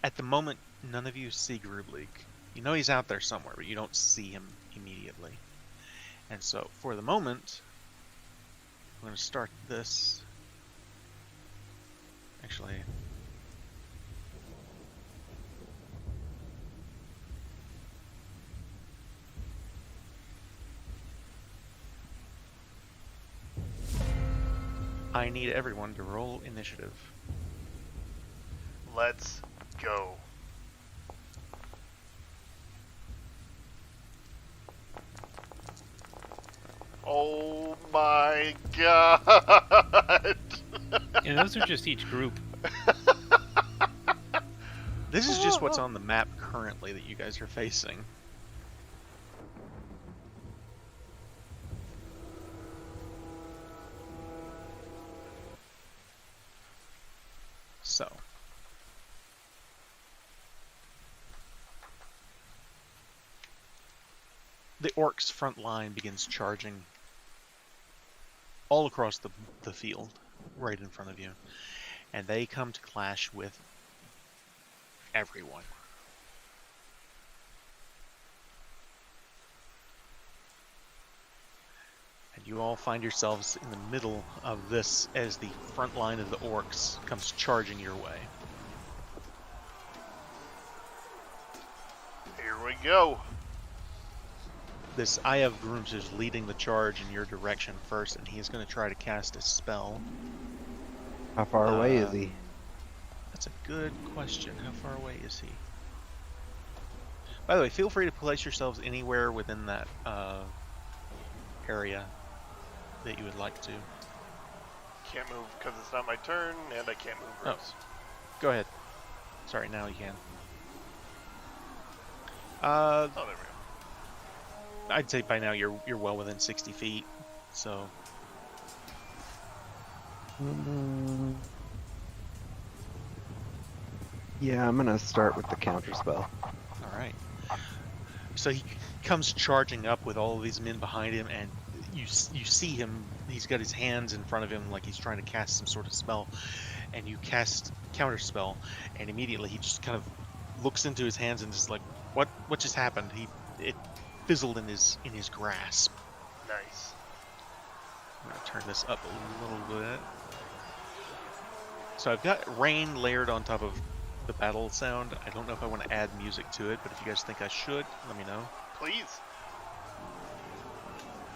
at the moment, none of you see Grubleek. You know he's out there somewhere, but you don't see him immediately. And so, for the moment, I'm going to start this. Actually, I need everyone to roll initiative. Let's go. Oh my god! And those are just each group. This is just what's on the map currently that you guys are facing. So. The orcs' front line begins charging all across the field, right in front of you. And they come to clash with everyone. And you all find yourselves in the middle of this as the front line of the orcs comes charging your way. Here we go. This Eye of Grooms is leading the charge in your direction first, and he is going to try to cast a spell. How far away is he? That's a good question. How far away is he? By the way, feel free to place yourselves anywhere within that area that you would like to. Can't move because it's not my turn, and I can't move Oh. rows. Go ahead. Sorry, now you can. Oh, there we go. I'd say by now you're well within 60 feet, so Yeah, I'm gonna start with the counter spell. all right. So he comes charging up with all of these men behind him, and you see him. He's got his hands in front of him like he's trying to cast some sort of spell, and you cast counter spell, and immediately he just kind of looks into his hands and just like, what just happened? It fizzled in his grasp. Nice. I'm gonna turn this up a little bit. So I've got rain layered on top of the battle sound. I don't know if I want to add music to it, but if you guys think I should, let me know. Please.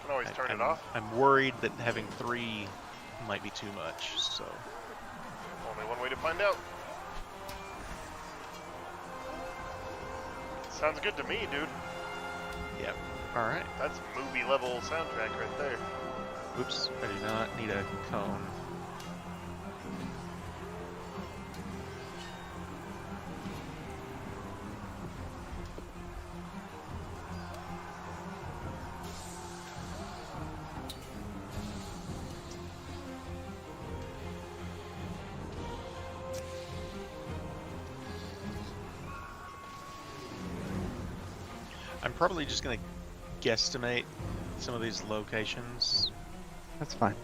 Can always turn it off. I'm worried that having 3 might be too much, so. Only one way to find out. Sounds good to me, dude. Yep. Alright. That's movie level soundtrack right there. Oops, I do not need a cone. I'm probably just going to guesstimate some of these locations, That's fine.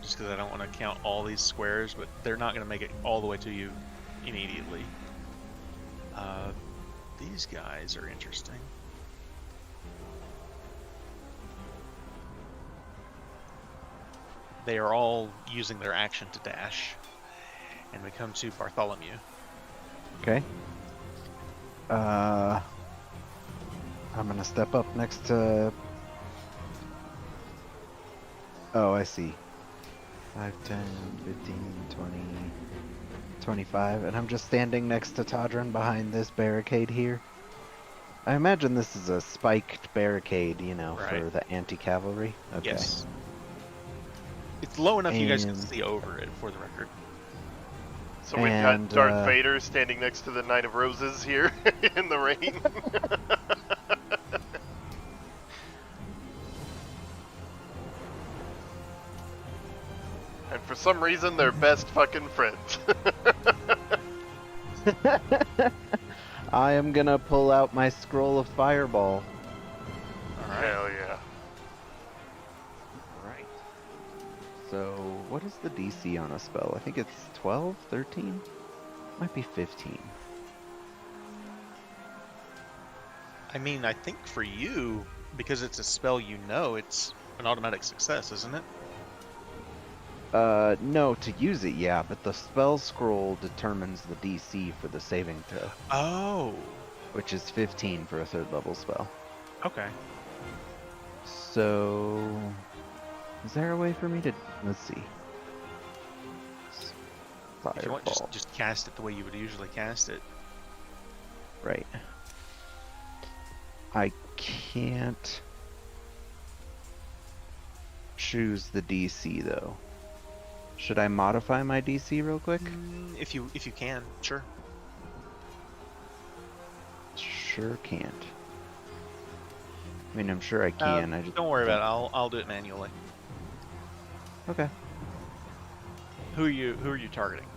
just because I don't want to count all these squares, but they're not going to make it all the way to you immediately. These guys are interesting. They are all using their action to dash. And we come to Bartholomew. Okay. I'm gonna step up next to... Oh, I see. 5, 10, 15, 20, 25, and I'm just standing next to Todran behind this barricade here. I imagine this is a spiked barricade, you know, for Right. the anti-cavalry. Okay. Yes. It's low enough you guys can And- see over it, for the record. So we've And, got Darth Vader standing next to the Knight of Roses here in the rain. And for some reason, they're best fucking friends. I am gonna pull out my scroll of fireball. All right. Hell yeah. Right. So, what is the DC on a spell? I think it's 12, 13? Might be 15. I mean, I think for you, because it's a spell you know, it's an automatic success, isn't it? No, to use it, yeah, but the spell scroll determines the DC for the saving throw, Oh. which is 15 for a 3rd level spell. Okay. So, is there a way for me to, let's see. If you want, Fireball, just cast it the way you would usually cast it. right. I can't choose the DC though. Should I modify my DC real quick? If you can, sure. Sure can't. I mean, I'm sure I can. I just Don't worry about it. I'll do it manually. Okay. Who are you targeting?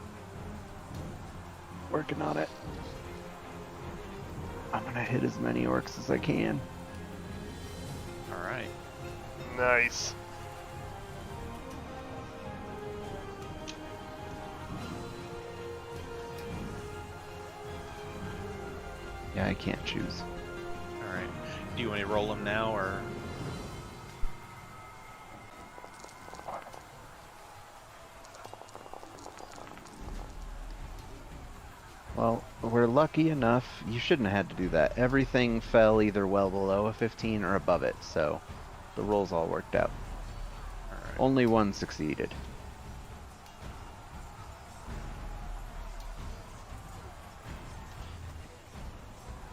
Working on it. I'm gonna hit as many orcs as I can. All right. Nice. Yeah, I can't choose. All right. Do you want to roll them now, or? Well, we're lucky enough. You shouldn't have had to do that. Everything fell either well below a 15 or above it, so the rolls all worked out. All right. Only one succeeded.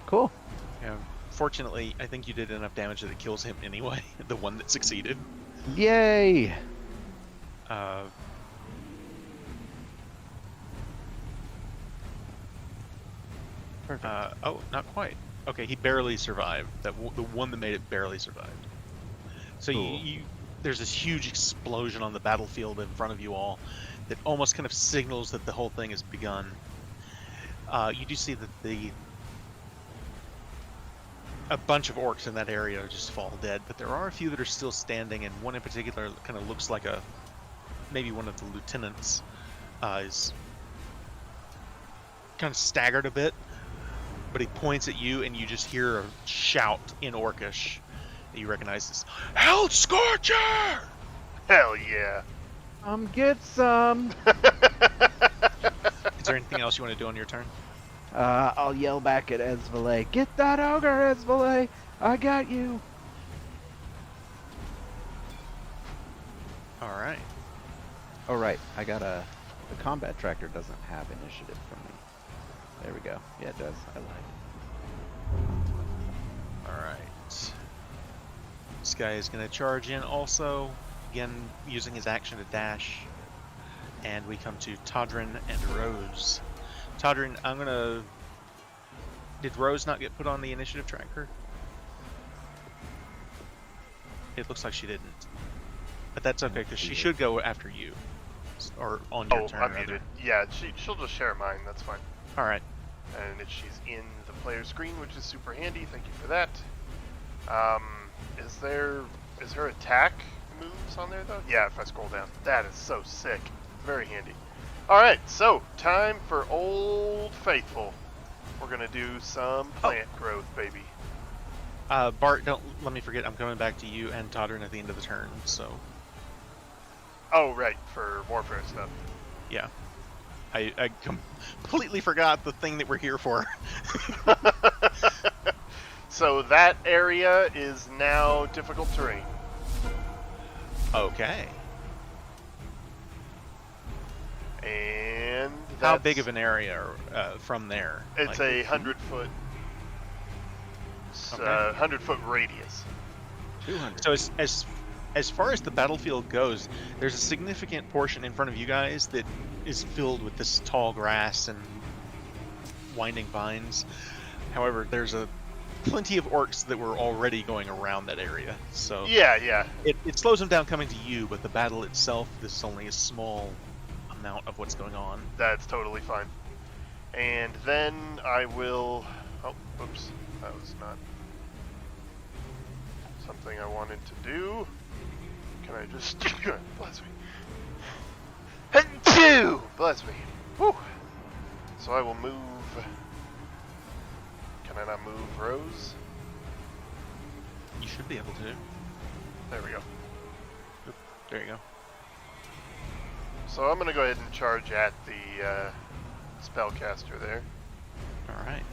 Cool. Yeah. Fortunately, I think you did enough damage that it kills him anyway. The one that succeeded. Yay! Perfect. Oh, not quite. Okay, he barely survived. The one that made it barely survived. So Cool. there's this huge explosion on the battlefield in front of you all that almost kind of signals that the whole thing has begun. You do see that a bunch of orcs in that area just fall dead, but there are a few that are still standing, and one in particular kind of looks like maybe one of the lieutenants is kind of staggered a bit, but he points at you, and you just hear a shout in Orcish that you recognize as "Hell Scorcher!" Hell yeah. Get some! Is there anything else you want to do on your turn? I'll yell back at Esvalet. Get that ogre, Esvalet! I got you! All right. Oh, right. I got the combat tracker doesn't have initiative for me. There we go. Yeah, it does. I lied. All right. This guy is going to charge in also, again using his action to dash. And we come to Todrin and Rose. Todrin, I'm going to... Did Rose not get put on the initiative tracker? It looks like she didn't. But that's okay, because she should go after you. Or on your turn, I'm rather. muted. Yeah, she'll just share mine. That's fine. All right. And if she's in the player screen, which is super handy, thank you for that. Is her attack moves on there though? Yeah, if I scroll down. That is so sick. Very handy. Alright, so time for Old Faithful. We're gonna do some plant growth, baby. Bart, don't let me forget, I'm coming back to you and Todrin at the end of the turn, so Oh, right, for warfare stuff. yeah. I completely forgot the thing that we're here for. So that area is now difficult terrain. Okay. And How big of an area from there? It's Like, a 100-foot, Okay. 100-foot radius. 200. So as as far as the battlefield goes, there's a significant portion in front of you guys that is filled with this tall grass and winding vines. However, there's plenty of orcs that were already going around that area, so Yeah. it slows them down coming to you, but the battle itself, this is only a small amount of what's going on. That's totally fine. And then I will... Oh, oops. That was not something I wanted to do. Can I just... Bless me. Achoo! Bless me. Woo! So I will move... Can I not move Rose? You should be able to. There we go. Oop, there you go. So I'm going to go ahead and charge at the spellcaster there. Alright.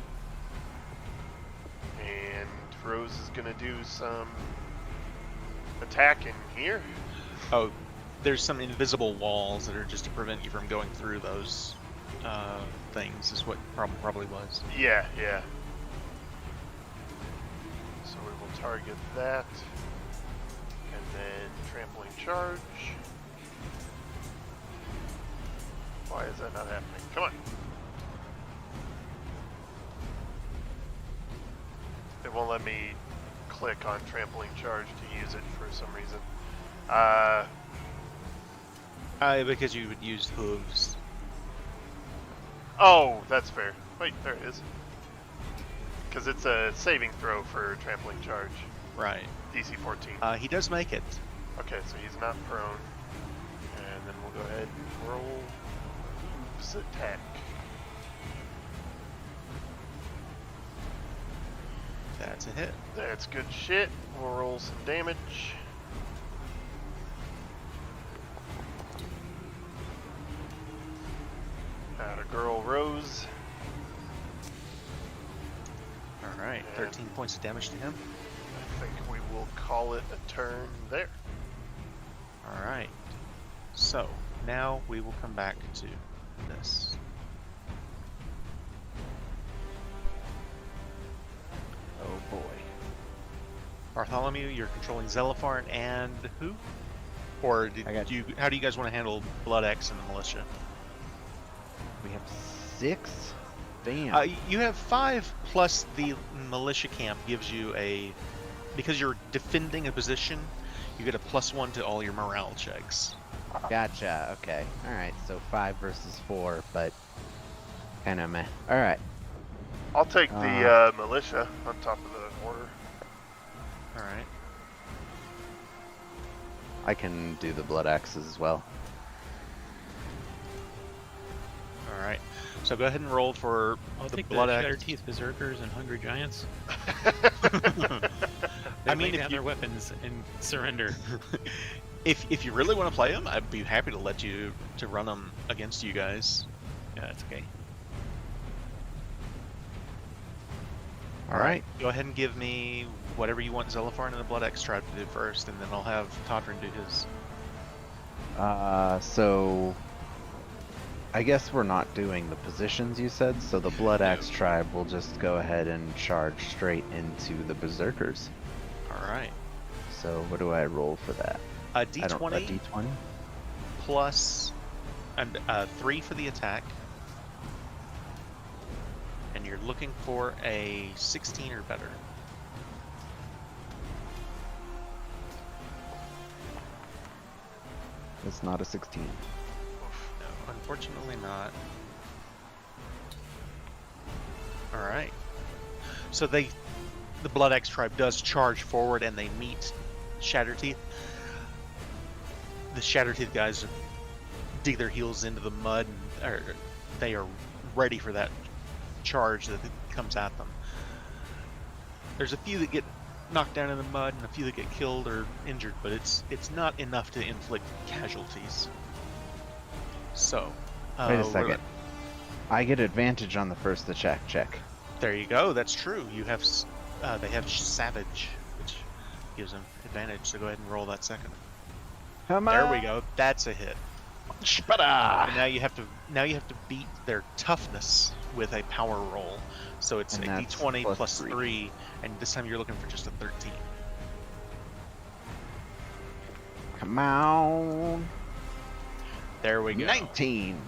And Rose is going to do some attacking here. Oh, there's some invisible walls that are just to prevent you from going through those things, is what probably was. Yeah. So we will target that. And then trampling charge. Why is that not happening? Come on. It won't let me click on trampling charge to use it for some reason. Because you would use hooves. Oh, that's fair. Wait, there it is. Because it's a saving throw for trampling charge. Right. DC 14. He does make it. Okay, so he's not prone. And then we'll go ahead and roll hooves attack. That's a hit. That's good shit. We'll roll some damage. Atta girl Rose. Alright, 13 points of damage to him. I think we will call it a turn there. Alright. So, now we will come back to this. Oh boy. Bartholomew, you're controlling Zelipharn and who? Or how do you guys want to handle Blood X and the militia? We have 6. Damn. You have 5 plus the militia camp gives you because you're defending a position, you get a +1 to all your morale checks. Gotcha. Okay. All right. So 5 versus 4, but kind of meh. All right. I'll take the militia on top of the order. Alright. I can do the blood axes as well. Alright. So go ahead and roll for I'll the take blood the axe. Shatter Teeth Berserkers and Hungry Giants. I mean, lay if down their weapons and surrender. if you really want to play them, I'd be happy to let you to run them against you guys. Yeah, that's okay. Alright. Go ahead and give me whatever you want Zelipharn and the Blood X tribe to do first, and then I'll have Todrin do his. So I guess we're not doing the positions you said, so the Blood Axe tribe will just go ahead and charge straight into the Berserkers. Alright. So what do I roll for that? A D20 A D20? plus 3 for the attack. And you're looking for a 16 or better. It's not a 16. No, unfortunately not. Alright. So the Blood X tribe does charge forward and they meet Shatterteeth. The Shatterteeth guys dig their heels into the mud, and they are ready for that charge that comes at them. There's a few that get knocked down in the mud and a few that get killed or injured, but it's not enough to inflict casualties. So, wait a second. I get advantage on the first attack check. There you go. That's true. You have they have Savage, which gives them advantage. So go ahead and roll that second. Come on. There we go. That's a hit. And now you have to beat their toughness with a power roll. So it's And a that's D20 plus plus 3, and this time you're looking for just a 13. Come on. There we go. 19.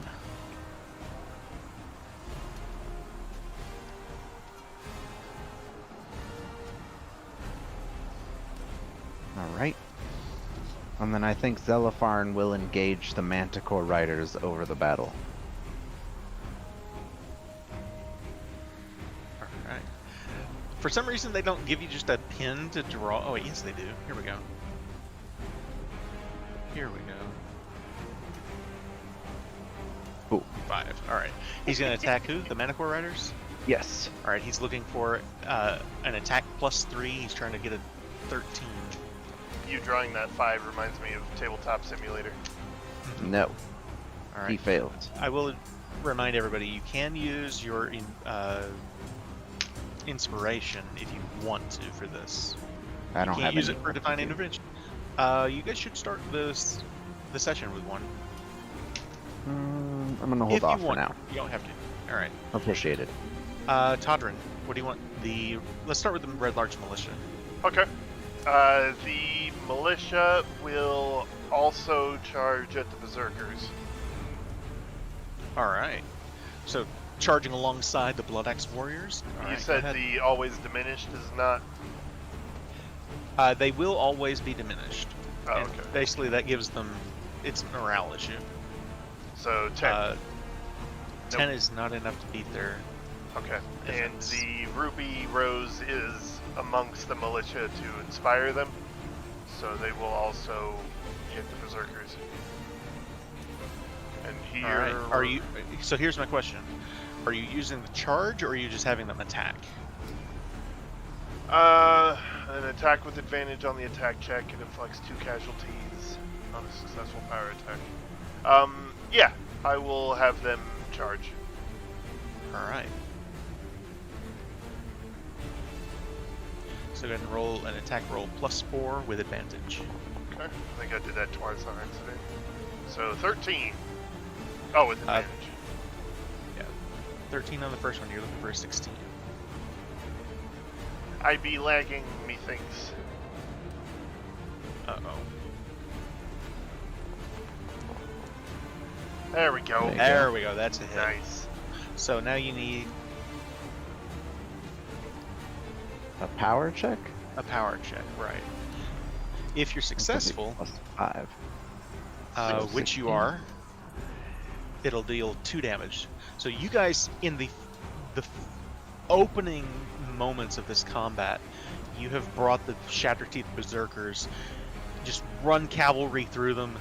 All right. And then I think Zelifarn will engage the Manticore Riders over the battle. Alright. For some reason, they don't give you just a pin to draw. Oh, wait, yes, they do. Here we go. Here we go. Ooh. 5. Alright. He's going to attack who? The Manticore Riders? Yes. Alright, he's looking for an attack +3. He's trying to get a 13. You drawing that 5 reminds me of Tabletop Simulator. No. Alright. He failed. I will remind everybody, you can use your inspiration if you want to for this. I don't You have can't use any it for divine intervention. You guys should start the session with one. I'm gonna hold if off you for want. now. You don't have to. All right. Appreciate it. Todrin, what do you want? Let's start with the Red Larch Militia. Okay. The militia will also charge at the berserkers. All right. So charging alongside the Blood Axe Warriors. All You right, go said ahead. the always diminished is not. They will always be diminished. Oh, And okay. basically, that gives them it's a morale issue. So 10. 10 is not enough to beat their. Okay. And defense. the Ruby Rose is amongst the militia to inspire them, so they will also hit the berserkers. And here, All right. Are you? So here's my question: are you using the charge, or are you just having them attack? an attack with advantage on the attack check. It inflicts 2 casualties on a successful power attack. Yeah, I will have them charge. All right. So go ahead and roll an attack roll +4 with advantage. Okay, I think I did that twice on accident. So 13. Oh, with advantage. Yeah. 13 on the first one. You're looking for a 16. I be lagging, methinks. Uh-oh. There we go. There we go. That's a hit. Nice. So now you need A power check? a power check, right? If you're successful, +5. which you are, it'll deal 2 damage. So you guys, in the opening moments of this combat, you have brought the Shatterteeth Berserkers, just run cavalry through them.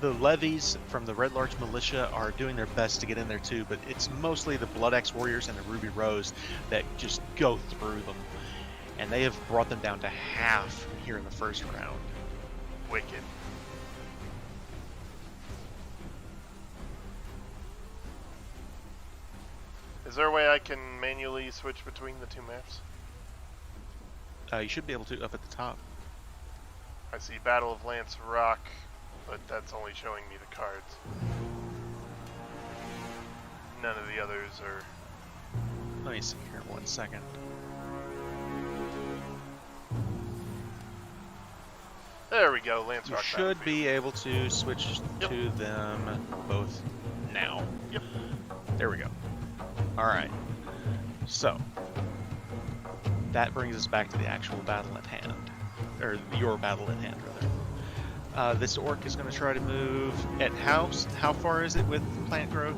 The levies from the Red Larch Militia are doing their best to get in there too, but it's mostly the Blood Axe Warriors and the Ruby Rose that just go through them. And they have brought them down to half here in the first round. Wicked. Is there a way I can manually switch between the 2 maps? You should be able to up at the top. I see Battle of Lance Rock, but that's only showing me the cards. None of the others are... Let me see here 1 second. There we go, Lance You Rock. should battlefield. be able to switch to them both now. Yep. There we go. Alright. So, that brings us back to the actual battle at hand. Or your battle at hand, rather. This orc is going to try to move at how far is it with plant growth?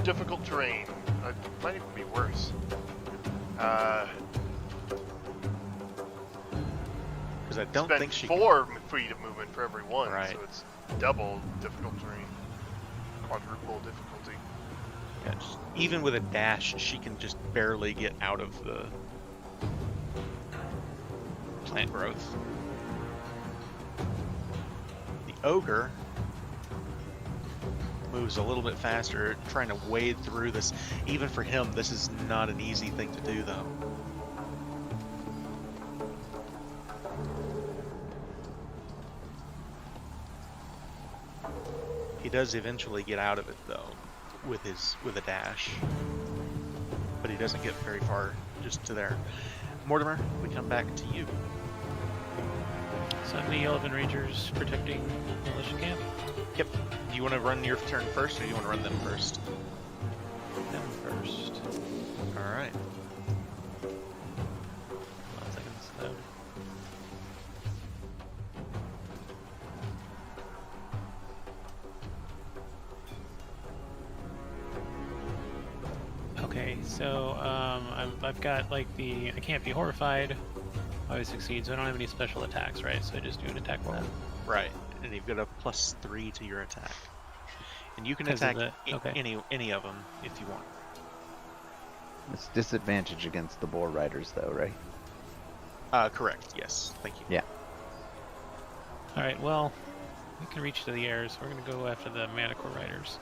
Difficult terrain. It might even be worse. Because I don't Spend think she 4 feet of movement for every one, Right. so it's double difficult terrain. Quadruple difficulty. yeah, even with a dash, she can just barely get out of the plant growth. The ogre moves a little bit faster, trying to wade through this. Even for him, this is not an easy thing to do, though. He does eventually get out of it, though, with a dash, but he doesn't get very far, just to there. Mortimer, we come back to you. So how many Elven Rangers protecting militia camp? Yep. Do you want to run your turn first, or do you want to run them first? Them first. All right. 1 second, slow. Okay, so I've got like I can't be horrified. I always succeed, so I don't have any special attacks, right? So I just do an attack roll. Right. And you've got a +3 to your attack, and you can 'Cause of attack okay. any of them if you want. It's disadvantage against the boar riders, though, right? Correct. Yes. Thank you. Yeah. All right, well, we can reach to the air, so we're gonna go after the Manticore Riders.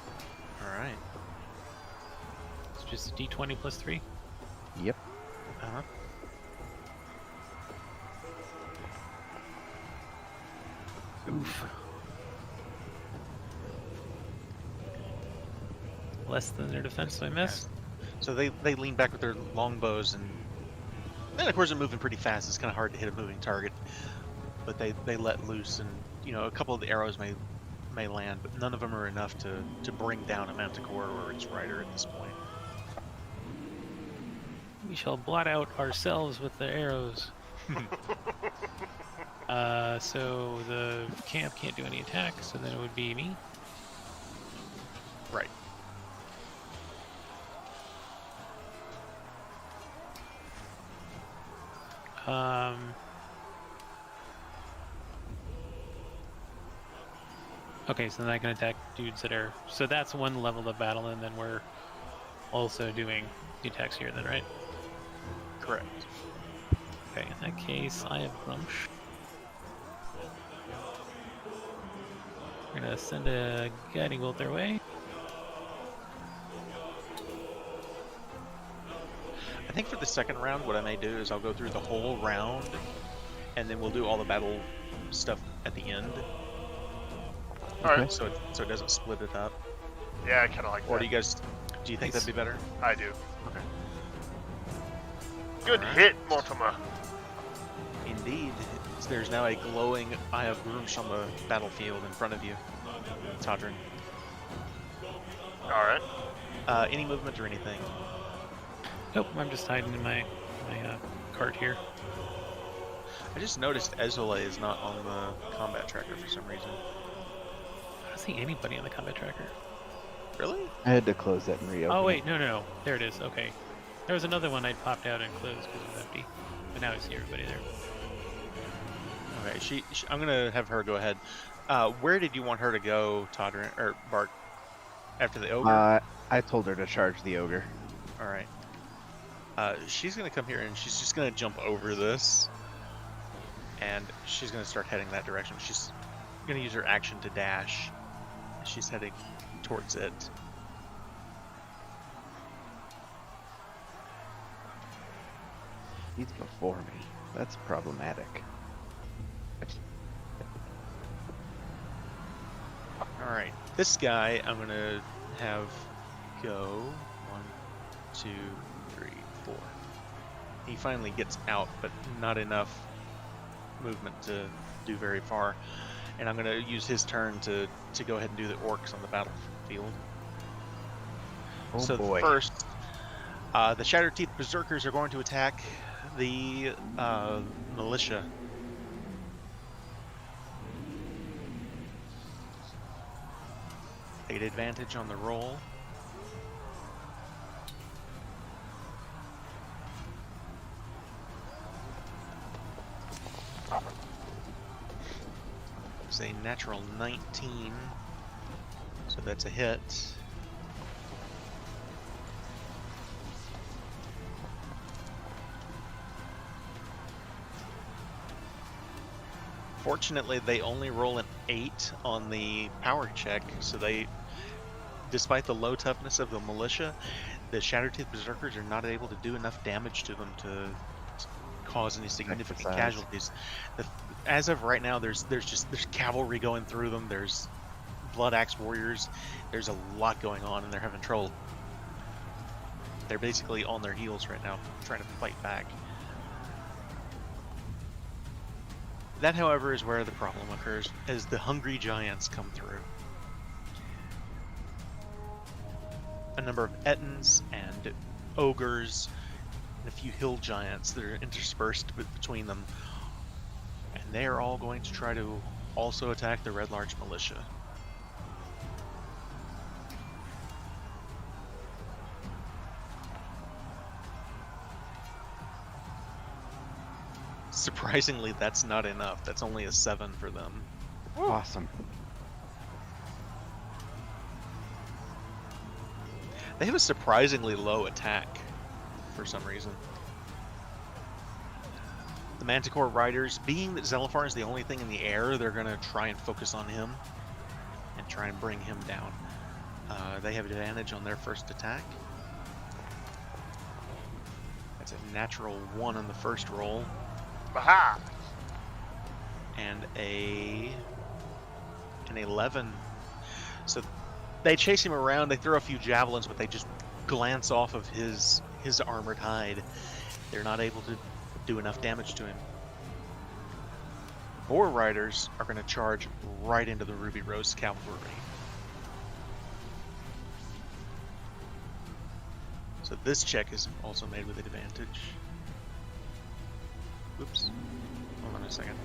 All right. It's just a D20 +3. Yep. Uh-huh. Oof. Less than their defense, so I miss. So they lean back with their longbows, and then of course they're moving pretty fast. It's kind of hard to hit a moving target, but they let loose, and a couple of the arrows may land, but none of them are enough to bring down a Manticore or its rider at this point. We shall blot out ourselves with the arrows. So the camp can't do any attacks, so then it would be me. Right. Okay, so then I can attack dudes that are... So that's one level of battle, and then we're also doing the attacks here then, right? Correct. Okay, in that case, I have Grumsh. We're gonna send a guiding bolt their way. I think for the second round, what I may do is I'll go through the whole round, and then we'll do all the battle stuff at the end. Alright. So it doesn't split it up. Yeah, I kind of like Or that. do you think that'd be better? I do. Okay. Good Alright. hit, Mortimer. Indeed. There's now a glowing Eye of Grumsh on the battlefield in front of you, Todrin. Alright. Any movement or anything? Nope, I'm just hiding in my cart here. I just noticed Ezole is not on the combat tracker for some reason. I don't see anybody on the combat tracker. Really? I had to close that and reopen. Oh wait, no. There it is. Okay. There was another one I'd popped out and closed because it was empty. But now I see everybody there. Okay, I'm gonna have her go ahead. Where did you want her to go, Todrin or Bart? After the ogre? I told her to charge the ogre. All right. She's gonna come here and she's just gonna jump over this, and she's gonna start heading that direction. She's gonna use her action to dash. She's heading towards it. He's before me. That's problematic. All right. This guy, I'm gonna have go 1, 2, 3, 4. He finally gets out, but not enough movement to do very far. And I'm gonna use his turn to go ahead and do the orcs on the battlefield. Oh So boy. first, the Shattered Teeth Berserkers are going to attack the militia. They get advantage on the roll. It's a natural 19, so that's a hit. Fortunately, they only roll an 8 on the power check, so they, despite the low toughness of the militia, the Shattered Teeth Berserkers are not able to do enough damage to them to cause any significant Exercise. casualties. As of right now, there's cavalry going through them. There's blood axe warriors. There's a lot going on, and they're having trouble. They're basically on their heels right now, trying to fight back. That, however, is where the problem occurs, as the hungry giants come through. A number of Ettins and ogres and a few hill giants that are interspersed between them. And they are all going to try to also attack the Red Larch militia. Surprisingly, that's not enough. That's only a 7 for them. Awesome. They have a surprisingly low attack for some reason. The Manticore Riders, being that Zelifar is the only thing in the air, they're going to try and focus on him and try and bring him down. They have advantage on their first attack. That's a natural 1 on the first roll. Aha! And an 11. So they chase him around, they throw a few javelins, but they just glance off of his armored hide. They're not able to do enough damage to him. Boar Riders are going to charge right into the Ruby Rose cavalry. So this check is also made with advantage. Oops. Hold on a second.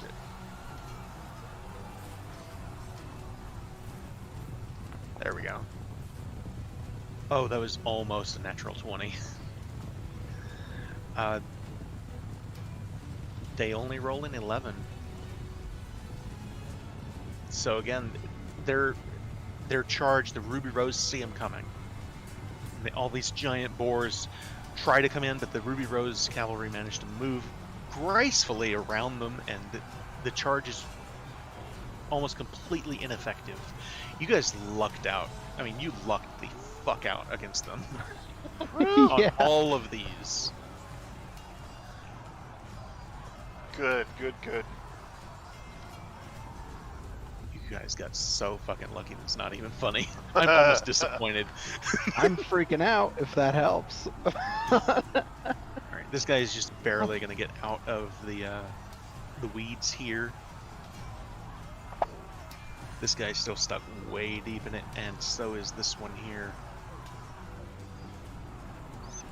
Shit. There we go. Oh, that was almost a natural 20. They only roll an 11. So again, they're charged. The Ruby Rose see them coming. All these giant boars try to come in, but the Ruby Rose cavalry manage to move gracefully around them, and the charge is almost completely ineffective. You guys lucked out. I mean, you lucked the fuck out against them on Yeah. all of these. Good, good, good. You guys got so fucking lucky. It's not even funny. I'm almost disappointed. I'm freaking out, if that helps. All right, this guy is just barely going to get out of the weeds here. This guy's still stuck way deep in it, and so is this one here.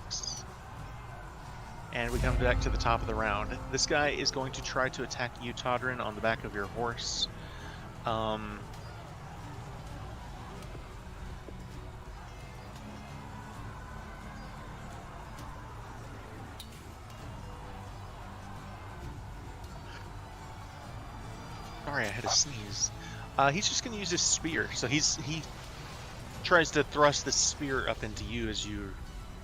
6. And we come back to the top of the round. This guy is going to try to attack you, Todrin, on the back of your horse. Sorry, I had a sneeze. He's just going to use his spear. So he tries to thrust the spear up into you as you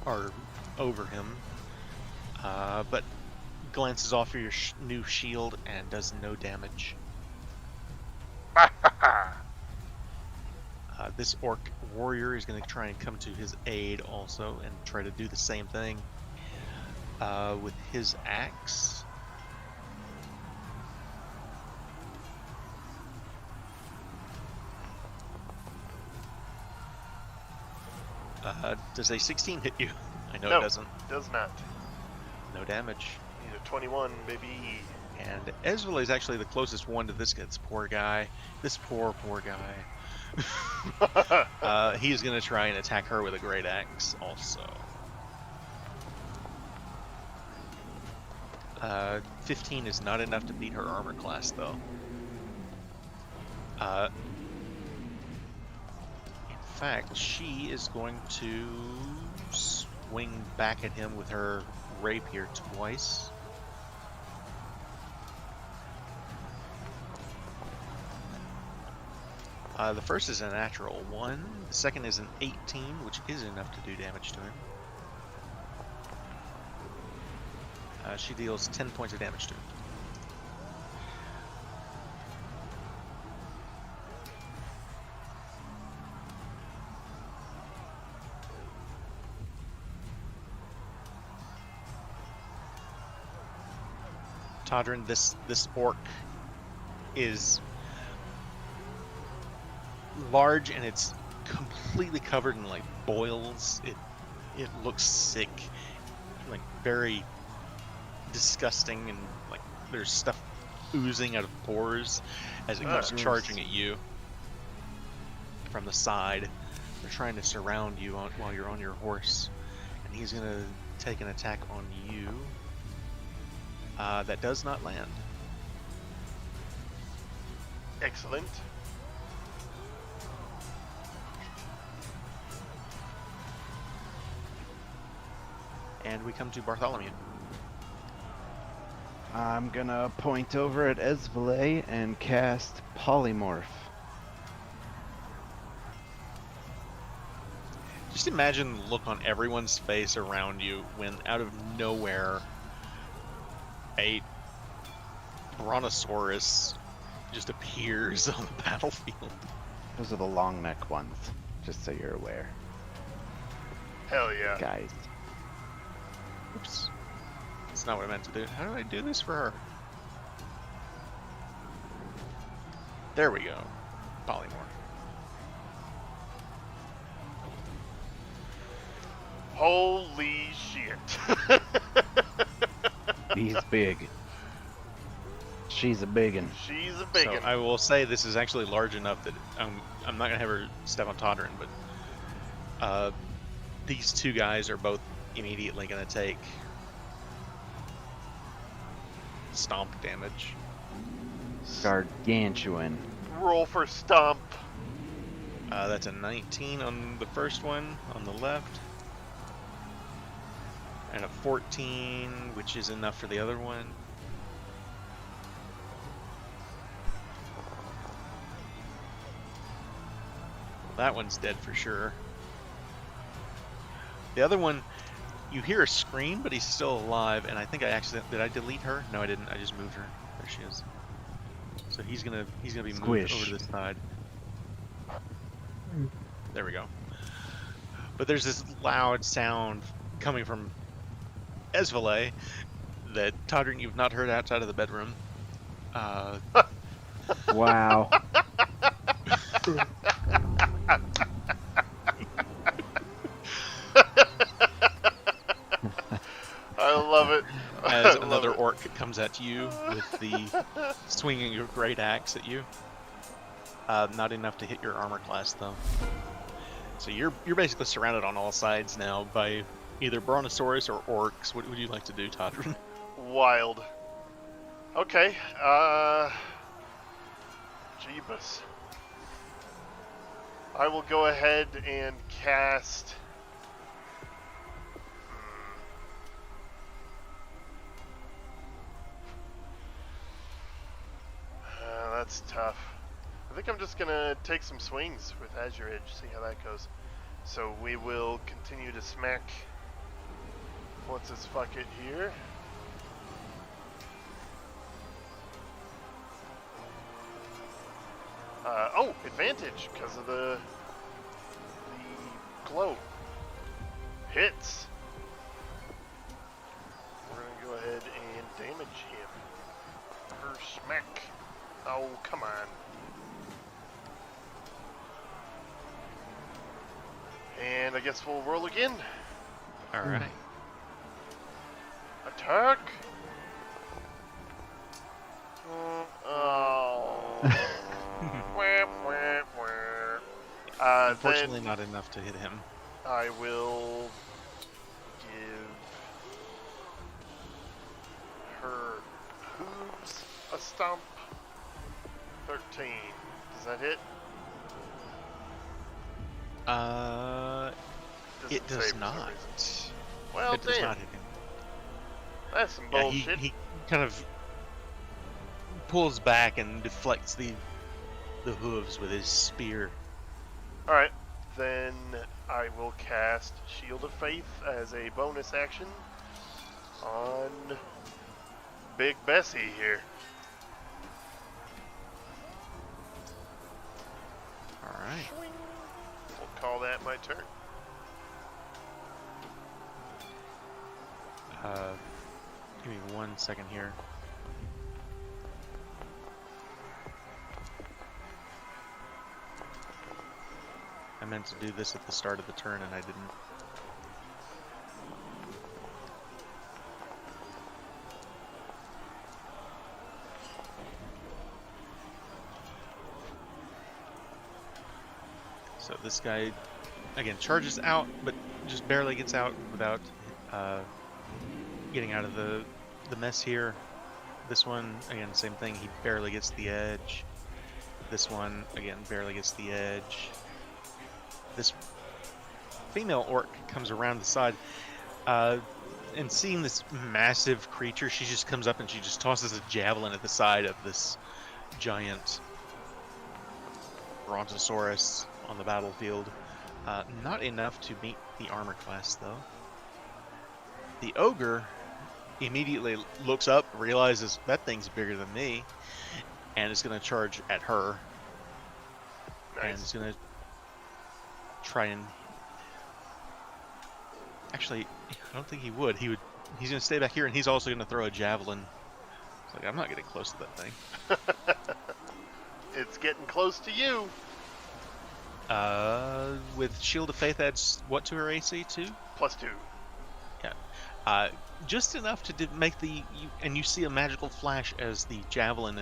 are over him, but glances off your new shield and does no damage. This orc warrior is going to try and come to his aid also and try to do the same thing with his axe. Does a 16 hit you? I know No, it doesn't. Does not. No damage. Need a 21, baby. And Ezreal is actually the closest one to this poor guy. This poor guy. He's going to try and attack her with a great axe also. 15 is not enough to beat her armor class, though. In fact, she is going to swing back at him with her rapier twice. The first is a natural 1. The second is an 18, which is enough to do damage to him. She deals 10 points of damage to him. Todrin, this orc is large and it's completely covered in like boils. It looks sick, like very disgusting, and like there's stuff oozing out of pores as it comes Gross. charging at you from the side. They're trying to surround you while you're on your horse, and he's gonna take an attack on you. That does not land. Excellent. And we come to Bartholomew. I'm gonna point over at Esvele and cast Polymorph. Just imagine the look on everyone's face around you when out of nowhere a brontosaurus just appears on the battlefield. Those are the long neck ones, just so you're aware, Hell yeah. guys. Oops. That's not what I meant to do. How do I do this for her? There we go. Polymorph. Holy shit. He's big. She's a biggin. She's a big So one. I will say this is actually large enough that I'm not gonna have her step on Todrin, but these two guys are both immediately gonna take stomp damage. Gargantuan. Roll for stomp. That's a 19 on the first one on the left, and a 14, which is enough for the other one. That one's dead for sure. The other one, you hear a scream, but he's still alive, and I think did I delete her? No, I didn't. I just moved her. There she is. So he's gonna be moved Squish. over to this side. There we go. But there's this loud sound coming from Esvele that Todrin you've not heard outside of the bedroom. Wow. I love it. As I love another it. orc comes at you with the swinging your great axe at you. Not enough to hit your armor class though. So you're basically surrounded on all sides now by either brontosaurus or orcs. What would you like to do, Todrin? Wild. Okay. Jeebus. I will go ahead and cast. That's tough. I think I'm just gonna take some swings with Azure Edge, see how that goes. So we will continue to smack. What's this fuck it here? Oh, advantage because of the glow. Hits. We're gonna go ahead and damage him. Per smack. Oh, come on. And I guess we'll roll again. All right. Attack. Oh. Wah, wah, wah. Unfortunately, Then not enough to hit him. I will give her hooves a stomp. 13. Does that hit? It Doesn't say does for some not. reason. Well, It does damn. not hit him. That's some Yeah, bullshit. he kind of pulls back and deflects the hooves with his spear. Alright, then I will cast Shield of Faith as a bonus action on Big Bessie here. All right. Swing. We'll call that my turn. Give me 1 second here. I meant to do this at the start of the turn and I didn't. So this guy, again, charges out, but just barely gets out without getting out of the mess here. This one, again, same thing. He barely gets the edge. This one, again, barely gets the edge. This female orc comes around the side, and seeing this massive creature, she just comes up and she just tosses a javelin at the side of this giant brontosaurus on the battlefield. Not enough to meet the armor class, though. The ogre immediately looks up, realizes that thing's bigger than me, and is going to charge at her. Nice. And is going to try and... Actually, I don't think he would. He's going to stay back here, and he's also going to throw a javelin. It's like, I'm not getting close to that thing. It's getting close to you. With Shield of Faith adds what to her AC? 2? +2. Yeah. Just enough to make and you see a magical flash as the javelin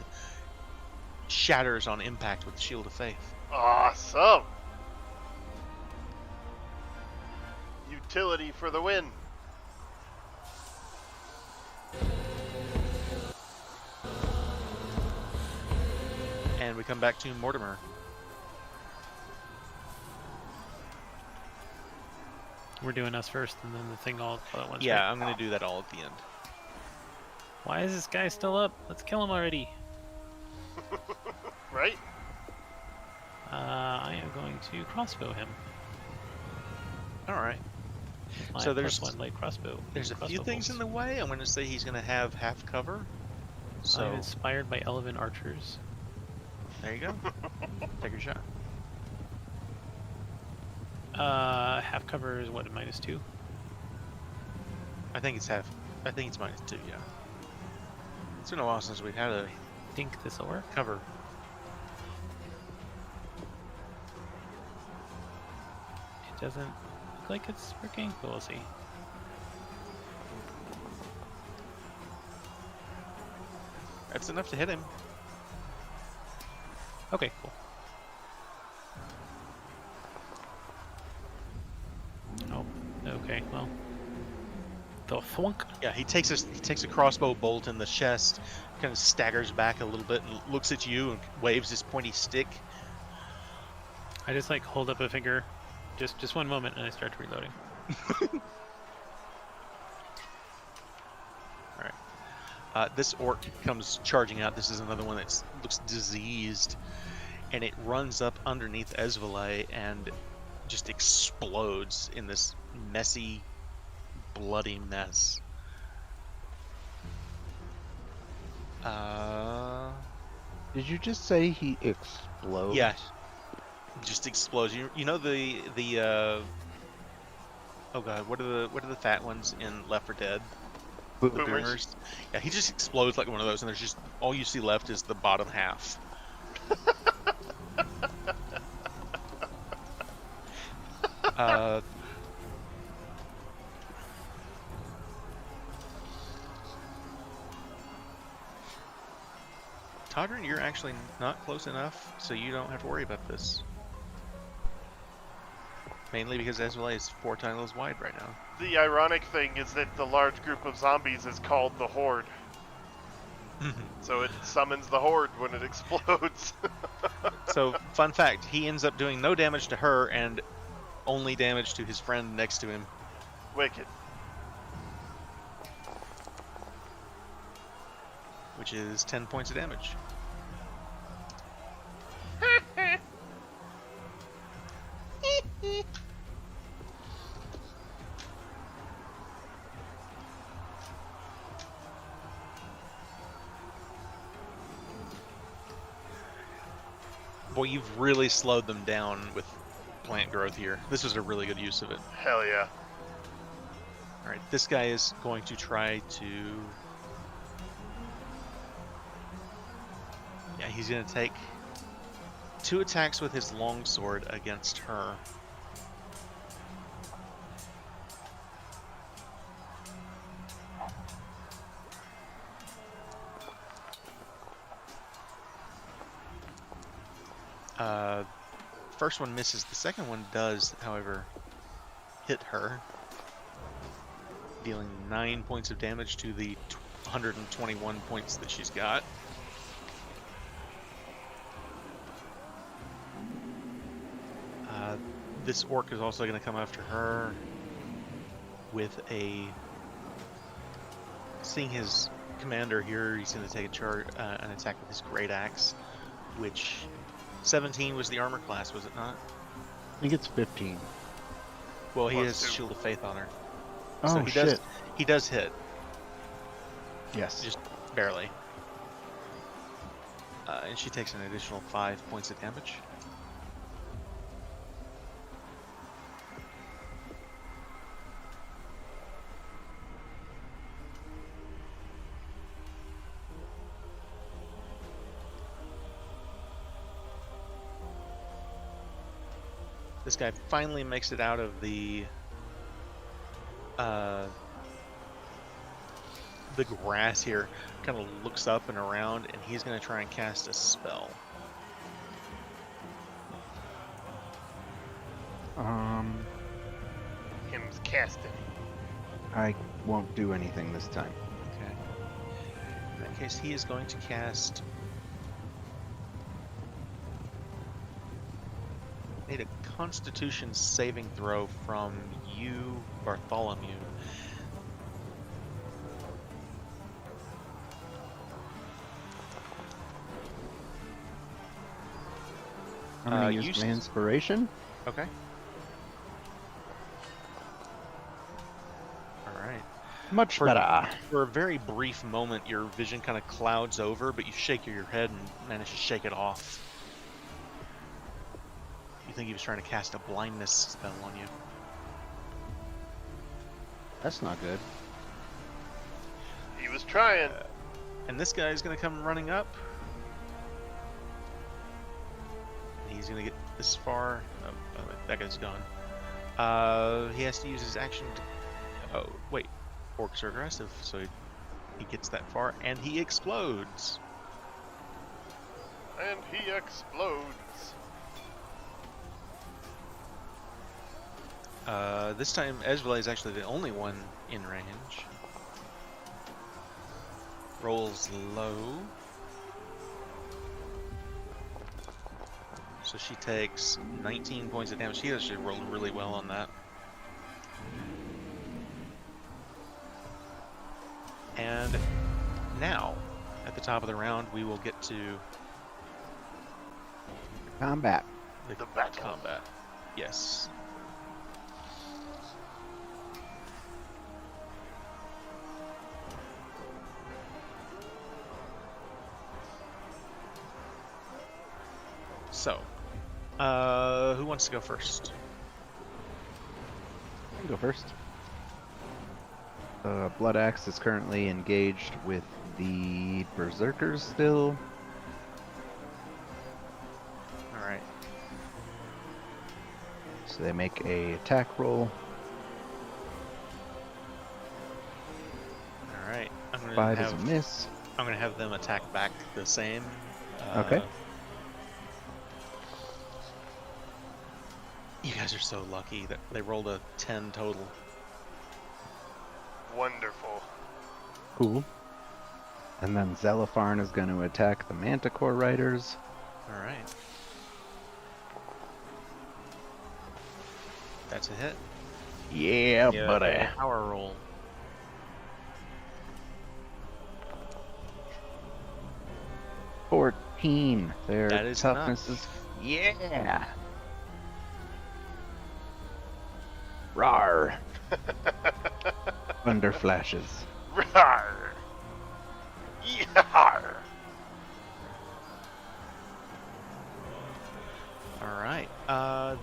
shatters on impact with the Shield of Faith. Awesome. Utility for the win. And we come back to Mortimer. We're doing us first, and then the thing all at once. Yeah, right? I'm going to do that all at the end. Why is this guy still up? Let's kill him already. Right? I am going to crossbow him. All right. My So there's +1 light crossbow. There's a few crossbow things in bolts. the way. I'm going to say he's going to have half cover. So I'm inspired by elven archers. there you go. Take your shot. Half cover is what, -2? I think it's -2. Yeah. It's been a while since we've had a Think this'll work. cover. It doesn't look like it's working, but we'll see. That's enough to hit him. Okay, cool. Oh, okay, well. The thwunk. Yeah, he takes a crossbow bolt in the chest, kind of staggers back a little bit, and looks at you and waves his pointy stick. I just like hold up a finger, just one moment, and I start reloading. All right. This orc comes charging out. This is another one that looks diseased, and it runs up underneath Esvale and just explodes in this messy, bloody mess. Did you just say he explodes? Yeah, just explodes. You know the oh god, what are the fat ones in Left 4 Dead? Boomers. Yeah, he just explodes like one of those, and there's just all you see left is the bottom half. Todrin, you're actually not close enough, so you don't have to worry about this. Mainly because Esvale is 4 tiles wide right now. The ironic thing is that the large group of zombies is called the Horde. So it summons the Horde when it explodes. So, fun fact, he ends up doing no damage to her and only damage to his friend next to him. Wicked. Which is 10 points of damage. Boy, you've really slowed them down with plant growth here. This was a really good use of it. Hell yeah. Alright, this guy is going to try to... Yeah, he's going to take 2 attacks with his longsword against her. First one misses. The second one does, however, hit her, dealing 9 points of damage to the 121 points that she's got. This orc is also going to come after her with a... Seeing his commander here, he's going to take an attack with his great axe, which 17 was the armor class, was it not? I think it's 15. Well, he Plus has 2. Shield of Faith on her. Oh, So shit. He does hit, Yes. just barely. And she takes an additional 5 points of damage. This guy finally makes it out of the grass here, kind of looks up and around, and he's going to try and cast a spell. Him's casting. I won't do anything this time. Okay. In that case, he is going to cast... Need a Constitution saving throw from you, Bartholomew. I'm gonna you use my s- inspiration. Okay. Alright. Much For- better. For a very brief moment, your vision kind of clouds over, but you shake your head and manage to shake it off. You think he was trying to cast a blindness spell on you. That's not good. He was trying. And this guy is going to come running up. He's going to get this far. Oh, that guy's gone. He has to use his action to... Oh, wait. Orcs are aggressive, so he gets that far, and he explodes. And he explodes. This time, Ezreal is actually the only one in range. Rolls low. So she takes 19 points of damage. She actually rolled really well on that. And now, at the top of the round, we will get to Combat. The battle. combat. Yes. So, who wants to go first? I'll go first. Blood Axe is currently engaged with the Berserkers still. Alright. So they make a attack roll. Alright. I'm gonna 5 is have a miss. I'm gonna have them attack back the same. Okay. You guys are so lucky that they rolled a 10 total. Wonderful. Cool. And then Zelopharn is going to attack the Manticore Riders. Alright. That's a hit. Yeah, buddy. Power roll. Their That is toughness enough. is... Yeah! Rawr! Thunder flashes. Rawr! Yar! Alright.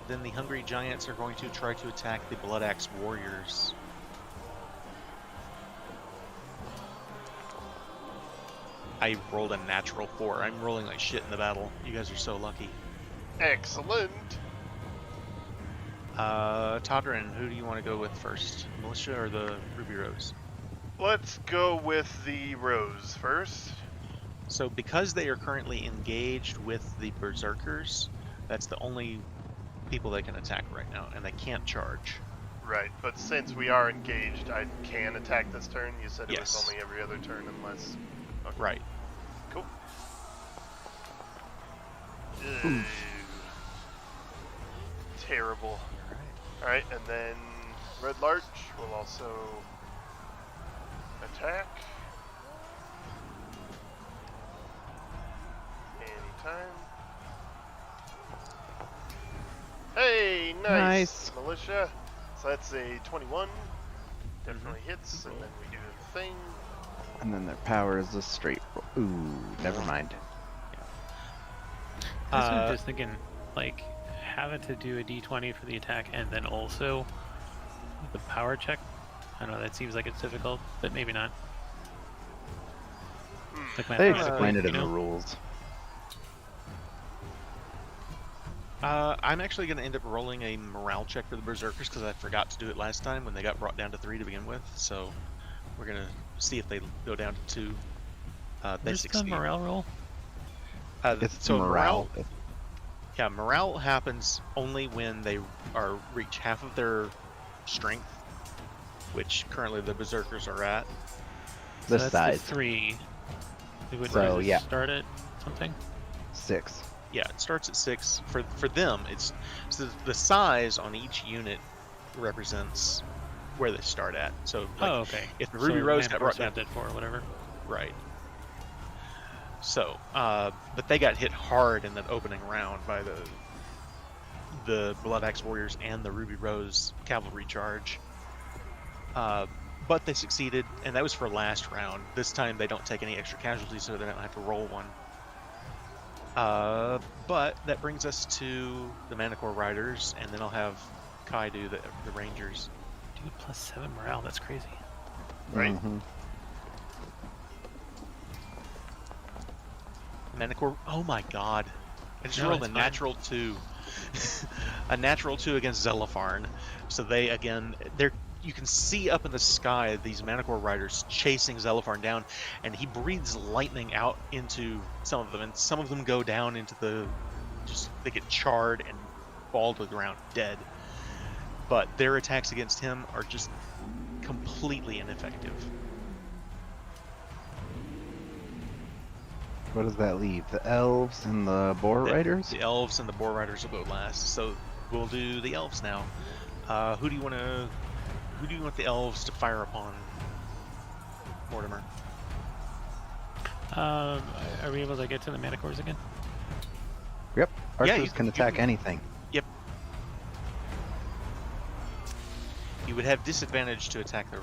Then the Hungry Giants are going to try to attack the Blood Axe Warriors. I rolled a natural 4. I'm rolling like shit in the battle. You guys are so lucky. Excellent. Todrin, who do you want to go with first? Militia or the Ruby Rose? Let's go with the Rose first. So because they are currently engaged with the Berserkers, that's the only people they can attack right now, and they can't charge. Right, but since we are engaged, I can attack this turn. You said it Yes. was only every other turn unless... Okay. Right. Cool. Terrible. Alright, and then Red Larch will also attack. Anytime. Hey, nice. Militia. So that's a 21. Definitely hits, and then we do the thing. And then their power is a straight. Ooh, never mind. I'm just thinking, like, having to do a d20 for the attack and then also the power check. I don't know, that seems like it's difficult, but maybe not. Like They mathematically, explained it you in the know? rules. I'm actually going to end up rolling a morale check for the Berserkers because I forgot to do it last time when they got brought down to 3 to begin with. So we're going to see if they go down to 2. They Where's the succeed. morale roll? It's so morale. Yeah, morale happens only when they reach half of their strength, which currently the Berserkers are at. So This that's size. the 3. It would So, yeah. start at something? 6. Yeah, it starts at 6. For them, it's so the size on each unit represents where they start at. So like, Oh, okay. if the Ruby Rose got brought down at 4 or whatever. right. So, but they got hit hard in that opening round by the Blood Axe Warriors and the Ruby Rose cavalry charge. But they succeeded, and that was for last round. This time they don't take any extra casualties, so they don't have to roll one. But that brings us to the Manticore Riders, and then I'll have Kai do the Rangers. Dude, plus 7 morale, that's crazy. Right. Mm-hmm. Manticore, oh my god. I just No, rolled a it's fine. natural 2. A natural 2 against Zelifarn. So they, again, you can see up in the sky these Manticore Riders chasing Zelifarn down, and he breathes lightning out into some of them, and some of them go down into they get charred and fall to the ground dead. But their attacks against him are just completely ineffective. What does that leave? The elves and the boar riders? The elves and the boar riders will go last. So we'll do the elves now. Who do you want the elves to fire upon, Mortimer? Are we able to get to the Manticores again? Yep. Yeah, Archers you can you attack can- anything. Yep. You would have disadvantage to attack the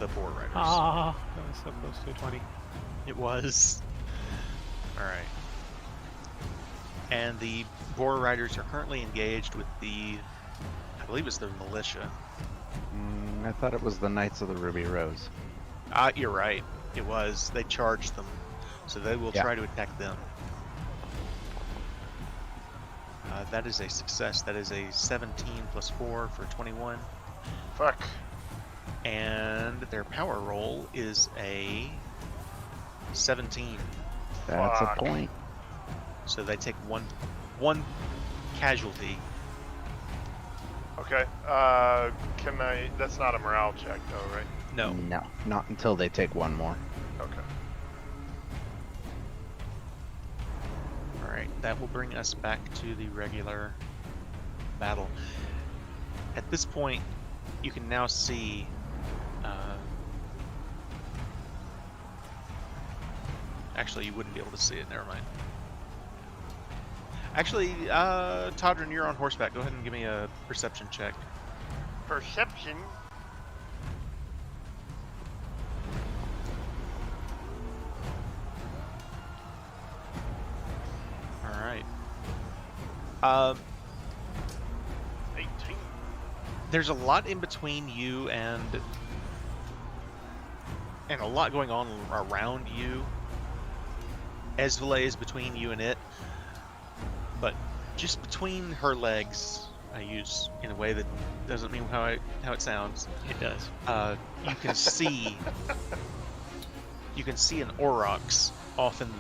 boar riders. Ah, that was so close to a 20. It was. All right. And the boar riders are currently engaged with I believe it's the militia. I thought it was the Knights of the Ruby Rose. You're right. It was. They charged them, so they will Yeah. try to attack them. That is a success. That is a 17 plus 4 for 21. Fuck. And their power roll is a 17. That's Fuck. a point. So they take one casualty. Okay. Can I... That's not a morale check, though, right? No. No, not until they take one more. Okay. All right. That will bring us back to the regular battle. At this point, you can now see. Actually, you wouldn't be able to see it. Never mind. Actually, Todrin, you're on horseback. Go ahead and give me a perception check. Perception. All right. 18. There's a lot in between you and a lot going on around you. Esvele is between you and it, but just between her legs. I use in a way that doesn't mean how it sounds. It does. You can see an aurochs off in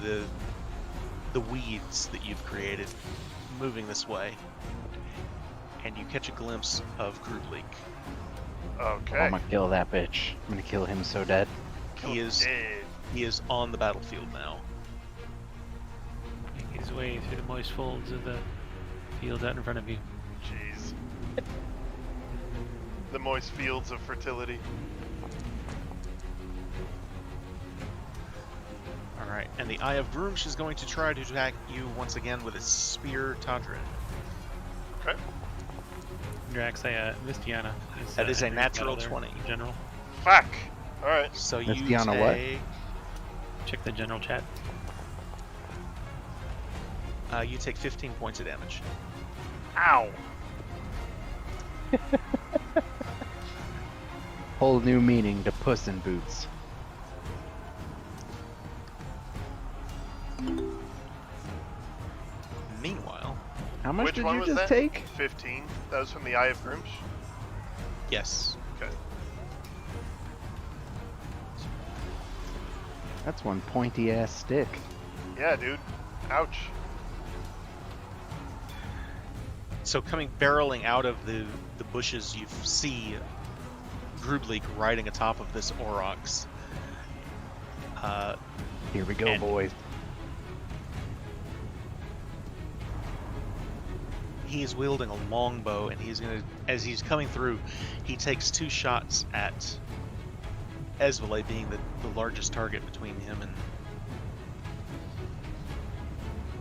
the weeds that you've created, moving this way, and you catch a glimpse of Grubleek. Okay. I'm gonna kill that bitch. I'm gonna kill him so dead. He is Dead. he is on the battlefield now. Making his way through the moist folds of the fields out in front of you. Jeez. The moist fields of fertility. All right, and the Eye of Groomsh is going to try to attack you once again with its spear, Tadrin. Okay. Drax, Miss Diana. That is a entering natural battle there, 20. General. Fuck. All right. So Miss you Diana what? take Check the general chat. you take 15 points of damage. Ow. Whole new meaning to Puss in Boots. Meanwhile, How much Which did one you was just that? take? 15. That was from the Eye of Groomsh. yes, Okay. That's one pointy ass stick. Yeah, dude. Ouch. so barreling out of the bushes, you see Grubleek riding atop of this aurochs. Here we go, And- boys. He is wielding a longbow, and as he's coming through, he takes 2 shots at Esvele, being the largest target between him and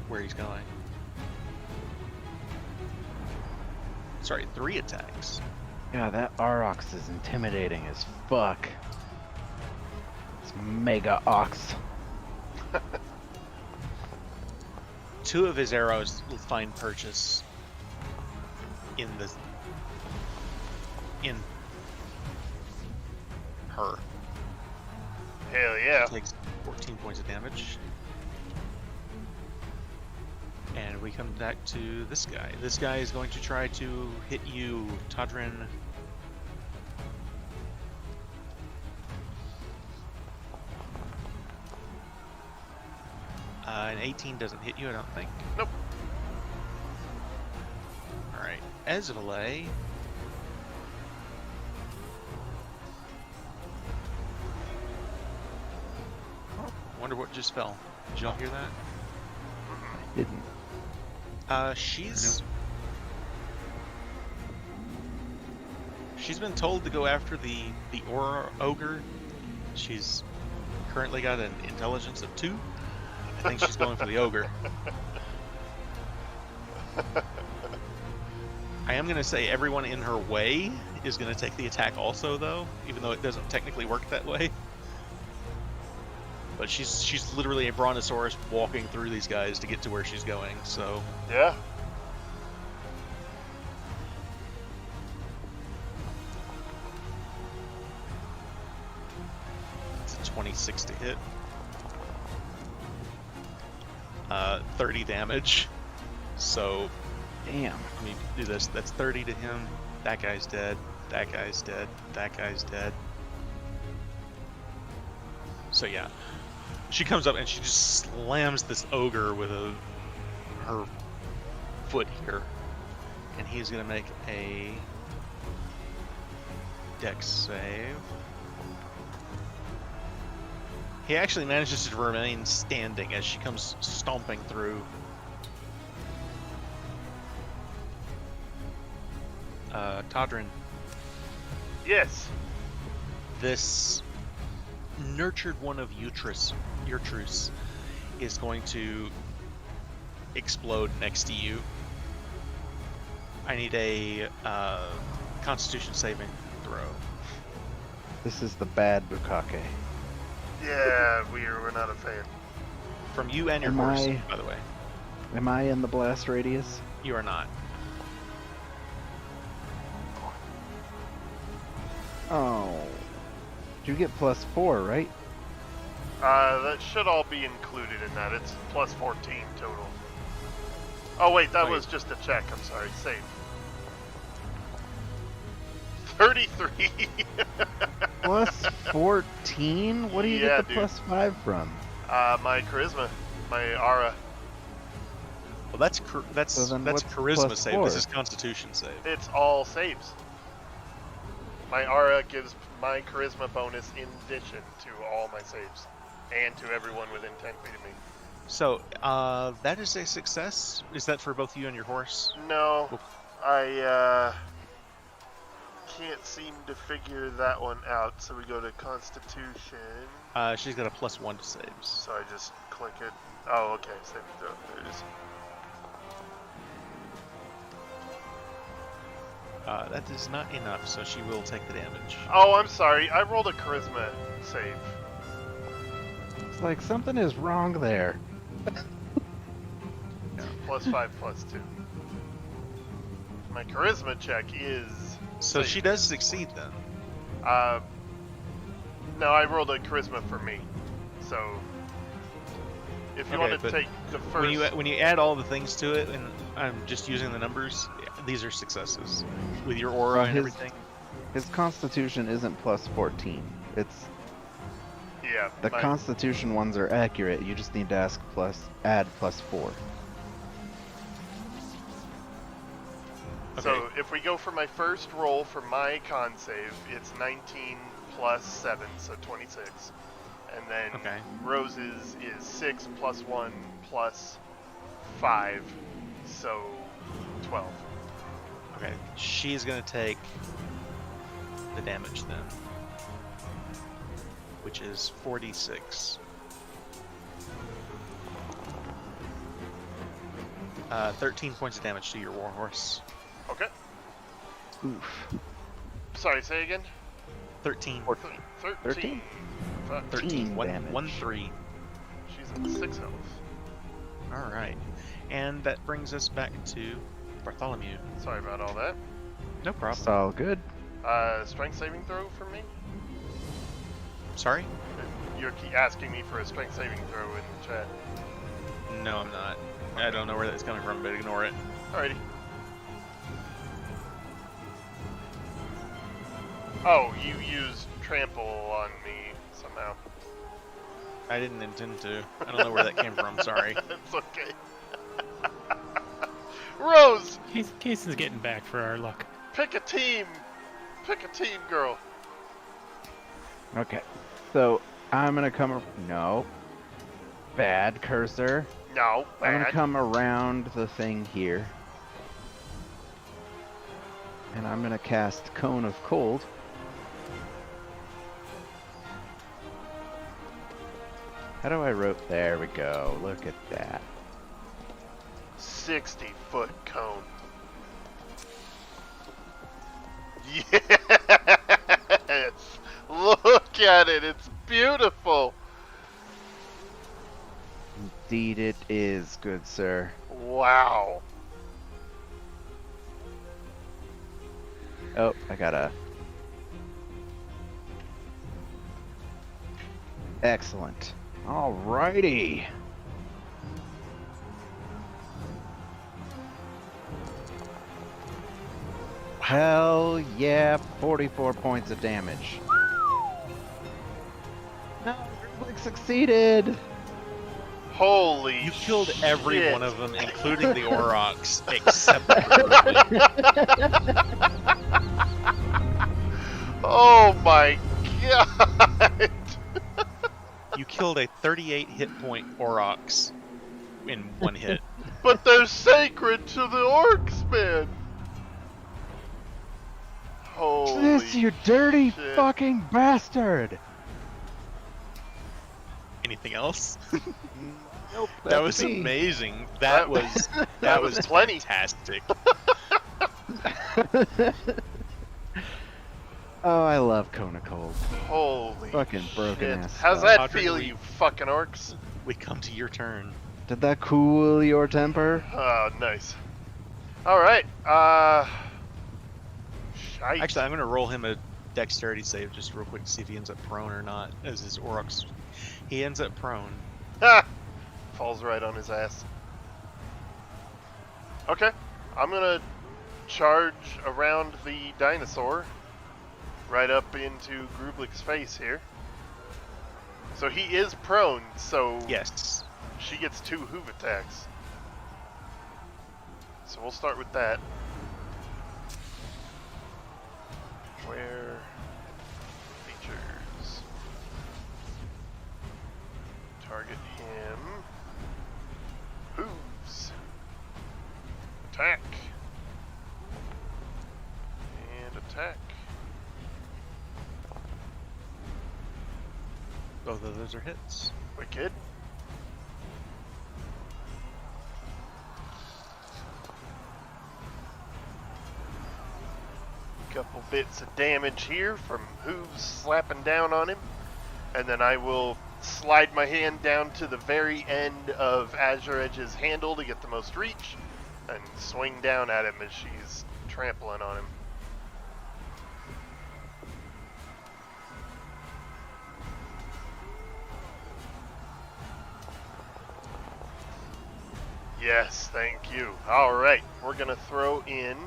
where he's going. Sorry, 3 attacks. Yeah, that Aurochs is intimidating as fuck. It's mega ox. 2 of his arrows will find purchase in her. Hell yeah. Takes 14 points of damage. And we come back to this guy. This guy is going to try to hit you, Tadrin. An 18 doesn't hit you, I don't think. Nope. Alright, Esvele. Oh, wonder what just fell. Did y'all hear that? Didn't. She's been told to go after the ogre. She's currently got an intelligence of 2. I think she's going for the ogre. I am going to say everyone in her way is going to take the attack also, though, even though it doesn't technically work that way. But she's literally a brontosaurus walking through these guys to get to where she's going, so... Yeah. It's a 26 to hit. 30 damage. So, Damn. let me do this. That's 30 to him. That guy's dead. That guy's dead. That guy's dead. So yeah. She comes up and she just slams this ogre with her foot here. And he's going to make a dex save. He actually manages to remain standing as she comes stomping through. Tadrin, Yes. this nurtured one of Utrus is going to explode next to you. I need a Constitution saving throw. This is the bad Bukake. Yeah, we're not a fan. From you and your Am horse, I- by the way. Am I in the blast radius? You are not. Oh. You get +4, right? That should all be included in that. It's plus 14 total. Oh wait, that Wait. was just a check. I'm sorry. Save. 33. Plus 14? What do you Yeah, get the dude. +5 from? My charisma, my aura. Well, that's So then that's what's charisma plus save. 4? This is Constitution save. It's all saves. My aura gives my charisma bonus in addition to all my saves, and to everyone within 10 feet of me. So, that is a success. Is that for both you and your horse? No, Cool. I can't seem to figure that one out. So we go to Constitution. She's got a +1 to saves. So I just click it. Oh, okay. Save throw. There it is. That is not enough, so she will take the damage. Oh, I'm sorry. I rolled a charisma save. It's like something is wrong there. Yeah, +5, +2. My charisma check is. So save. she does succeed then. No, I rolled a charisma for me. So, if you Okay, want to but take the first. When you add all the things to it, and I'm just using the numbers, these are successes with your aura Well, and his- everything. His Constitution isn't +14. It's Yeah. the my- Constitution ones are accurate. You just need to add +4. So Okay. if we go for my first roll for my con save, it's 19 plus 7, so 26. And then Okay. Rose's is 6 plus 1 plus 5, so 12. Okay, she's gonna take the damage then, which is 46. 13 points of damage to your warhorse. Okay. Oof. Sorry, say again? 13. 13. 13? Fuck. 13. damage. 1-3. She's at 6 health. All right, and that brings us back to Bartholomew. Sorry about all that. No problem. It's all good. Strength saving throw for me? Sorry? You're asking me for a strength saving throw in the chat. No, I'm not. I don't know where that's coming from, but ignore it. Alrighty. Oh, you used trample on me somehow. I didn't intend to. I don't know where that came from. Sorry. It's okay. Rose, Cason's getting back for our luck. pick a team. Pick a team, girl. Okay. So I'm gonna come. No. Bad cursor. No, I'm gonna bad. come around the thing here. And I'm gonna cast Cone of Cold. How do I rope? There we go. Look at that. 60-foot cone. Yes! Look at it. It's beautiful. Indeed it is, good sir. Wow. Oh, I gotta... Excellent. Alrighty. Hell yeah, 44 points of damage. No, Republic succeeded! Holy You killed every shit. one of them, including the Aurochs, except Oh my god! you killed a 38 hit point Aurochs in one hit. But they're sacred to the orcs, man! Holy This, you dirty shit. fucking bastard! Anything else? Nope, That was me. amazing. That That was was plenty. fantastic. Oh, I love Kona Cold. Holy Fucking broken shit. ass How's stuff. that feel, you fucking orcs? We come to your turn. Did that cool your temper? Oh, nice. Alright, shite. Actually, I'm going to roll him a dexterity save just real quick to see if he ends up prone or not, as his Aurochs. He ends up prone. Ha! Falls right on his ass. Okay, I'm gonna charge around the dinosaur, right up into Grublik's face here. So he is prone, so Yes. she gets 2 hoof attacks. So we'll start with that. Where features? Target him. Hooves. Attack. And attack. Both of those are hits. Wicked. Couple bits of damage here from hooves slapping down on him. And then I will slide my hand down to the very end of Azure Edge's handle to get the most reach and swing down at him as she's trampling on him. Yes, thank you. Alright, we're going to throw in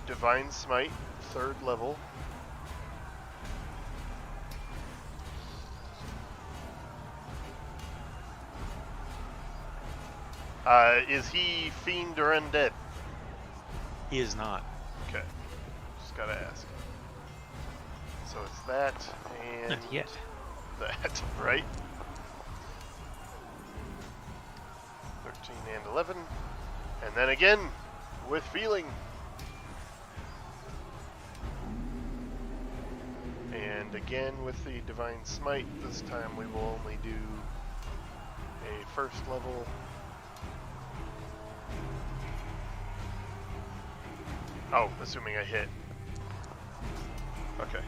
Divine Smite, 3rd level. Is he fiend or undead? He is not. Okay, just gotta ask. So it's that and Not yet. that, right? 13 and 11. And then again, with feeling. And again with the Divine Smite. This time we will only do a 1st level. Oh, assuming I hit. Okay,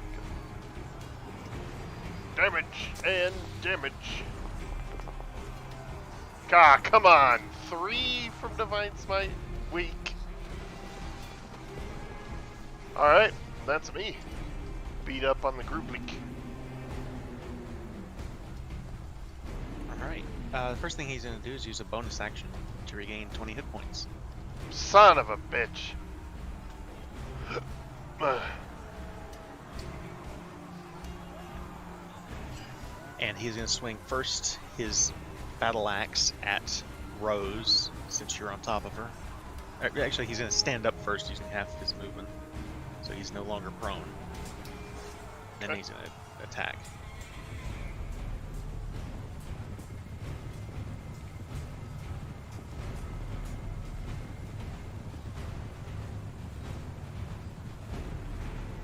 good. Damage and damage. Ah, come on! 3 from Divine Smite? Weak. Alright, that's me. Beat up on the Grublik. Alright. The first thing he's going to do is use a bonus action to regain 20 hit points. Son of a bitch. And he's going to swing first his battle axe at Rose, since you're on top of her. Actually, he's going to stand up first using half of his movement, so he's no longer prone. Then Okay. he's going to attack.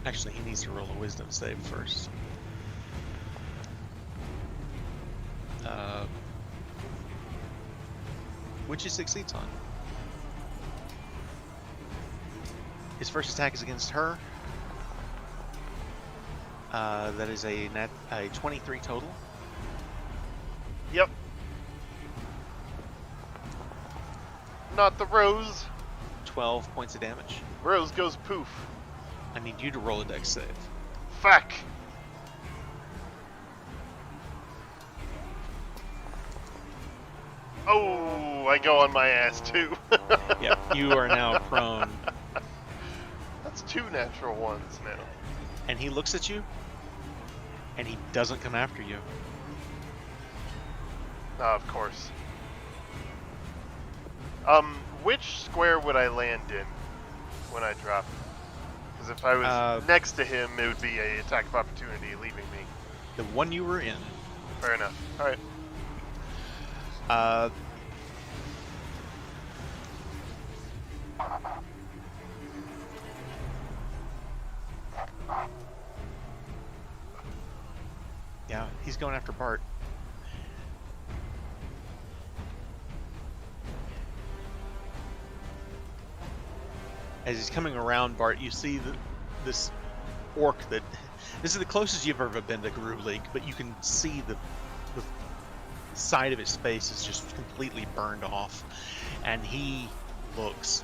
Actually, he needs to roll a wisdom save first. Which he succeeds on. His first attack is against her. That is a 23 total. Yep. Not the Rose. 12 points of damage. Rose goes poof. I need you to roll a dex save. Fuck. Oh, I go on my ass too. Yep, you are now prone. That's 2 natural ones now. And he looks at you, and he doesn't come after you. Of course. Which square would I land in when I drop? Because if I was next to him, it would be a attack of opportunity leaving me. The one you were in. Fair enough. All right. Yeah, he's going after Bart. As he's coming around Bart, you see this orc that... This is the closest you've ever been to Grublik, but you can see the side of his face is just completely burned off. And he looks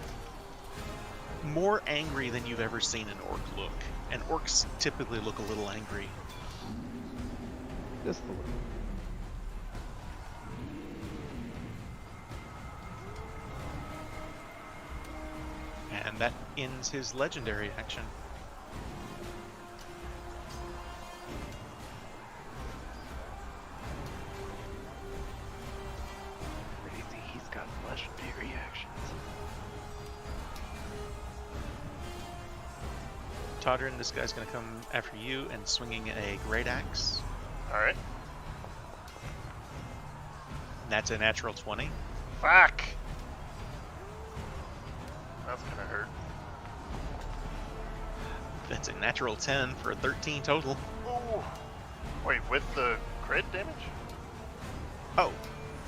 more angry than you've ever seen an orc look. And orcs typically look a little angry. Just a little. And that ends his legendary action. Crazy, he's got legendary actions. Todrin, this guy's going to come after you and swinging a great axe. Alright. That's a natural 20. Fuck! That's gonna hurt. That's a natural 10 for a 13 total. Ooh. Wait, with the crit damage? Oh,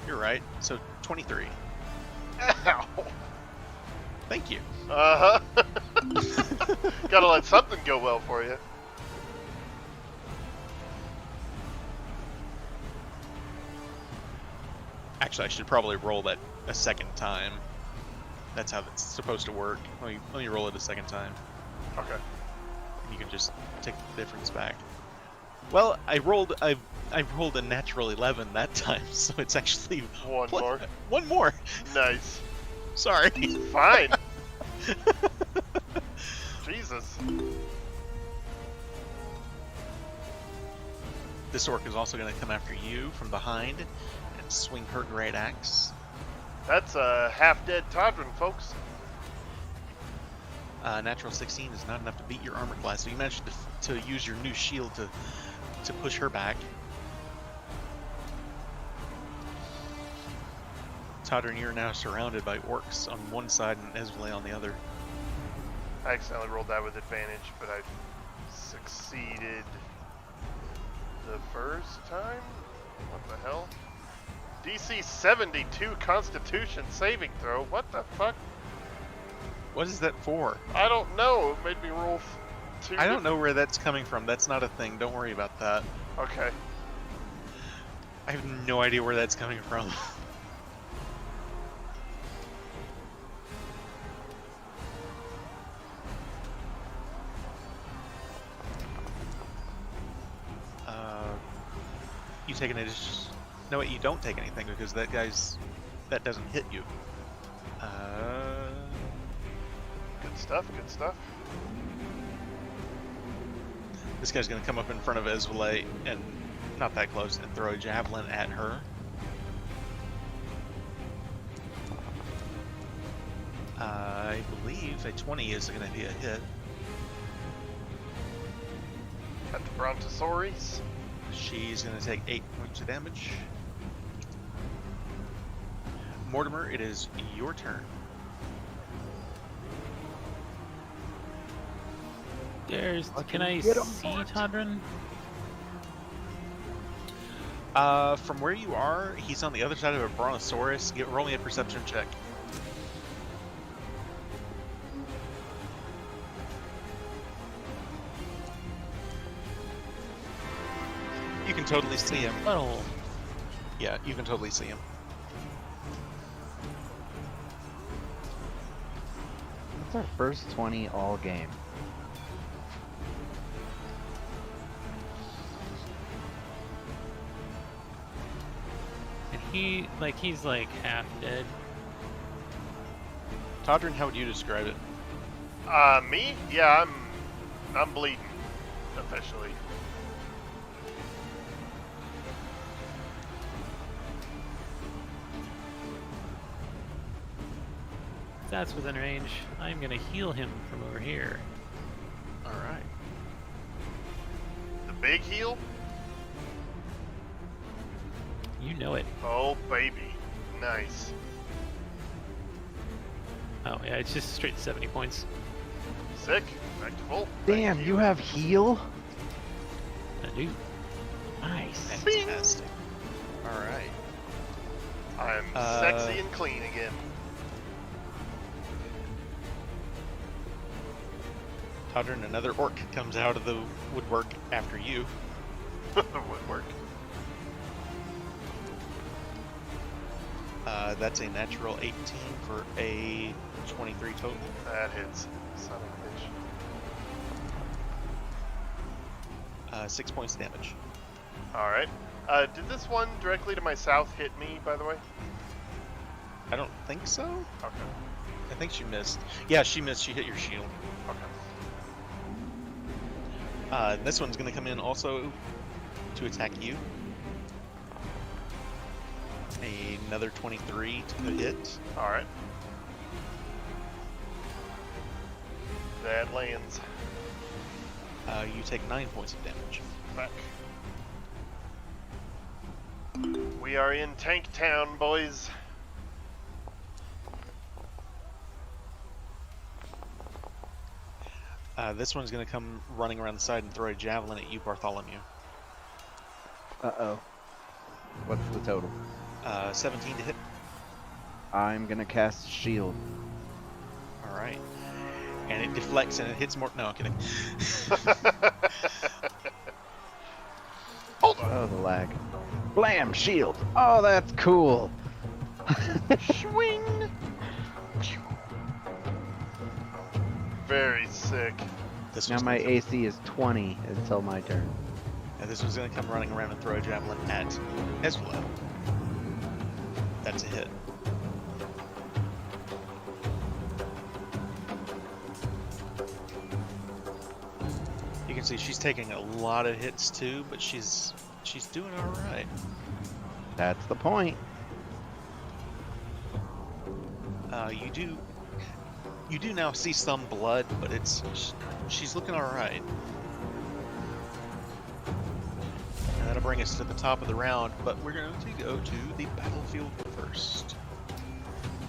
you're right. So 23. Ow! Thank you. Uh-huh. Gotta let something go well for you. Actually, I should probably roll that a second time. That's how that's supposed to work. Let me roll it a second time. Okay. And you can just take the difference back. Well, I rolled a natural 11 that time, so it's actually One more. One more. Nice. Sorry. Fine. Jesus. This orc is also going to come after you from behind and swing her great axe. That's a half-dead Todrin, folks. Natural 16 is not enough to beat your armor class, so you managed to use your new shield to push her back. Todrin, you're now surrounded by orcs on one side and Esvele on the other. I accidentally rolled that with advantage, but I succeeded the first time? What the hell? DC 72 Constitution saving throw. What the fuck? What is that for? I don't know. It made me roll two. I don't know where that's coming from. That's not a thing. Don't worry about that. Okay. I have no idea where that's coming from. You take an addition. No, wait, you don't take anything because that doesn't hit you. Good stuff. Good stuff. This guy's gonna come up in front of Esvele and not that close and throw a javelin at her. I believe a 20 is gonna be a hit. Got the Brontosaurus. She's gonna take 8 points of damage. Mortimer, it is your turn. Can I see Todrin? From where you are, he's on the other side of a Brontosaurus. Roll me a perception check. You can totally see him. Oh, Yeah, you can totally see him. That's our first 20 all game. and he's like half dead. Todrin, how would you describe it? Me? Yeah, I'm bleeding. Officially. If that's within range, I'm gonna heal him from over here. Alright. The big heal? You know it. Oh, baby. Nice. Oh yeah, it's just straight 70 points. Sick. Back to full. Damn, Thank you have heal? I do. Nice. Fantastic. Alright. I'm sexy and clean again. Todrin, another orc comes out of the woodwork after you. Woodwork. That's a natural 18 for a 23 total. That hits. Son of a bitch. 6 points of damage. Alright. Did this one directly to my south hit me, by the way? I don't think so. Okay. I think she missed. Yeah, she missed. She hit your shield. Okay. This one's going to come in also to attack you. Another 23 to hit. All right. That lands. You take 9 points of damage. Back. We are in Tank Town, boys. This one's going to come running around the side and throw a javelin at you, Bartholomew. Uh-oh. What's the total? 17 to hit. I'm gonna cast shield. All right. And it deflects and it hits more. No, I'm kidding. Hold on. Oh, the lag. Blam! Shield! Oh, that's cool! Swing. Very sick. This Now one's my gonna AC is 20 until my turn. this one's going to come running around and throw a javelin at Hezbollah. That's a hit. You can see she's taking a lot of hits too, but she's doing all right. That's the point. You do now see some blood, but she's looking all right. And that'll bring us to the top of the round, but we're going to go to the battlefield first.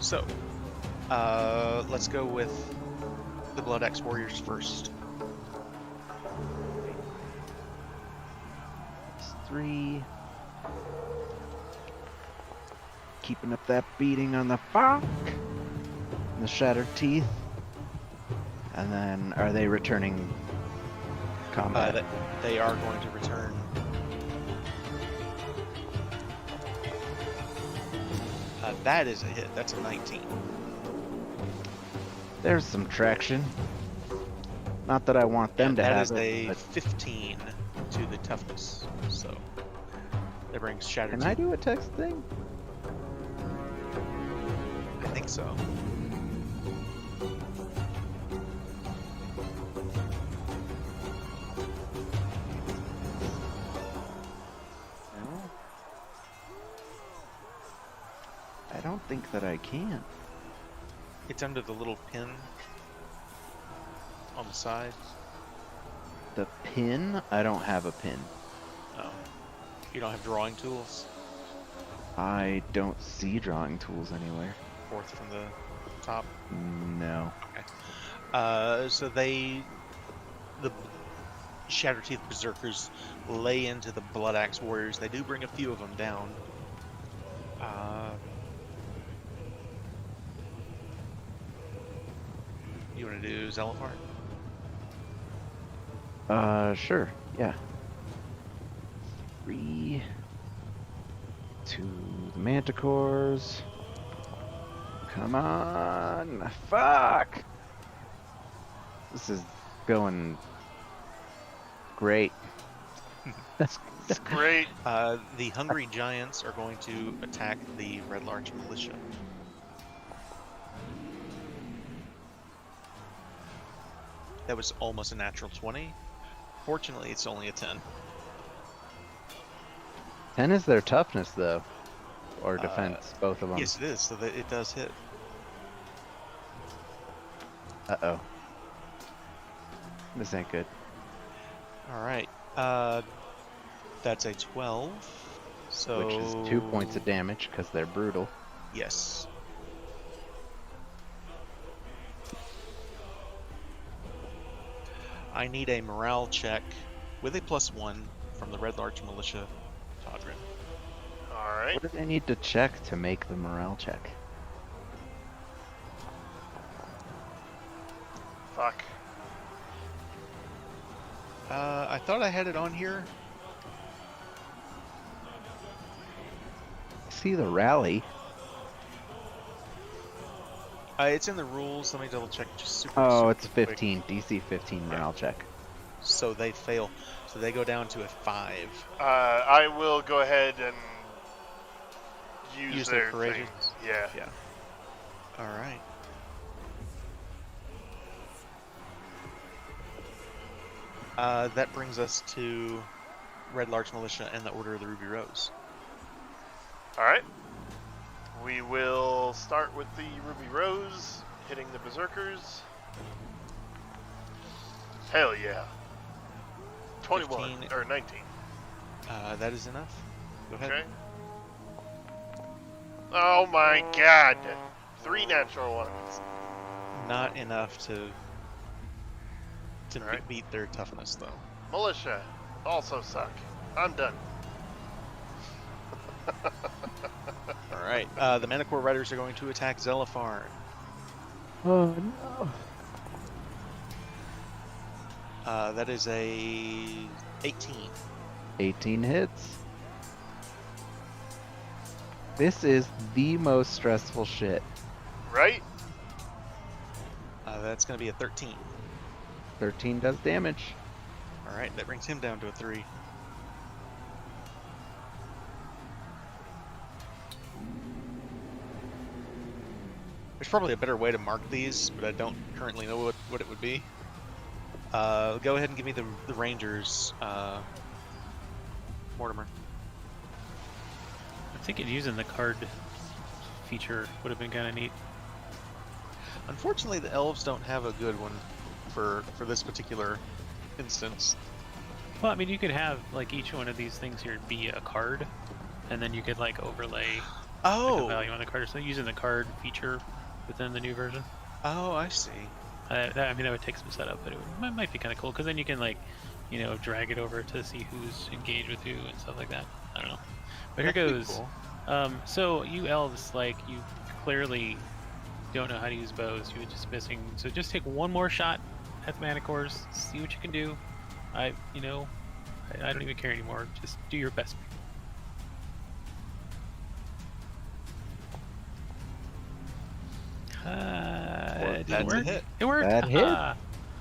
So, let's go with the Blood Axe Warriors first. 3. Keeping up that beating on the fuck. The shattered teeth. And then, are they returning combat? They are going to return. That is a hit. That's a 19. There's some traction. Not that I want them to That have is it, a but 15 to the toughness. So that brings shattered can teeth. I do a text thing? I think so. No. I don't think that I can. It's under the little pin on the side. The pin? I don't have a pin. Oh. You don't have drawing tools? I don't see drawing tools anywhere. Fourth from the top. No. So the Shattered Teeth Berserkers lay into the Blood Axe Warriors. They do bring a few of them down. You want to do Zelifar? Sure. Yeah. 3 to the manticores. Come on. Fuck! This is going great. It's great. The Hungry Giants are going to attack the Red Larch Militia. That was almost a natural 20. Fortunately, it's only a 10. 10 is their toughness, though. Or defense, both of them. Yes, it is, so that it does hit. Uh-oh. This ain't good. Alright. That's a 12. So Which is 2 points of damage, because they're brutal. Yes. I need a morale check with a +1 from the Red Larch Militia, Todrin. Alright. What do they need to check to make the morale check? Fuck. I thought I had it on here. See the rally. It's in the rules. Let me double check. Just super. Oh, super it's quick. 15. DC 15 morale check. So they fail. So they go down to a 5. I will go ahead and use Use their their courageous? things. Yeah. Yeah. All right. That brings us to Red Larch Militia and the Order of the Ruby Rose. Alright. We will start with the Ruby Rose, hitting the Berserkers. Hell yeah. 21, 15. or 19. That is enough. Go ahead. Okay. Oh my god! 3 natural ones. Not enough to Alright. beat their toughness, though. Militia also suck. I'm done. Alright, the Manticore Riders are going to attack Zelipharn. Oh no. That is a 18. 18 hits. This is the most stressful shit. Right? That's going to be a 13. 13 does damage. Alright, that brings him down to a 3. There's probably a better way to mark these, but I don't currently know what it would be. Go ahead and give me the Rangers, Mortimer. I'm thinking using the card feature would have been kind of neat. Unfortunately, the elves don't have a good one for this particular instance. Well, I mean, you could have like each one of these things here be a card, and then you could like overlay like, a value on the card. So using the card feature within the new version. Oh, I see. I mean, that would take some setup, but it might be kind of cool because then you can like, you know, drag it over to see who's engaged with who and stuff like that. I don't know. But here That could be goes. cool. So you elves, like, you clearly don't know how to use bows. You were just missing. So just take one more shot at the Manticores. See what you can do. I don't even care anymore. Just do your best. Did That's it work? a hit. It worked. That hit? Ah.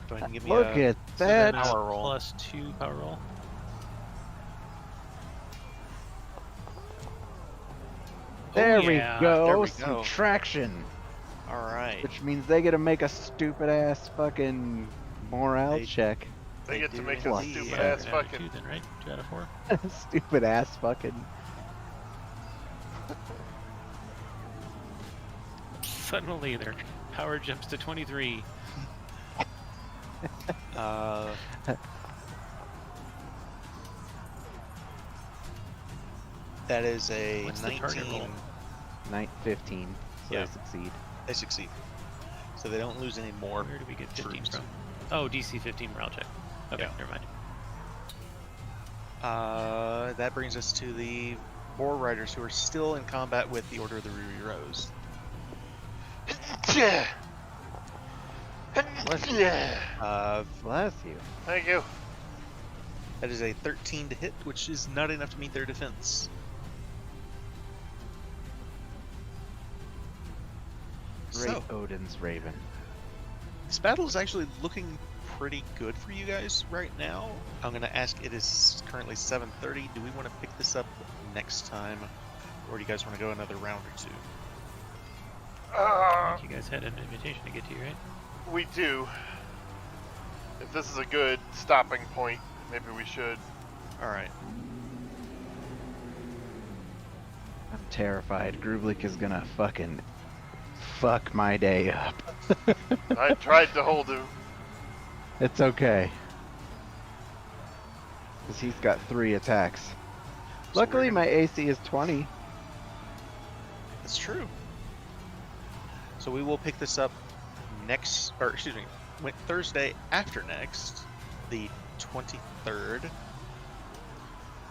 Go ahead and give me Look a at So then that. it's Power roll. +2 power roll. There Oh, we yeah. go. There we Some go. traction. Alright. Which means they get to make a stupid ass fucking morale They- check. They get to do make a indeed. stupid Yeah, ass Two out of fucking. two then, right? 2 out of 4. Stupid ass fucking. Suddenly their power jumps to 23. That is a What's the target 19. roll? 15. So Yeah. they succeed. They succeed. So they don't lose any more. Where do we get 15 troops. from? Oh, DC 15 morale check. Okay, Yeah. never mind. That brings us to the Boar Riders, who are still in combat with the Order of the Ruby Rose. Yeah. Bless you. Yeah. Bless you. Thank you. That is a 13 to hit, which is not enough to meet their defense. Great So, Odin's Raven. this battle is actually looking pretty good for you guys right now. I'm going to ask, it is currently 7:30. Do we want to pick this up next time? Or do you guys want to go another round or two? I think you guys had an invitation to get to, right? We do. If this is a good stopping point, maybe we should. Alright. I'm terrified. Grublik is gonna fucking fuck my day up. I tried to hold him. It's okay. Because he's got 3 attacks. So Luckily, we're my AC is 20. That's true. So we will pick this up Thursday after next, the 23rd.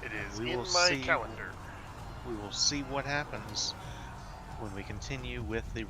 It is We in will my see. calendar. We will see what happens when we continue with the